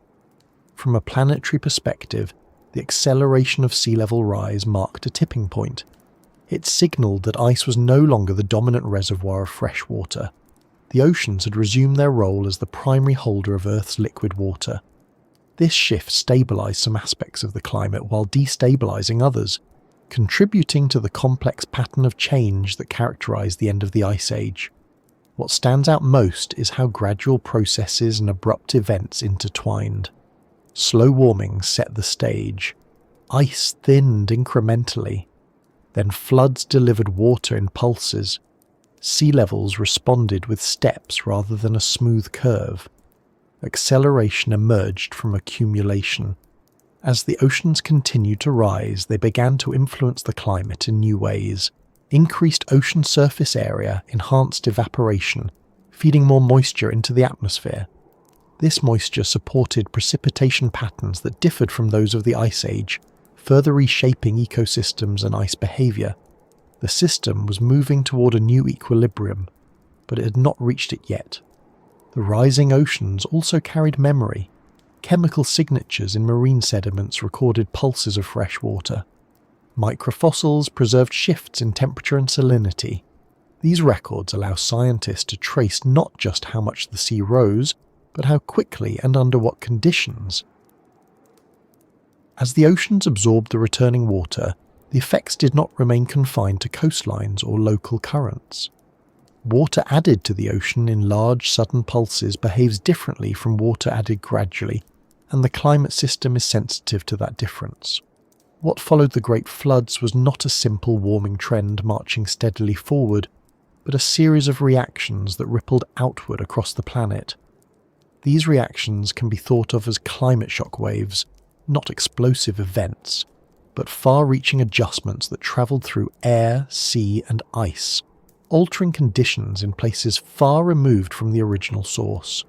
From a planetary perspective, the acceleration of sea level rise marked a tipping point. It signaled that ice was no longer the dominant reservoir of fresh water. The oceans had resumed their role as the primary holder of Earth's liquid water. This shift stabilized some aspects of the climate while destabilizing others, contributing to the complex pattern of change that characterized the end of the Ice Age. What stands out most is how gradual processes and abrupt events intertwined. Slow warming set the stage. Ice thinned incrementally. Then floods delivered water in pulses. Sea levels responded with steps rather than a smooth curve. Acceleration emerged from accumulation. As the oceans continued to rise, they began to influence the climate in new ways. Increased ocean surface area enhanced evaporation, feeding more moisture into the atmosphere. This moisture supported precipitation patterns that differed from those of the Ice Age, further reshaping ecosystems and ice behavior. The system was moving toward a new equilibrium, but it had not reached it yet. The rising oceans also carried memory. Chemical signatures in marine sediments recorded pulses of fresh water. Microfossils preserved shifts in temperature and salinity. These records allow scientists to trace not just how much the sea rose, but how quickly and under what conditions. As the oceans absorbed the returning water, the effects did not remain confined to coastlines or local currents. Water added to the ocean in large sudden pulses behaves differently from water added gradually, and the climate system is sensitive to that difference. What followed the Great Floods was not a simple warming trend marching steadily forward, but a series of reactions that rippled outward across the planet. These reactions can be thought of as climate shock waves, not explosive events, but far-reaching adjustments that travelled through air, sea and ice, altering conditions in places far removed from the original source.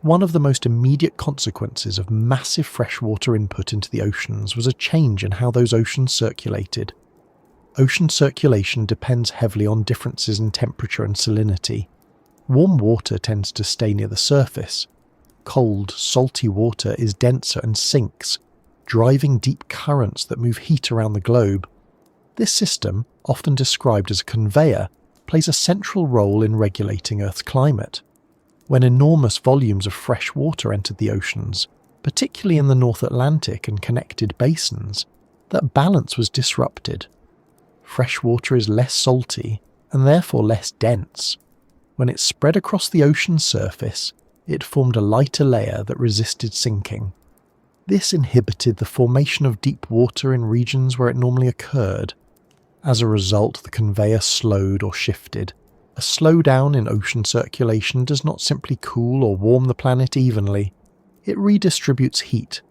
One of the most immediate consequences of massive freshwater input into the oceans was a change in how those oceans circulated. Ocean circulation depends heavily on differences in temperature and salinity. Warm water tends to stay near the surface. Cold, salty water is denser and sinks, driving deep currents that move heat around the globe. This system, often described as a conveyor, plays a central role in regulating Earth's climate. When enormous volumes of fresh water entered the oceans, particularly in the North Atlantic and connected basins, that balance was disrupted. Fresh water is less salty and therefore less dense. When it spread across the ocean's surface, it formed a lighter layer that resisted sinking. This inhibited the formation of deep water in regions where it normally occurred. As a result, the conveyor slowed or shifted. A slowdown in ocean circulation does not simply cool or warm the planet evenly, it redistributes heat.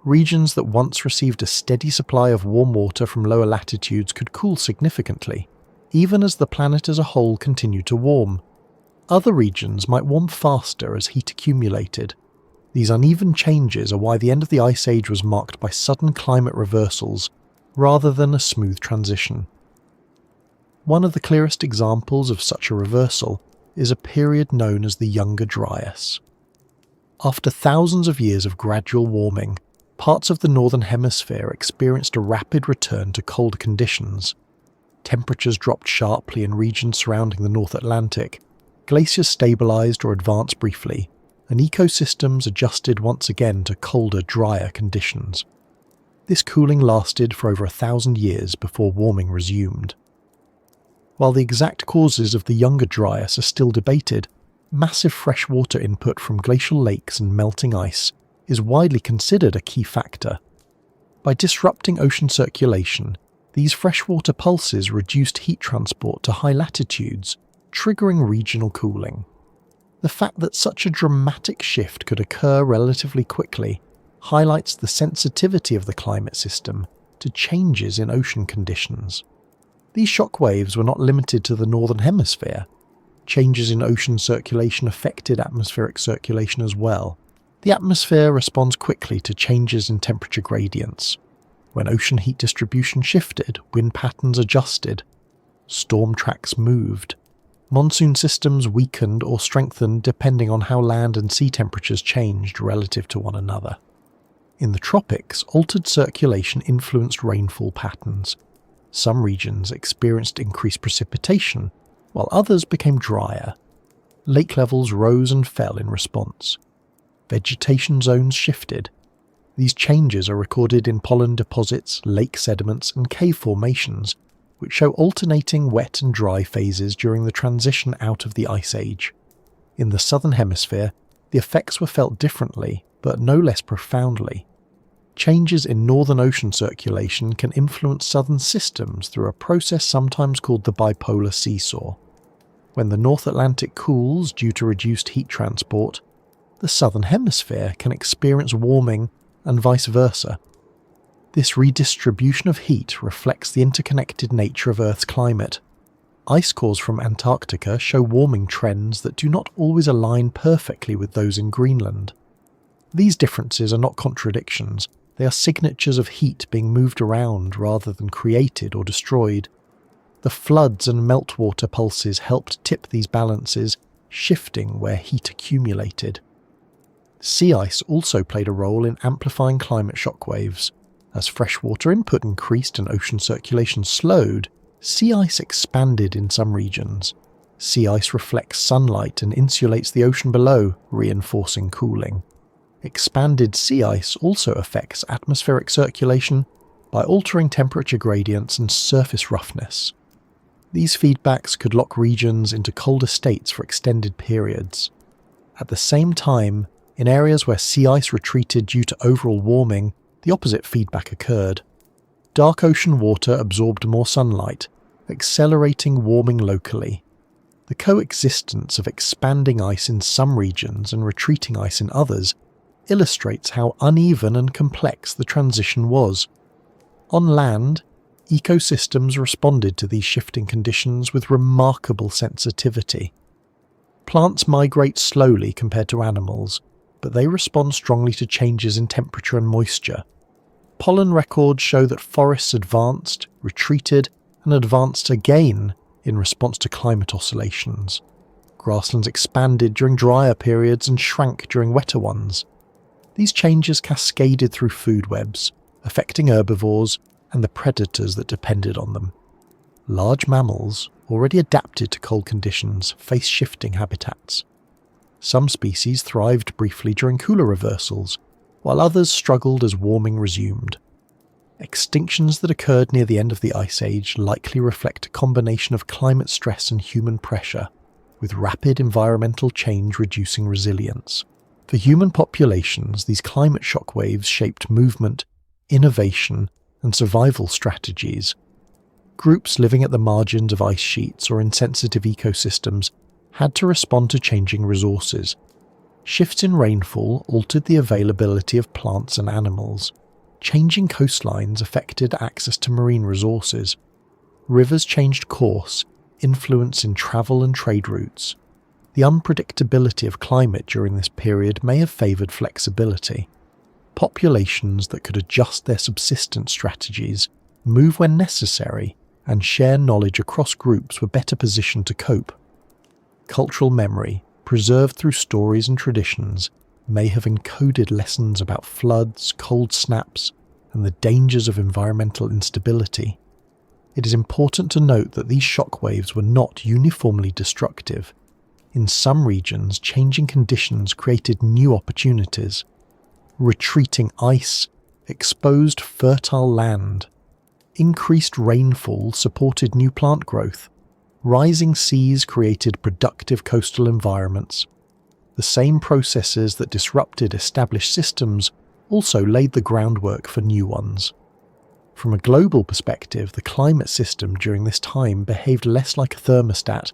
Regions that once received a steady supply of warm water from lower latitudes could cool significantly, even as the planet as a whole continued to warm. Other regions might warm faster as heat accumulated. These uneven changes are why the end of the Ice Age was marked by sudden climate reversals, rather than a smooth transition. One of the clearest examples of such a reversal is a period known as the Younger Dryas. After thousands of years of gradual warming, parts of the Northern Hemisphere experienced a rapid return to cold conditions. Temperatures dropped sharply in regions surrounding the North Atlantic, glaciers stabilized or advanced briefly, and ecosystems adjusted once again to colder, drier conditions. This cooling lasted for over 1,000 years before warming resumed. While the exact causes of the Younger Dryas are still debated, massive freshwater input from glacial lakes and melting ice is widely considered a key factor. By disrupting ocean circulation, these freshwater pulses reduced heat transport to high latitudes, triggering regional cooling. The fact that such a dramatic shift could occur relatively quickly highlights the sensitivity of the climate system to changes in ocean conditions. These shock waves were not limited to the Northern Hemisphere. Changes in ocean circulation affected atmospheric circulation as well. The atmosphere responds quickly to changes in temperature gradients. When ocean heat distribution shifted, wind patterns adjusted. Storm tracks moved. Monsoon systems weakened or strengthened depending on how land and sea temperatures changed relative to one another. In the tropics, altered circulation influenced rainfall patterns. Some regions experienced increased precipitation, while others became drier. Lake levels rose and fell in response. Vegetation zones shifted. These changes are recorded in pollen deposits, lake sediments, and cave formations, which show alternating wet and dry phases during the transition out of the Ice Age. In the Southern Hemisphere, the effects were felt differently, but no less profoundly. Changes in northern ocean circulation can influence southern systems through a process sometimes called the bipolar seesaw. When the North Atlantic cools due to reduced heat transport, the southern hemisphere can experience warming and vice versa. This redistribution of heat reflects the interconnected nature of Earth's climate. Ice cores from Antarctica show warming trends that do not always align perfectly with those in Greenland. These differences are not contradictions, they are signatures of heat being moved around rather than created or destroyed. The floods and meltwater pulses helped tip these balances, shifting where heat accumulated. Sea ice also played a role in amplifying climate shock waves. As freshwater input increased and ocean circulation slowed, sea ice expanded in some regions. Sea ice reflects sunlight and insulates the ocean below, reinforcing cooling. Expanded sea ice also affects atmospheric circulation by altering temperature gradients and surface roughness. These feedbacks could lock regions into colder states for extended periods. At the same time, in areas where sea ice retreated due to overall warming, the opposite feedback occurred. Dark ocean water absorbed more sunlight, accelerating warming locally. The coexistence of expanding ice in some regions and retreating ice in others illustrates how uneven and complex the transition was. On land, ecosystems responded to these shifting conditions with remarkable sensitivity. Plants migrate slowly compared to animals, but they respond strongly to changes in temperature and moisture. Pollen records show that forests advanced, retreated, and advanced again in response to climate oscillations. Grasslands expanded during drier periods and shrank during wetter ones. These changes cascaded through food webs, affecting herbivores and the predators that depended on them. Large mammals, already adapted to cold conditions, faced shifting habitats. Some species thrived briefly during cooler reversals, while others struggled as warming resumed. Extinctions that occurred near the end of the Ice Age likely reflect a combination of climate stress and human pressure, with rapid environmental change reducing resilience. For human populations, these climate shock waves shaped movement, innovation, and survival strategies. Groups living at the margins of ice sheets or in sensitive ecosystems had to respond to changing resources. Shifts in rainfall altered the availability of plants and animals. Changing coastlines affected access to marine resources. Rivers changed course, influencing travel and trade routes. The unpredictability of climate during this period may have favoured flexibility. Populations that could adjust their subsistence strategies, move when necessary, and share knowledge across groups were better positioned to cope. Cultural memory, preserved through stories and traditions, may have encoded lessons about floods, cold snaps, and the dangers of environmental instability. It is important to note that these shock waves were not uniformly destructive. In some regions, changing conditions created new opportunities. Retreating ice exposed fertile land. Increased rainfall supported new plant growth. Rising seas created productive coastal environments. The same processes that disrupted established systems also laid the groundwork for new ones. From a global perspective, the climate system during this time behaved less like a thermostat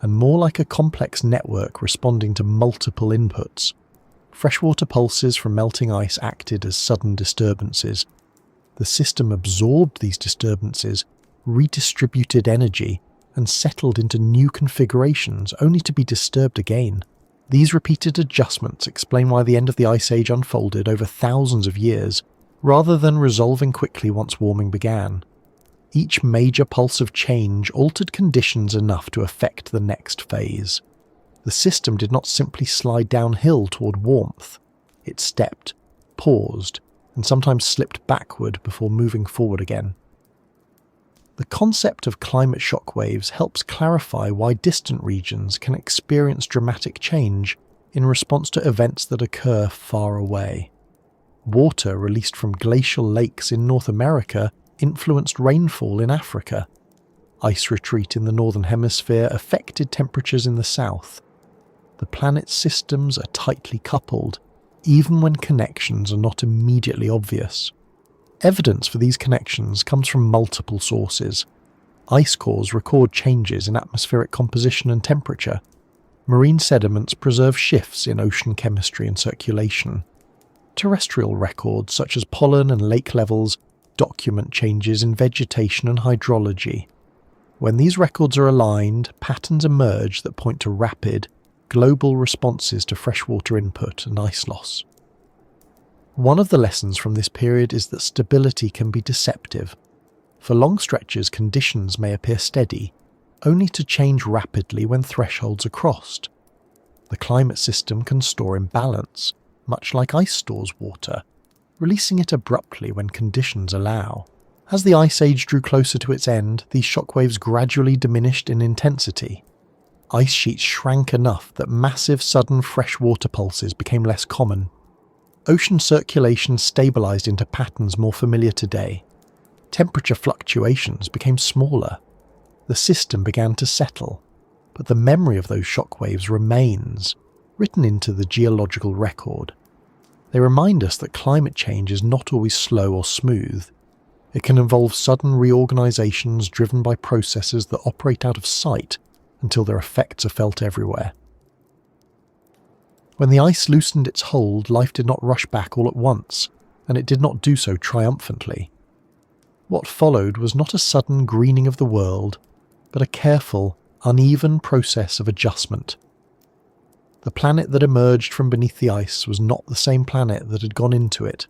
and more like a complex network responding to multiple inputs. Freshwater pulses from melting ice acted as sudden disturbances. The system absorbed these disturbances, redistributed energy, and settled into new configurations only to be disturbed again. These repeated adjustments explain why the end of the Ice Age unfolded over thousands of years, rather than resolving quickly once warming began. Each major pulse of change altered conditions enough to affect the next phase. The system did not simply slide downhill toward warmth. It stepped, paused, and sometimes slipped backward before moving forward again. The concept of climate shock waves helps clarify why distant regions can experience dramatic change in response to events that occur far away. Water released from glacial lakes in North America influenced rainfall in Africa. Ice retreat in the northern hemisphere affected temperatures in the south. The planet's systems are tightly coupled, even when connections are not immediately obvious. Evidence for these connections comes from multiple sources. Ice cores record changes in atmospheric composition and temperature. Marine sediments preserve shifts in ocean chemistry and circulation. Terrestrial records such as pollen and lake levels document changes in vegetation and hydrology. When these records are aligned, patterns emerge that point to rapid, global responses to freshwater input and ice loss. One of the lessons from this period is that stability can be deceptive. For long stretches, conditions may appear steady, only to change rapidly when thresholds are crossed. The climate system can store imbalance, much like ice stores water, releasing it abruptly when conditions allow. As the Ice Age drew closer to its end, these shockwaves gradually diminished in intensity. ice sheets shrank enough that massive sudden freshwater pulses became less common. Ocean circulation stabilised into patterns more familiar today. Temperature fluctuations became smaller. The system began to settle, but the memory of those shockwaves remains, written into the geological record. They remind us that climate change is not always slow or smooth. It can involve sudden reorganisations driven by processes that operate out of sight until their effects are felt everywhere. When the ice loosened its hold, life did not rush back all at once, and it did not do so triumphantly. What followed was not a sudden greening of the world, but a careful, uneven process of adjustment. The planet that emerged from beneath the ice was not the same planet that had gone into it.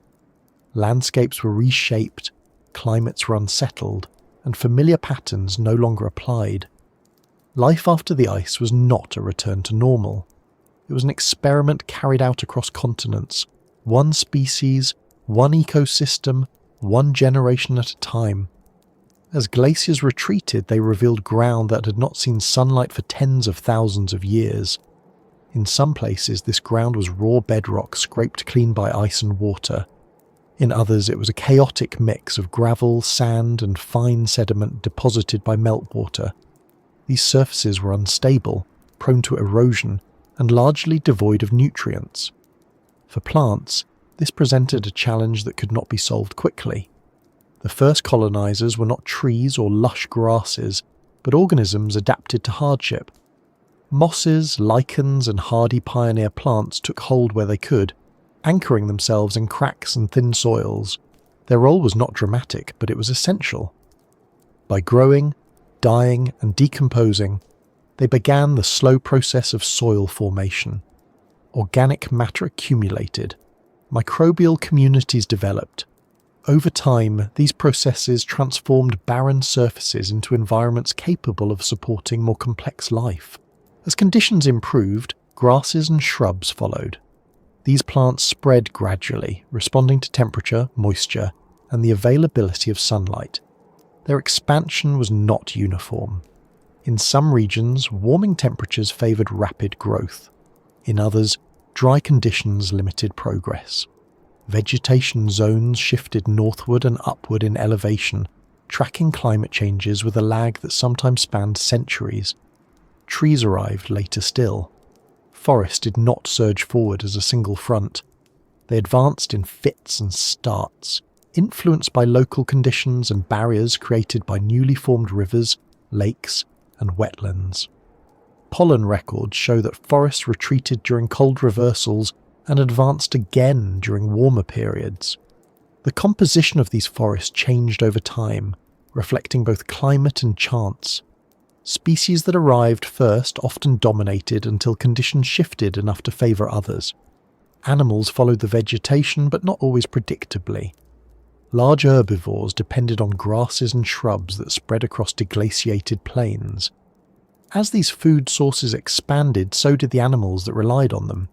Landscapes were reshaped, climates were unsettled, and familiar patterns no longer applied. Life after the ice was not a return to normal. It was an experiment carried out across continents, one species, one ecosystem, one generation at a time. As glaciers retreated, they revealed ground that had not seen sunlight for tens of thousands of years. In some places, this ground was raw bedrock scraped clean by ice and water. In others, it was a chaotic mix of gravel, sand, and fine sediment deposited by meltwater. These surfaces were unstable, prone to erosion, and largely devoid of nutrients. For plants, this presented a challenge that could not be solved quickly. The first colonizers were not trees or lush grasses, but organisms adapted to hardship. Mosses, lichens, and hardy pioneer plants took hold where they could, anchoring themselves in cracks and thin soils. Their role was not dramatic, but it was essential. By growing, dying, and decomposing, they began the slow process of soil formation. Organic matter accumulated. Microbial communities developed. Over time, these processes transformed barren surfaces into environments capable of supporting more complex life. As conditions improved, grasses and shrubs followed. These plants spread gradually, responding to temperature, moisture, and the availability of sunlight. Their expansion was not uniform. In some regions, warming temperatures favoured rapid growth. In others, dry conditions limited progress. Vegetation zones shifted northward and upward in elevation, tracking climate changes with a lag that sometimes spanned centuries. Trees arrived later still. Forests did not surge forward as a single front. They advanced in fits and starts, influenced by local conditions and barriers created by newly formed rivers, lakes, and wetlands. Pollen records show that forests retreated during cold reversals and advanced again during warmer periods. The composition of these forests changed over time, reflecting both climate and chance. Species that arrived first often dominated until conditions shifted enough to favour others. Animals followed the vegetation, but not always predictably. Large herbivores depended on grasses and shrubs that spread across deglaciated plains. As these food sources expanded, so did the animals that relied on them.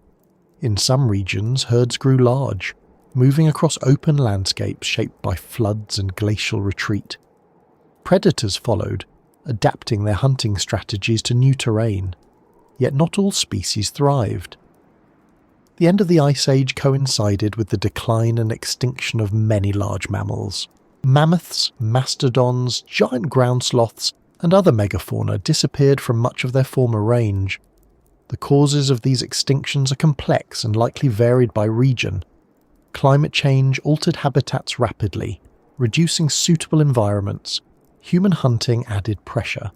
In some regions, herds grew large, moving across open landscapes shaped by floods and glacial retreat. Predators followed, adapting their hunting strategies to new terrain. Yet not all species thrived. The end of the Ice Age coincided with the decline and extinction of many large mammals. Mammoths, mastodons, giant ground sloths, and other megafauna disappeared from much of their former range. The causes of these extinctions are complex and likely varied by region. Climate change altered habitats rapidly, reducing suitable environments. Human hunting added pressure.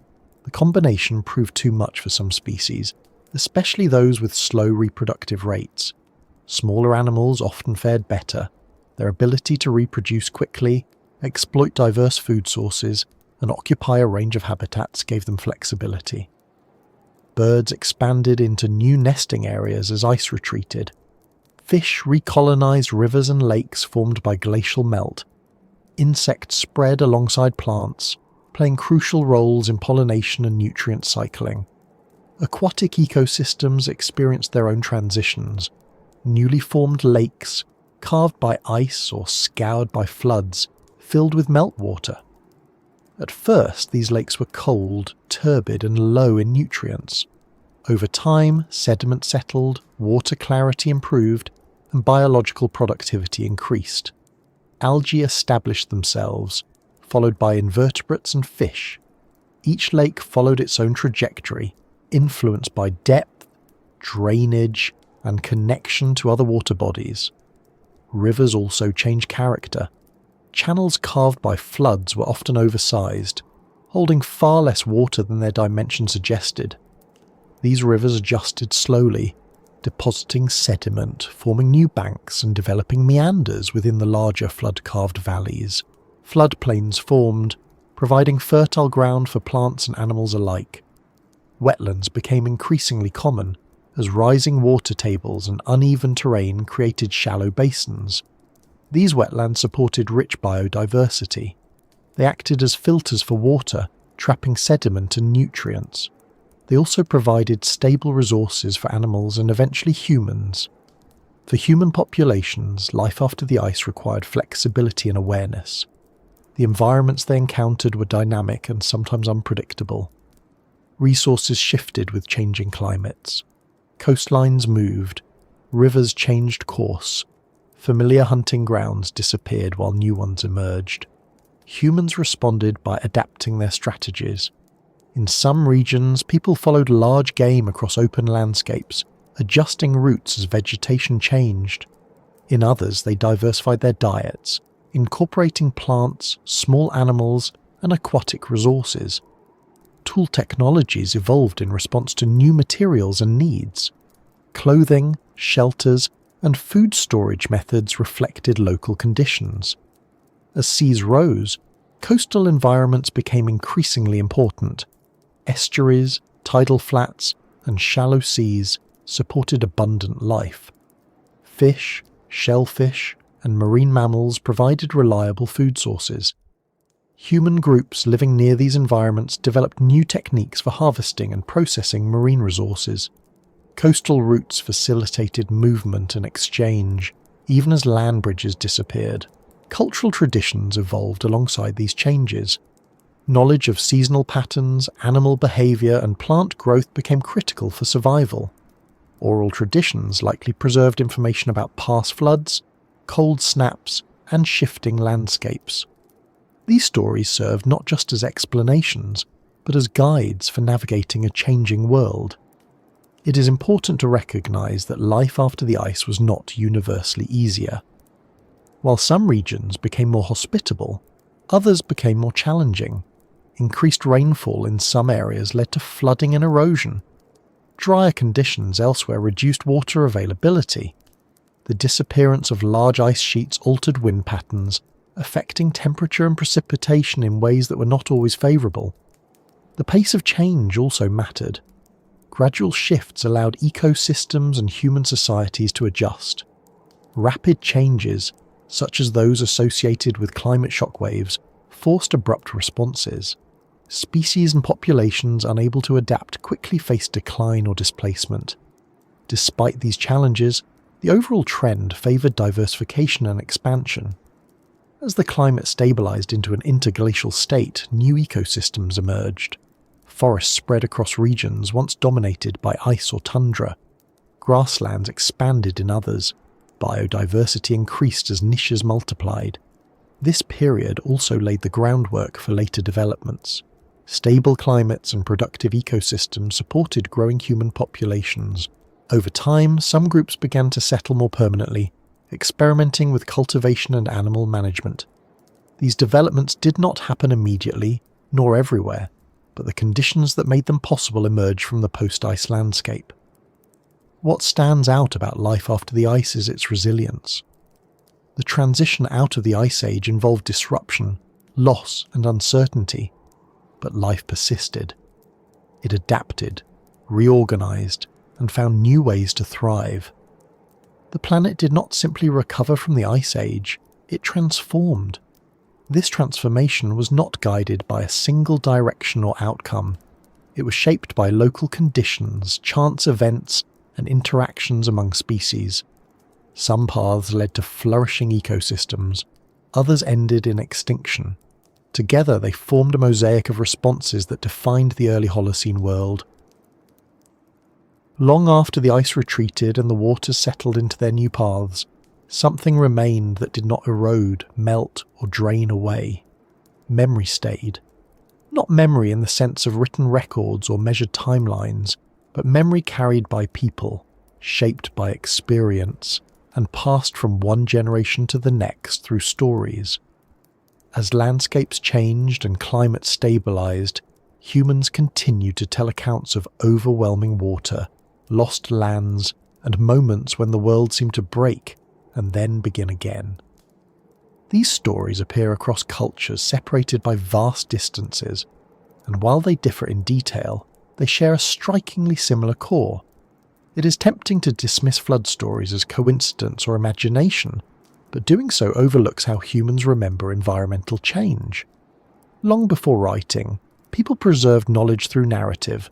The combination proved too much for some species, especially those with slow reproductive rates. Smaller animals often fared better. Their ability to reproduce quickly, exploit diverse food sources, and occupy a range of habitats gave them flexibility. Birds expanded into new nesting areas as ice retreated. Fish recolonized rivers and lakes formed by glacial melt. Insects spread alongside plants, playing crucial roles in pollination and nutrient cycling. Aquatic ecosystems experienced their own transitions. Newly formed lakes, carved by ice or scoured by floods, filled with meltwater. At first, these lakes were cold, turbid, and low in nutrients. Over time, sediment settled, water clarity improved, and biological productivity increased. Algae established themselves, followed by invertebrates and fish. Each lake followed its own trajectory, influenced by depth, drainage, and connection to other water bodies. Rivers also changed character. Channels carved by floods were often oversized, holding far less water than their dimension suggested. These rivers adjusted slowly, depositing sediment, forming new banks and developing meanders within the larger flood-carved valleys. Floodplains formed, providing fertile ground for plants and animals alike. Wetlands became increasingly common, as rising water tables and uneven terrain created shallow basins. These wetlands supported rich biodiversity. They acted as filters for water, trapping sediment and nutrients. They also provided stable resources for animals and eventually humans. For human populations, life after the ice required flexibility and awareness. The environments they encountered were dynamic and sometimes unpredictable. Resources shifted with changing climates. Coastlines moved, rivers changed course, familiar hunting grounds disappeared while new ones emerged. Humans responded by adapting their strategies. In some regions, people followed large game across open landscapes, adjusting routes as vegetation changed. In others, they diversified their diets, incorporating plants, small animals, and aquatic resources. Tool technologies evolved in response to new materials and needs. Clothing, shelters, and food storage methods reflected local conditions. As seas rose, coastal environments became increasingly important. Estuaries, tidal flats, and shallow seas supported abundant life. Fish, shellfish, and marine mammals provided reliable food sources. Human groups living near these environments developed new techniques for harvesting and processing marine resources. Coastal routes facilitated movement and exchange, even as land bridges disappeared. Cultural traditions evolved alongside these changes. Knowledge of seasonal patterns, animal behavior, and plant growth became critical for survival. Oral traditions likely preserved information about past floods, cold snaps, and shifting landscapes. These stories served not just as explanations, but as guides for navigating a changing world. It is important to recognize that life after the ice was not universally easier. While some regions became more hospitable, others became more challenging. Increased rainfall in some areas led to flooding and erosion. Drier conditions elsewhere reduced water availability. The disappearance of large ice sheets altered wind patterns, affecting temperature and precipitation in ways that were not always favourable. The pace of change also mattered. Gradual shifts allowed ecosystems and human societies to adjust. Rapid changes, such as those associated with climate shock waves, forced abrupt responses. Species and populations unable to adapt quickly faced decline or displacement. Despite these challenges, the overall trend favoured diversification and expansion. As the climate stabilised into an interglacial state, new ecosystems emerged. Forests spread across regions once dominated by ice or tundra. Grasslands expanded in others. Biodiversity increased as niches multiplied. This period also laid the groundwork for later developments. Stable climates and productive ecosystems supported growing human populations. Over time, some groups began to settle more permanently, experimenting with cultivation and animal management. These developments did not happen immediately, nor everywhere, but the conditions that made them possible emerged from the post-ice landscape. What stands out about life after the ice is its resilience. The transition out of the Ice Age involved disruption, loss, and uncertainty, but life persisted. It adapted, reorganized, and found new ways to thrive. The planet did not simply recover from the Ice Age, it transformed. This transformation was not guided by a single direction or outcome. It was shaped by local conditions, chance events, and interactions among species. Some paths led to flourishing ecosystems, others ended in extinction. Together they formed a mosaic of responses that defined the early Holocene world. Long after the ice retreated and the waters settled into their new paths, something remained that did not erode, melt, or drain away. Memory stayed. Not memory in the sense of written records or measured timelines, but memory carried by people, shaped by experience, and passed from one generation to the next through stories. As landscapes changed and climates stabilized, humans continued to tell accounts of overwhelming water, lost lands, and moments when the world seemed to break and then begin again. These stories appear across cultures separated by vast distances, and while they differ in detail, they share a strikingly similar core. It is tempting to dismiss flood stories as coincidence or imagination, but doing so overlooks how humans remember environmental change. Long before writing, people preserved knowledge through narrative.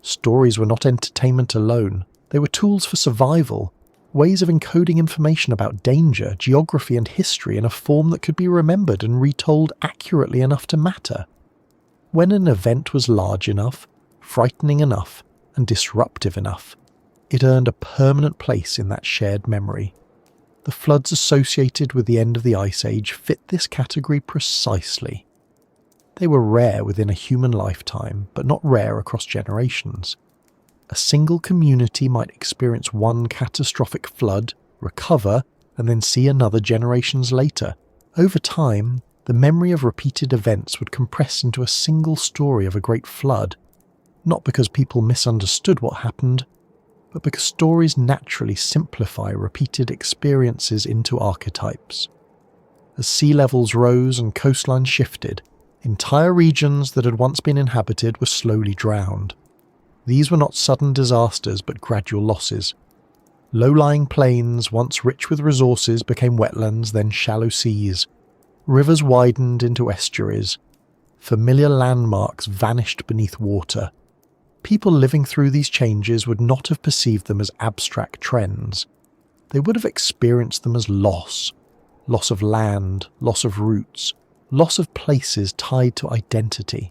Stories were not entertainment alone, they were tools for survival, ways of encoding information about danger, geography and history in a form that could be remembered and retold accurately enough to matter. When an event was large enough, frightening enough, and disruptive enough, it earned a permanent place in that shared memory. The floods associated with the end of the Ice Age fit this category precisely. They were rare within a human lifetime, but not rare across generations. A single community might experience one catastrophic flood, recover, and then see another generations later. Over time, the memory of repeated events would compress into a single story of a great flood, not because people misunderstood what happened, but because stories naturally simplify repeated experiences into archetypes. As sea levels rose and coastlines shifted, entire regions that had once been inhabited were slowly drowned. These were not sudden disasters but gradual losses. Low-lying plains, once rich with resources, became wetlands, then shallow seas. Rivers widened into estuaries. Familiar landmarks vanished beneath water. People living through these changes would not have perceived them as abstract trends. They would have experienced them as loss of land, loss of roots, loss of places tied to identity.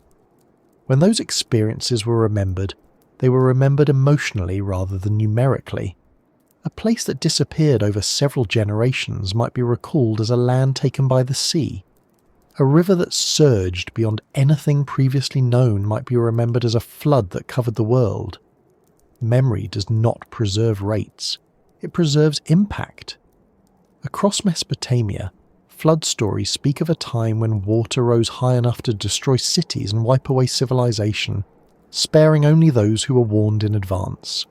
When those experiences were remembered, they were remembered emotionally rather than numerically. A place that disappeared over several generations might be recalled as a land taken by the sea. A river that surged beyond anything previously known might be remembered as a flood that covered the world. Memory does not preserve rates, it preserves impact. Across Mesopotamia, flood stories speak of a time when water rose high enough to destroy cities and wipe away civilization, sparing only those who were warned in advance.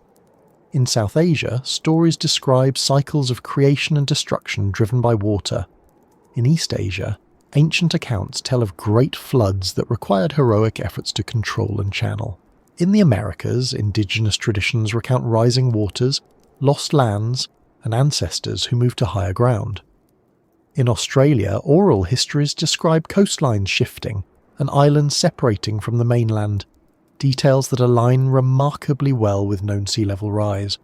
In South Asia, stories describe cycles of creation and destruction driven by water. In East Asia, ancient accounts tell of great floods that required heroic efforts to control and channel. In the Americas, indigenous traditions recount rising waters, lost lands, and ancestors who moved to higher ground. In Australia, oral histories describe coastlines shifting and islands separating from the mainland, details that align remarkably well with known sea level rise.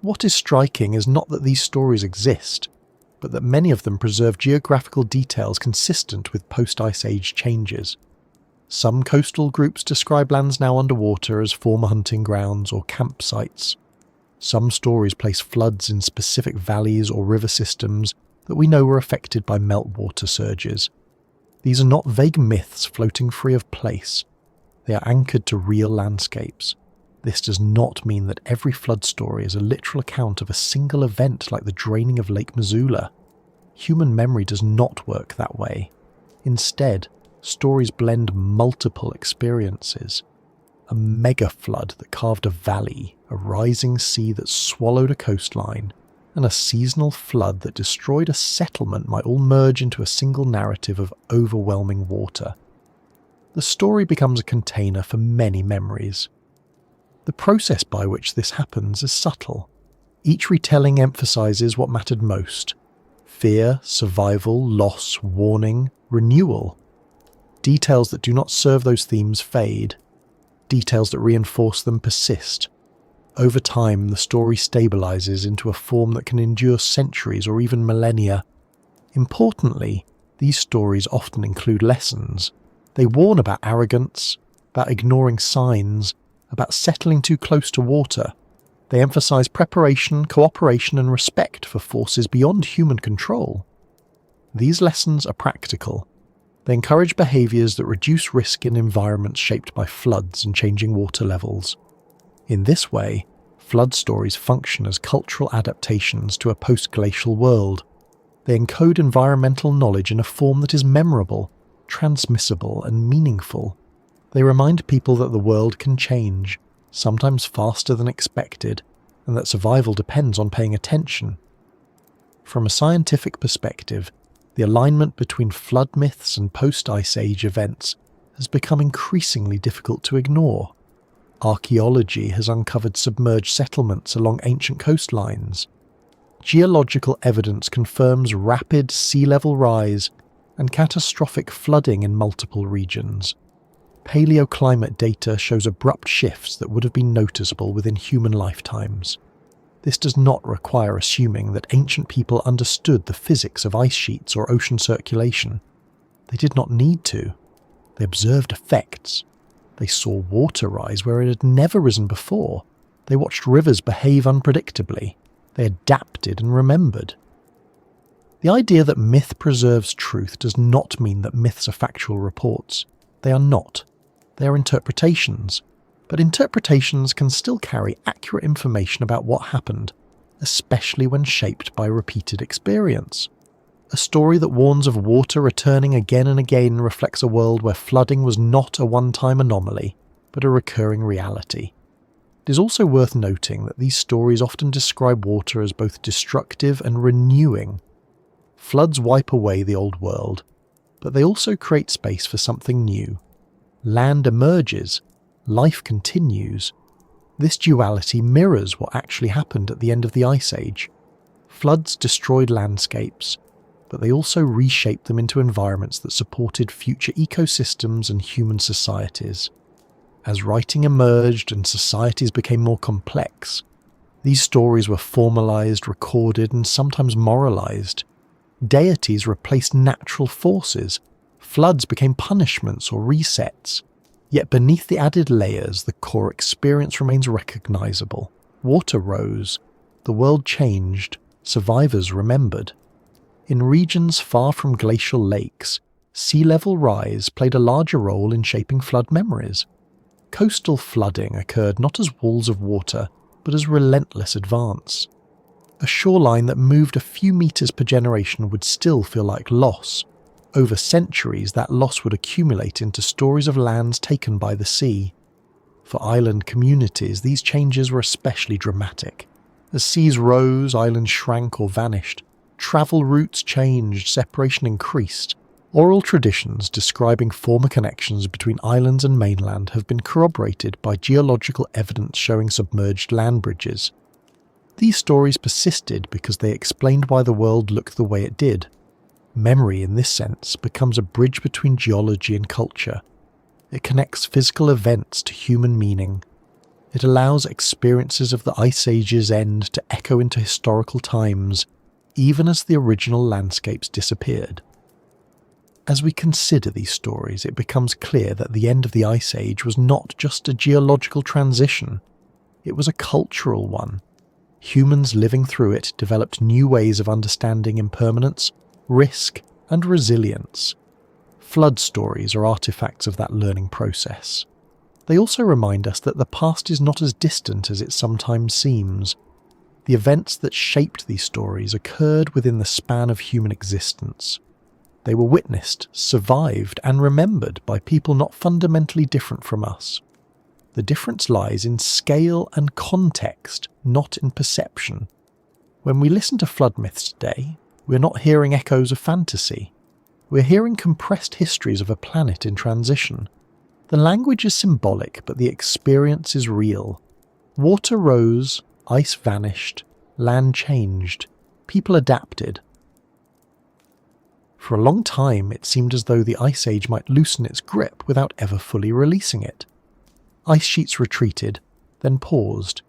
What is striking is not that these stories exist, but that many of them preserve geographical details consistent with post-Ice Age changes. Some coastal groups describe lands now underwater as former hunting grounds or campsites. Some stories place floods in specific valleys or river systems that we know were affected by meltwater surges. These are not vague myths floating free of place. They are anchored to real landscapes. This does not mean that every flood story is a literal account of a single event like the draining of Lake Missoula. Human memory does not work that way. Instead, stories blend multiple experiences. A mega flood that carved a valley, a rising sea that swallowed a coastline, and a seasonal flood that destroyed a settlement might all merge into a single narrative of overwhelming water. The story becomes a container for many memories. The process by which this happens is subtle. Each retelling emphasizes what mattered most: fear, survival, loss, warning, renewal. Details that do not serve those themes fade. Details that reinforce them persist. Over time, the story stabilizes into a form that can endure centuries or even millennia. Importantly, these stories often include lessons. They warn about arrogance, about ignoring signs, about settling too close to water. They emphasize preparation, cooperation, and respect for forces beyond human control. These lessons are practical. They encourage behaviors that reduce risk in environments shaped by floods and changing water levels. In this way, flood stories function as cultural adaptations to a post-glacial world. They encode environmental knowledge in a form that is memorable, transmissible, and meaningful. They remind people that the world can change, sometimes faster than expected, and that survival depends on paying attention. From a scientific perspective, the alignment between flood myths and post-Ice Age events has become increasingly difficult to ignore. Archaeology has uncovered submerged settlements along ancient coastlines. Geological evidence confirms rapid sea level rise and catastrophic flooding in multiple regions. Paleoclimate data shows abrupt shifts that would have been noticeable within human lifetimes. This does not require assuming that ancient people understood the physics of ice sheets or ocean circulation. They did not need to. They observed effects. They saw water rise where it had never risen before. They watched rivers behave unpredictably. They adapted and remembered. The idea that myth preserves truth does not mean that myths are factual reports. They are not. They are interpretations, but interpretations can still carry accurate information about what happened, especially when shaped by repeated experience. A story that warns of water returning again and again reflects a world where flooding was not a one-time anomaly, but a recurring reality. It is also worth noting that these stories often describe water as both destructive and renewing. Floods wipe away the old world, but they also create space for something new. Land emerges, life continues. This duality mirrors what actually happened at the end of the Ice Age. Floods destroyed landscapes, but they also reshaped them into environments that supported future ecosystems and human societies. As writing emerged and societies became more complex, these stories were formalized, recorded, and sometimes moralized. Deities replaced natural forces. Floods became punishments or resets. Yet beneath the added layers, the core experience remains recognizable. Water rose. The world changed. Survivors remembered. In regions far from glacial lakes, sea level rise played a larger role in shaping flood memories. Coastal flooding occurred not as walls of water, but as relentless advance. A shoreline that moved a few meters per generation would still feel like loss. Over centuries, that loss would accumulate into stories of lands taken by the sea. For island communities, these changes were especially dramatic. As seas rose, islands shrank or vanished. Travel routes changed, separation increased. Oral traditions describing former connections between islands and mainland have been corroborated by geological evidence showing submerged land bridges. These stories persisted because they explained why the world looked the way it did. Memory, in this sense, becomes a bridge between geology and culture. It connects physical events to human meaning. It allows experiences of the Ice Age's end to echo into historical times, even as the original landscapes disappeared. As we consider these stories, it becomes clear that the end of the Ice Age was not just a geological transition. It was a cultural one. Humans living through it developed new ways of understanding impermanence, risk, and resilience. Flood stories are artifacts of that learning process. They also remind us that the past is not as distant as it sometimes seems. The events that shaped these stories occurred within the span of human existence. They were witnessed, survived, and remembered by people not fundamentally different from us. The difference lies in scale and context, not in perception. When we listen to flood myths today, we're not hearing echoes of fantasy. We're hearing compressed histories of a planet in transition. The language is symbolic, but the experience is real. Water rose, ice vanished, land changed, people adapted. For a long time, it seemed as though the Ice Age might loosen its grip without ever fully releasing it. Ice sheets retreated, then paused.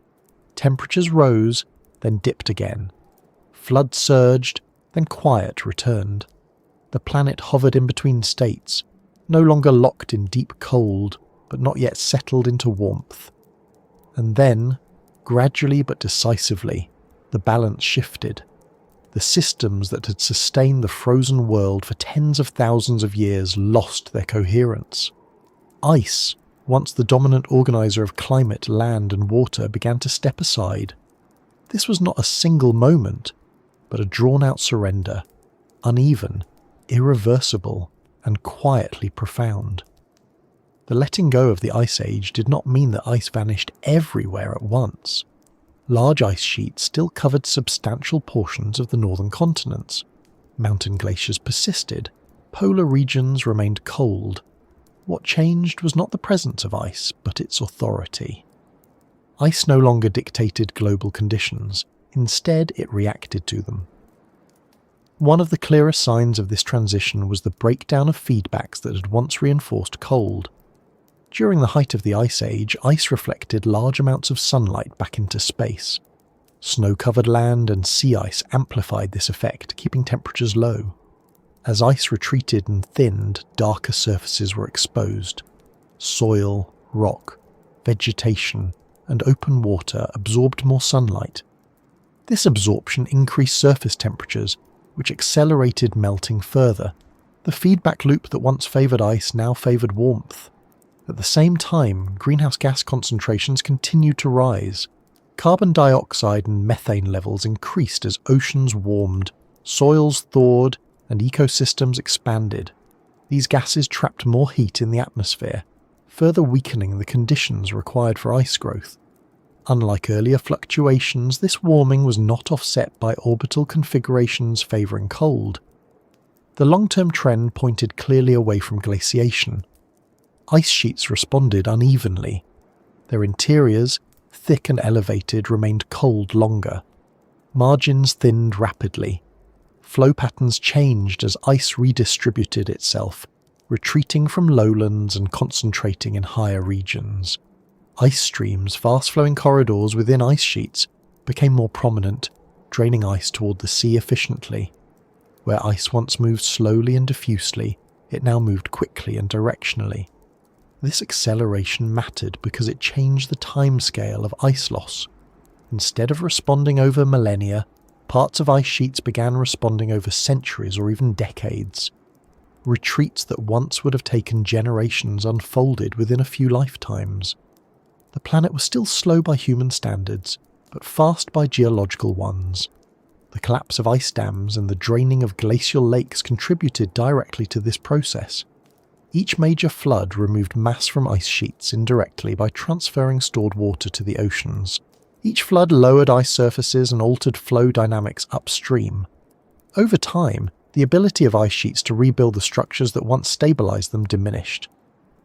Temperatures rose, then dipped again. Floods surged, then quiet returned. The planet hovered in between states, no longer locked in deep cold, but not yet settled into warmth. And then, Gradually but decisively, the balance shifted. The systems that had sustained the frozen world for tens of thousands of years lost their coherence. Ice, once the dominant organizer of climate, land and water, began to step aside. This was not a single moment, but a drawn-out surrender, uneven, irreversible, and quietly profound. The letting go of the Ice Age did not mean that ice vanished everywhere at once. Large ice sheets still covered substantial portions of the northern continents. Mountain glaciers persisted. Polar regions remained cold. What changed was not the presence of ice, but its authority. Ice no longer dictated global conditions. Instead, it reacted to them. One of the clearest signs of this transition was the breakdown of feedbacks that had once reinforced cold. During the height of the Ice Age, ice reflected large amounts of sunlight back into space. Snow-covered land and sea ice amplified this effect, keeping temperatures low. As ice retreated and thinned, darker surfaces were exposed. Soil, rock, vegetation, and open water absorbed more sunlight. This absorption increased surface temperatures, which accelerated melting further. The feedback loop that once favoured ice now favoured warmth. At the same time, greenhouse gas concentrations continued to rise. Carbon dioxide and methane levels increased as oceans warmed, soils thawed, and ecosystems expanded. These gases trapped more heat in the atmosphere, further weakening the conditions required for ice growth. Unlike earlier fluctuations, this warming was not offset by orbital configurations favouring cold. The long-term trend pointed clearly away from glaciation. Ice sheets responded unevenly. Their interiors, thick and elevated, remained cold longer. Margins thinned rapidly. Flow patterns changed as ice redistributed itself, retreating from lowlands and concentrating in higher regions. Ice streams, fast-flowing corridors within ice sheets, became more prominent, draining ice toward the sea efficiently. Where ice once moved slowly and diffusely, it now moved quickly and directionally. This acceleration mattered because it changed the timescale of ice loss. Instead of responding over millennia, parts of ice sheets began responding over centuries or even decades. Retreats that once would have taken generations unfolded within a few lifetimes. The planet was still slow by human standards, but fast by geological ones. The collapse of ice dams and the draining of glacial lakes contributed directly to this process. Each major flood removed mass from ice sheets indirectly by transferring stored water to the oceans. Each flood lowered ice surfaces and altered flow dynamics upstream. Over time, the ability of ice sheets to rebuild the structures that once stabilized them diminished.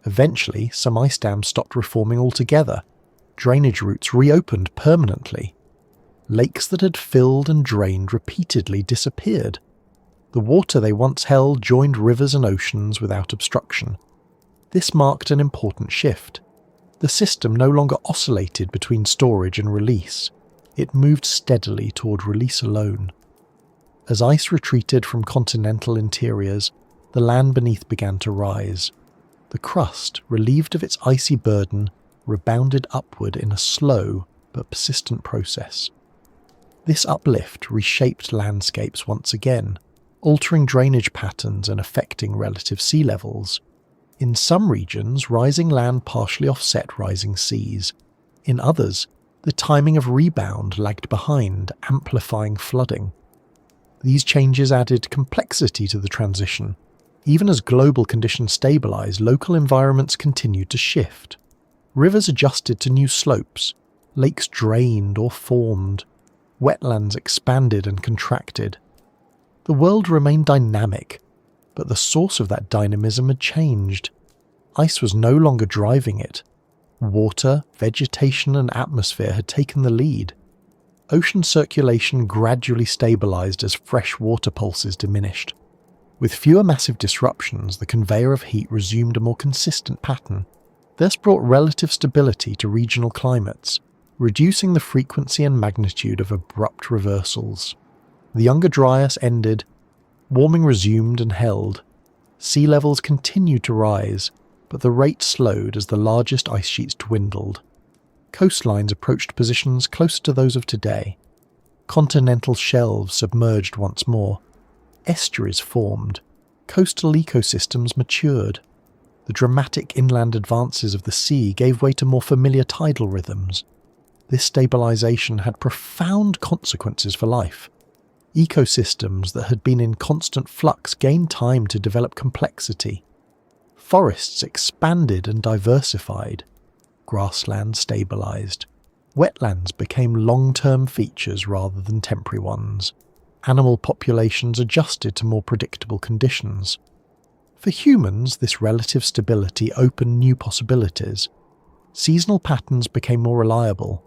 Eventually, some ice dams stopped reforming altogether. Drainage routes reopened permanently. Lakes that had filled and drained repeatedly disappeared. The water they once held joined rivers and oceans without obstruction. This marked an important shift. The system no longer oscillated between storage and release. It moved steadily toward release alone. As ice retreated from continental interiors, the land beneath began to rise. The crust, relieved of its icy burden, rebounded upward in a slow but persistent process. This uplift reshaped landscapes once again, altering drainage patterns and affecting relative sea levels. In some regions, rising land partially offset rising seas. In others, the timing of rebound lagged behind, amplifying flooding. These changes added complexity to the transition. Even as global conditions stabilized, local environments continued to shift. Rivers adjusted to new slopes, lakes drained or formed, wetlands expanded and contracted. The world remained dynamic, but the source of that dynamism had changed. Ice was no longer driving it. Water, vegetation and atmosphere had taken the lead. Ocean circulation gradually stabilized as fresh water pulses diminished. With fewer massive disruptions, the conveyor of heat resumed a more consistent pattern. This brought relative stability to regional climates, reducing the frequency and magnitude of abrupt reversals. The Younger Dryas ended, warming resumed and held. Sea levels continued to rise, but the rate slowed as the largest ice sheets dwindled. Coastlines approached positions closer to those of today. Continental shelves submerged once more. Estuaries formed. Coastal ecosystems matured. The dramatic inland advances of the sea gave way to more familiar tidal rhythms. This stabilisation had profound consequences for life. Ecosystems that had been in constant flux gained time to develop complexity. Forests expanded and diversified. Grasslands stabilised. Wetlands became long-term features rather than temporary ones. Animal populations adjusted to more predictable conditions. For humans, this relative stability opened new possibilities. Seasonal patterns became more reliable.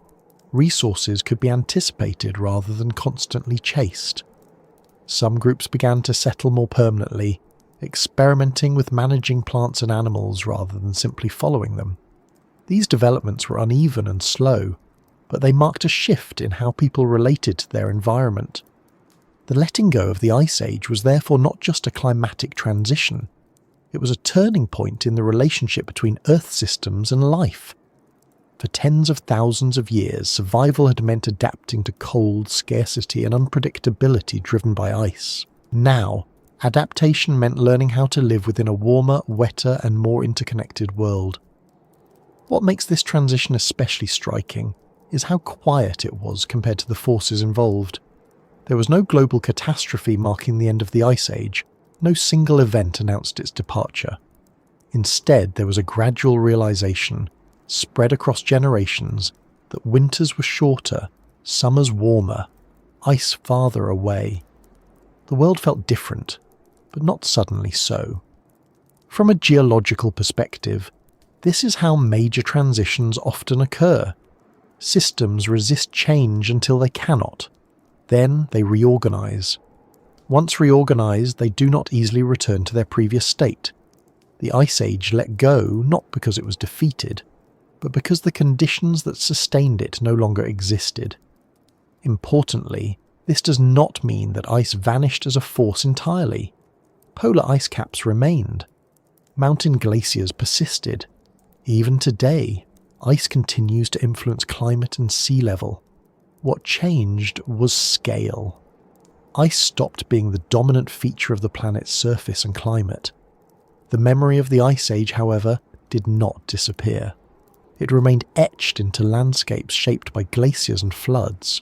Resources could be anticipated rather than constantly chased. Some groups began to settle more permanently, experimenting with managing plants and animals rather than simply following them. These developments were uneven and slow, but they marked a shift in how people related to their environment. The letting go of the Ice Age was therefore not just a climatic transition. It was a turning point in the relationship between Earth systems and life. For tens of thousands of years, survival had meant adapting to cold, scarcity, and unpredictability driven by ice. Now, adaptation meant learning how to live within a warmer, wetter, and more interconnected world. What makes this transition especially striking is how quiet it was compared to the forces involved. There was no global catastrophe marking the end of the Ice Age. No single event announced its departure. Instead, there was a gradual realization, spread across generations, that winters were shorter, summers warmer, ice farther away. The world felt different, but not suddenly so. From a geological perspective, this is how major transitions often occur. Systems resist change until they cannot. Then they reorganize. Once reorganized, they do not easily return to their previous state. The Ice Age let go not because it was defeated, but because the conditions that sustained it no longer existed. Importantly, this does not mean that ice vanished as a force entirely. Polar ice caps remained. Mountain glaciers persisted. Even today, ice continues to influence climate and sea level. What changed was scale. Ice stopped being the dominant feature of the planet's surface and climate. The memory of the Ice Age, however, did not disappear. It remained etched into landscapes shaped by glaciers and floods.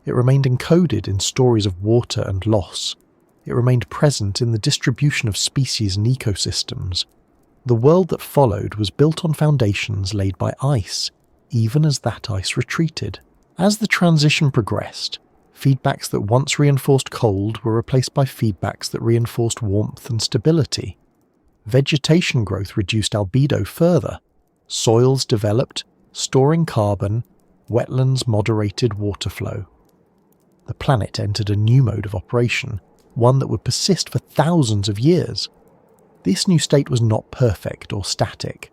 It remained encoded in stories of water and loss. It remained present in the distribution of species and ecosystems. The world that followed was built on foundations laid by ice, even as that ice retreated. As the transition progressed, feedbacks that once reinforced cold were replaced by feedbacks that reinforced warmth and stability. Vegetation growth reduced albedo further. Soils developed, storing carbon. Wetlands moderated water flow. The planet entered a new mode of operation, one that would persist for thousands of years. This new state was not perfect or static.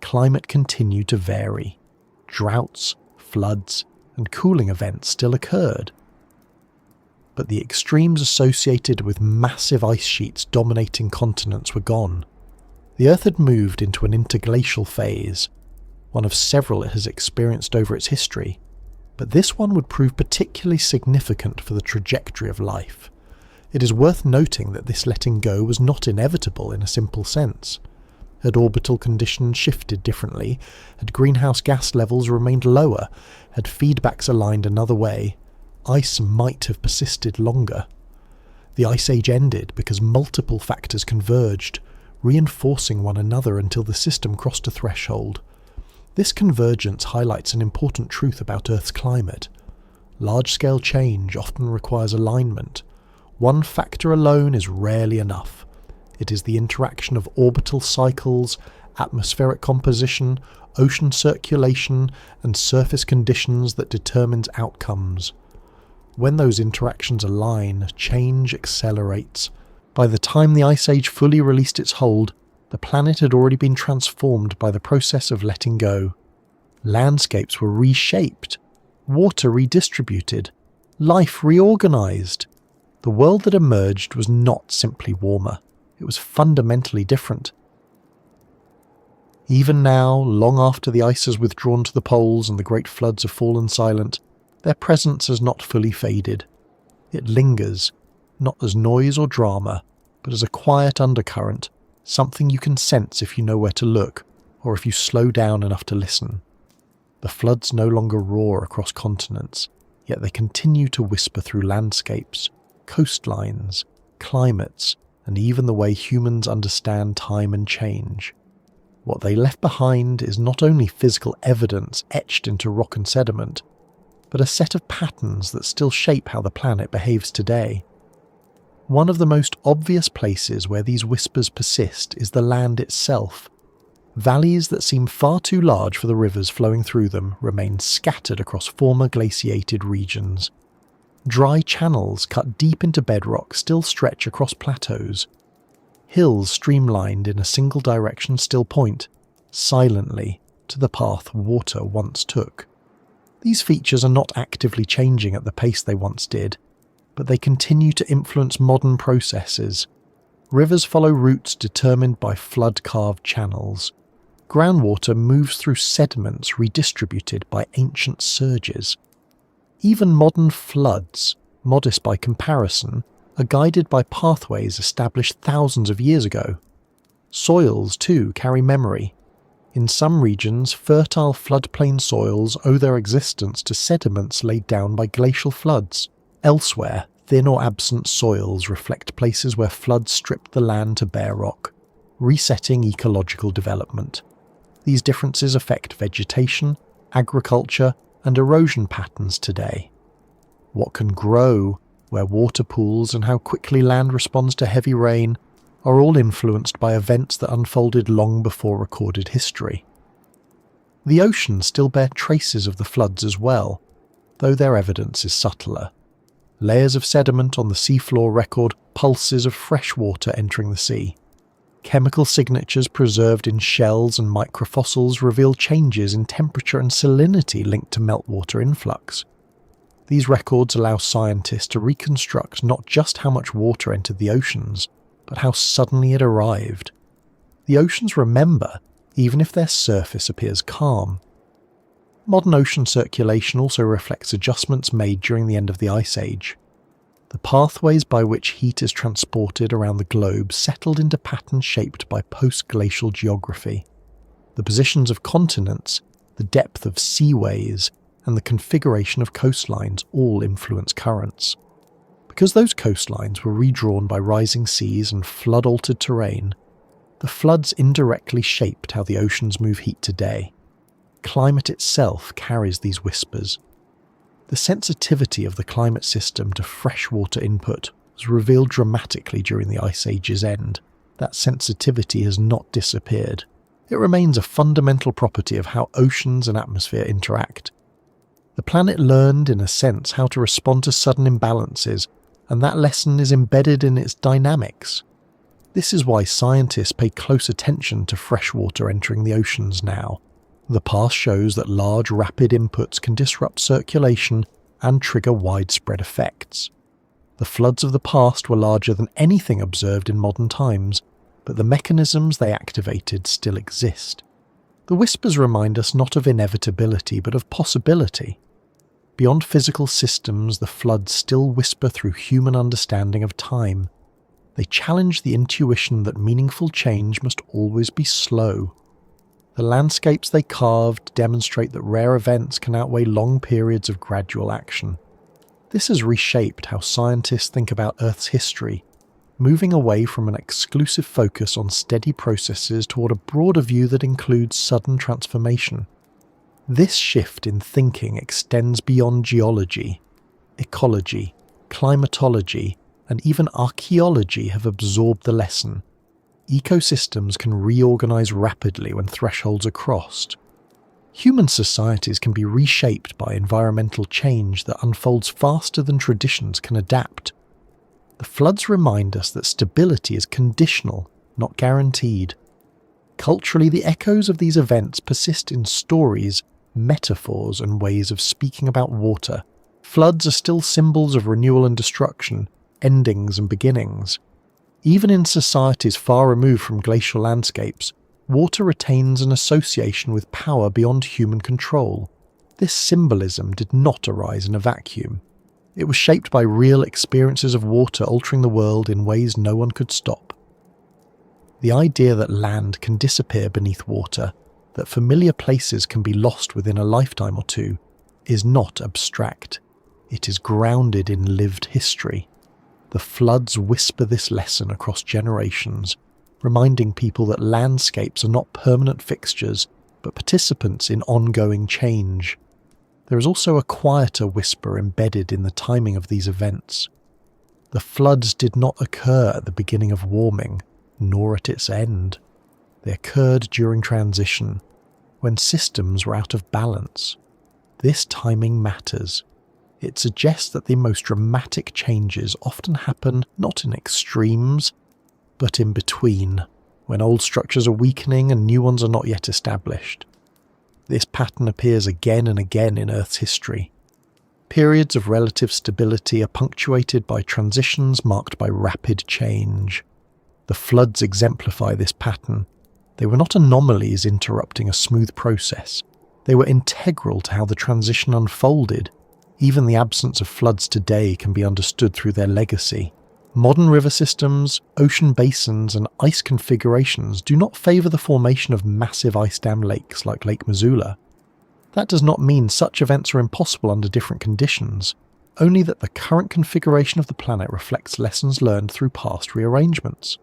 Climate continued to vary. Droughts, floods, and cooling events still occurred. But the extremes associated with massive ice sheets dominating continents were gone. The Earth had moved into an interglacial phase, one of several it has experienced over its history, but this one would prove particularly significant for the trajectory of life. It is worth noting that this letting go was not inevitable in a simple sense. Had orbital conditions shifted differently, had greenhouse gas levels remained lower, had feedbacks aligned another way, ice might have persisted longer. The Ice Age ended because multiple factors converged, reinforcing one another until the system crossed a threshold. This convergence highlights an important truth about Earth's climate. Large-scale change often requires alignment. One factor alone is rarely enough. It is the interaction of orbital cycles, atmospheric composition, ocean circulation, and surface conditions that determines outcomes. When those interactions align, change accelerates. By the time the Ice Age fully released its hold, the planet had already been transformed by the process of letting go. Landscapes were reshaped, water redistributed, life reorganized. The world that emerged was not simply warmer, it was fundamentally different. Even now, long after the ice has withdrawn to the poles and the great floods have fallen silent, their presence has not fully faded. It lingers, not as noise or drama, but as a quiet undercurrent, something you can sense if you know where to look, or if you slow down enough to listen. The floods no longer roar across continents, yet they continue to whisper through landscapes, coastlines, climates, and even the way humans understand time and change. What they left behind is not only physical evidence etched into rock and sediment, but a set of patterns that still shape how the planet behaves today. One of the most obvious places where these whispers persist is the land itself. Valleys that seem far too large for the rivers flowing through them remain scattered across former glaciated regions. Dry channels cut deep into bedrock still stretch across plateaus. Hills streamlined in a single direction still point, silently, to the path water once took. These features are not actively changing at the pace they once did, but they continue to influence modern processes. Rivers follow routes determined by flood-carved channels. Groundwater moves through sediments redistributed by ancient surges. Even modern floods, modest by comparison, are guided by pathways established thousands of years ago. Soils, too, carry memory. In some regions, fertile floodplain soils owe their existence to sediments laid down by glacial floods. Elsewhere, thin or absent soils reflect places where floods stripped the land to bare rock, resetting ecological development. These differences affect vegetation, agriculture, and erosion patterns today. What can grow, where water pools, and how quickly land responds to heavy rain are all influenced by events that unfolded long before recorded history. The oceans still bear traces of the floods as well, though their evidence is subtler. Layers of sediment on the seafloor record pulses of fresh water entering the sea. Chemical signatures preserved in shells and microfossils reveal changes in temperature and salinity linked to meltwater influx. These records allow scientists to reconstruct not just how much water entered the oceans, but how suddenly it arrived. The oceans remember, even if their surface appears calm. Modern ocean circulation also reflects adjustments made during the end of the Ice Age. The pathways by which heat is transported around the globe settled into patterns shaped by post-glacial geography. The positions of continents, the depth of seaways, and the configuration of coastlines all influence currents. Because those coastlines were redrawn by rising seas and flood-altered terrain, the floods indirectly shaped how the oceans move heat today. Climate itself carries these whispers. The sensitivity of the climate system to freshwater input was revealed dramatically during the Ice Age's end. That sensitivity has not disappeared. It remains a fundamental property of how oceans and atmosphere interact. The planet learned, in a sense, how to respond to sudden imbalances, and that lesson is embedded in its dynamics. This is why scientists pay close attention to freshwater entering the oceans now. The past shows that large, rapid inputs can disrupt circulation and trigger widespread effects. The floods of the past were larger than anything observed in modern times, but the mechanisms they activated still exist. The whispers remind us not of inevitability, but of possibility. Beyond physical systems, the floods still whisper through human understanding of time. They challenge the intuition that meaningful change must always be slow. The landscapes they carved demonstrate that rare events can outweigh long periods of gradual action. This has reshaped how scientists think about Earth's history, moving away from an exclusive focus on steady processes toward a broader view that includes sudden transformation. This shift in thinking extends beyond geology. Ecology, climatology, and even archaeology have absorbed the lesson. Ecosystems can reorganize rapidly when thresholds are crossed. Human societies can be reshaped by environmental change that unfolds faster than traditions can adapt. The floods remind us that stability is conditional, not guaranteed. Culturally, the echoes of these events persist in stories, metaphors, and ways of speaking about water. Floods are still symbols of renewal and destruction, endings and beginnings. Even in societies far removed from glacial landscapes, water retains an association with power beyond human control. This symbolism did not arise in a vacuum. It was shaped by real experiences of water altering the world in ways no one could stop. The idea that land can disappear beneath water, that familiar places can be lost within a lifetime or two, is not abstract. It is grounded in lived history. The floods whisper this lesson across generations, reminding people that landscapes are not permanent fixtures, but participants in ongoing change. There is also a quieter whisper embedded in the timing of these events. The floods did not occur at the beginning of warming, nor at its end. They occurred during transition, when systems were out of balance. This timing matters. It suggests that the most dramatic changes often happen not in extremes, but in between, when old structures are weakening and new ones are not yet established. This pattern appears again and again in Earth's history. Periods of relative stability are punctuated by transitions marked by rapid change. The floods exemplify this pattern. They were not anomalies interrupting a smooth process. They were integral to how the transition unfolded. Even the absence of floods today can be understood through their legacy. Modern river systems, ocean basins, and ice configurations do not favour the formation of massive ice dam lakes like Lake Missoula. That does not mean such events are impossible under different conditions, only that the current configuration of the planet reflects lessons learned through past rearrangements.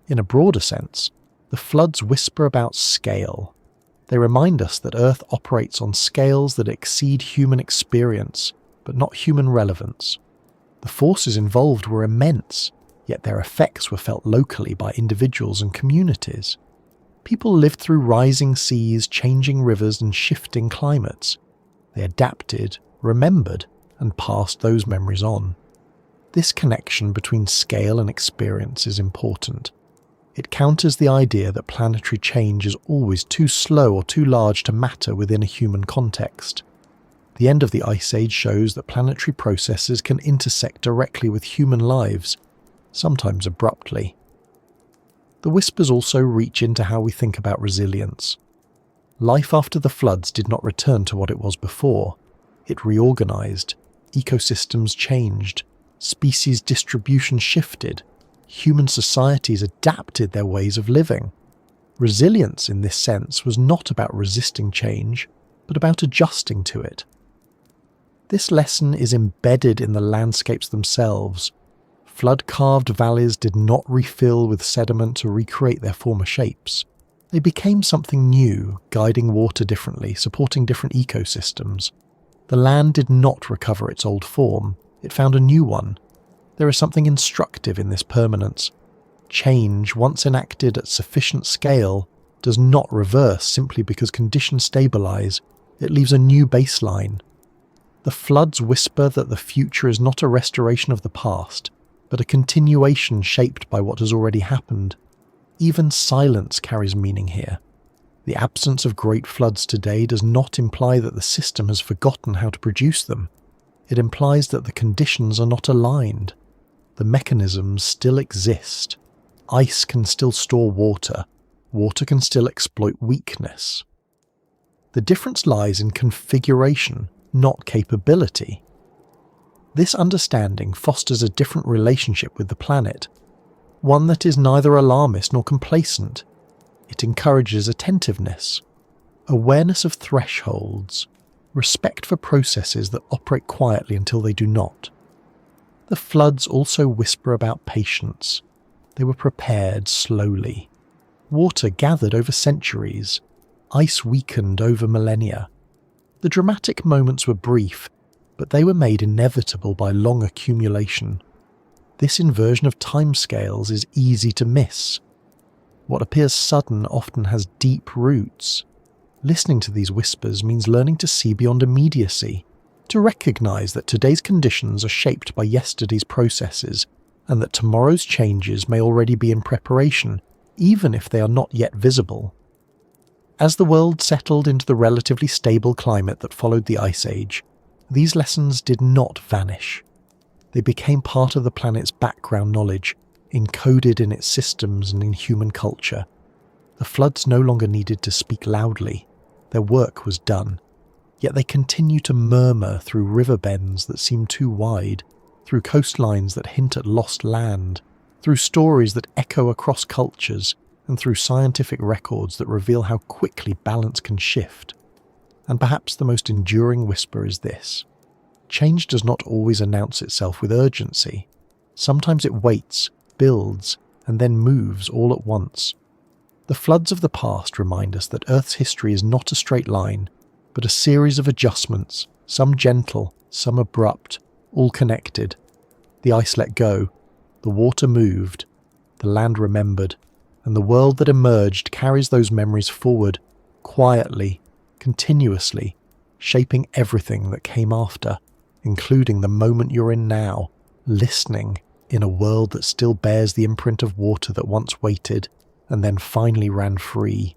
In a broader sense, the floods whisper about scale. They remind us that Earth operates on scales that exceed human experience, but not human relevance. The forces involved were immense, yet their effects were felt locally by individuals and communities. People lived through rising seas, changing rivers, and shifting climates. They adapted, remembered, and passed those memories on. This connection between scale and experience is important. It counters the idea that planetary change is always too slow or too large to matter within a human context. The end of the Ice Age shows that planetary processes can intersect directly with human lives, sometimes abruptly. The whispers also reach into how we think about resilience. Life after the floods did not return to what it was before. It reorganized, ecosystems changed, species distribution shifted, human societies adapted their ways of living. Resilience in this sense was not about resisting change, but about adjusting to it. This lesson is embedded in the landscapes themselves. Flood-carved valleys did not refill with sediment to recreate their former shapes. They became something new, guiding water differently, supporting different ecosystems. The land did not recover its old form, it found a new one. There is something instructive in this permanence. Change, once enacted at sufficient scale, does not reverse simply because conditions stabilize. It leaves a new baseline. The floods whisper that the future is not a restoration of the past, but a continuation shaped by what has already happened. Even silence carries meaning here. The absence of great floods today does not imply that the system has forgotten how to produce them. It implies that the conditions are not aligned. The mechanisms still exist. Ice can still store water. Water can still exploit weakness. The difference lies in configuration, not capability. This understanding fosters a different relationship with the planet, one that is neither alarmist nor complacent. It encourages attentiveness, awareness of thresholds, respect for processes that operate quietly until they do not. The floods also whisper about patience. They were prepared slowly. Water gathered over centuries. Ice weakened over millennia. The dramatic moments were brief, but they were made inevitable by long accumulation. This inversion of timescales is easy to miss. What appears sudden often has deep roots. Listening to these whispers means learning to see beyond immediacy, to recognize that today's conditions are shaped by yesterday's processes, and that tomorrow's changes may already be in preparation, even if they are not yet visible. As the world settled into the relatively stable climate that followed the Ice Age, these lessons did not vanish. They became part of the planet's background knowledge, encoded in its systems and in human culture. The floods no longer needed to speak loudly. Their work was done. Yet they continue to murmur through river bends that seem too wide, through coastlines that hint at lost land, through stories that echo across cultures, and through scientific records that reveal how quickly balance can shift. And perhaps the most enduring whisper is this: change does not always announce itself with urgency. Sometimes it waits, builds, and then moves all at once. The floods of the past remind us that Earth's history is not a straight line, but a series of adjustments, some gentle, some abrupt, all connected. The ice let go, the water moved, the land remembered, and the world that emerged carries those memories forward, quietly, continuously, shaping everything that came after, including the moment you're in now, listening in a world that still bears the imprint of water that once waited and then finally ran free.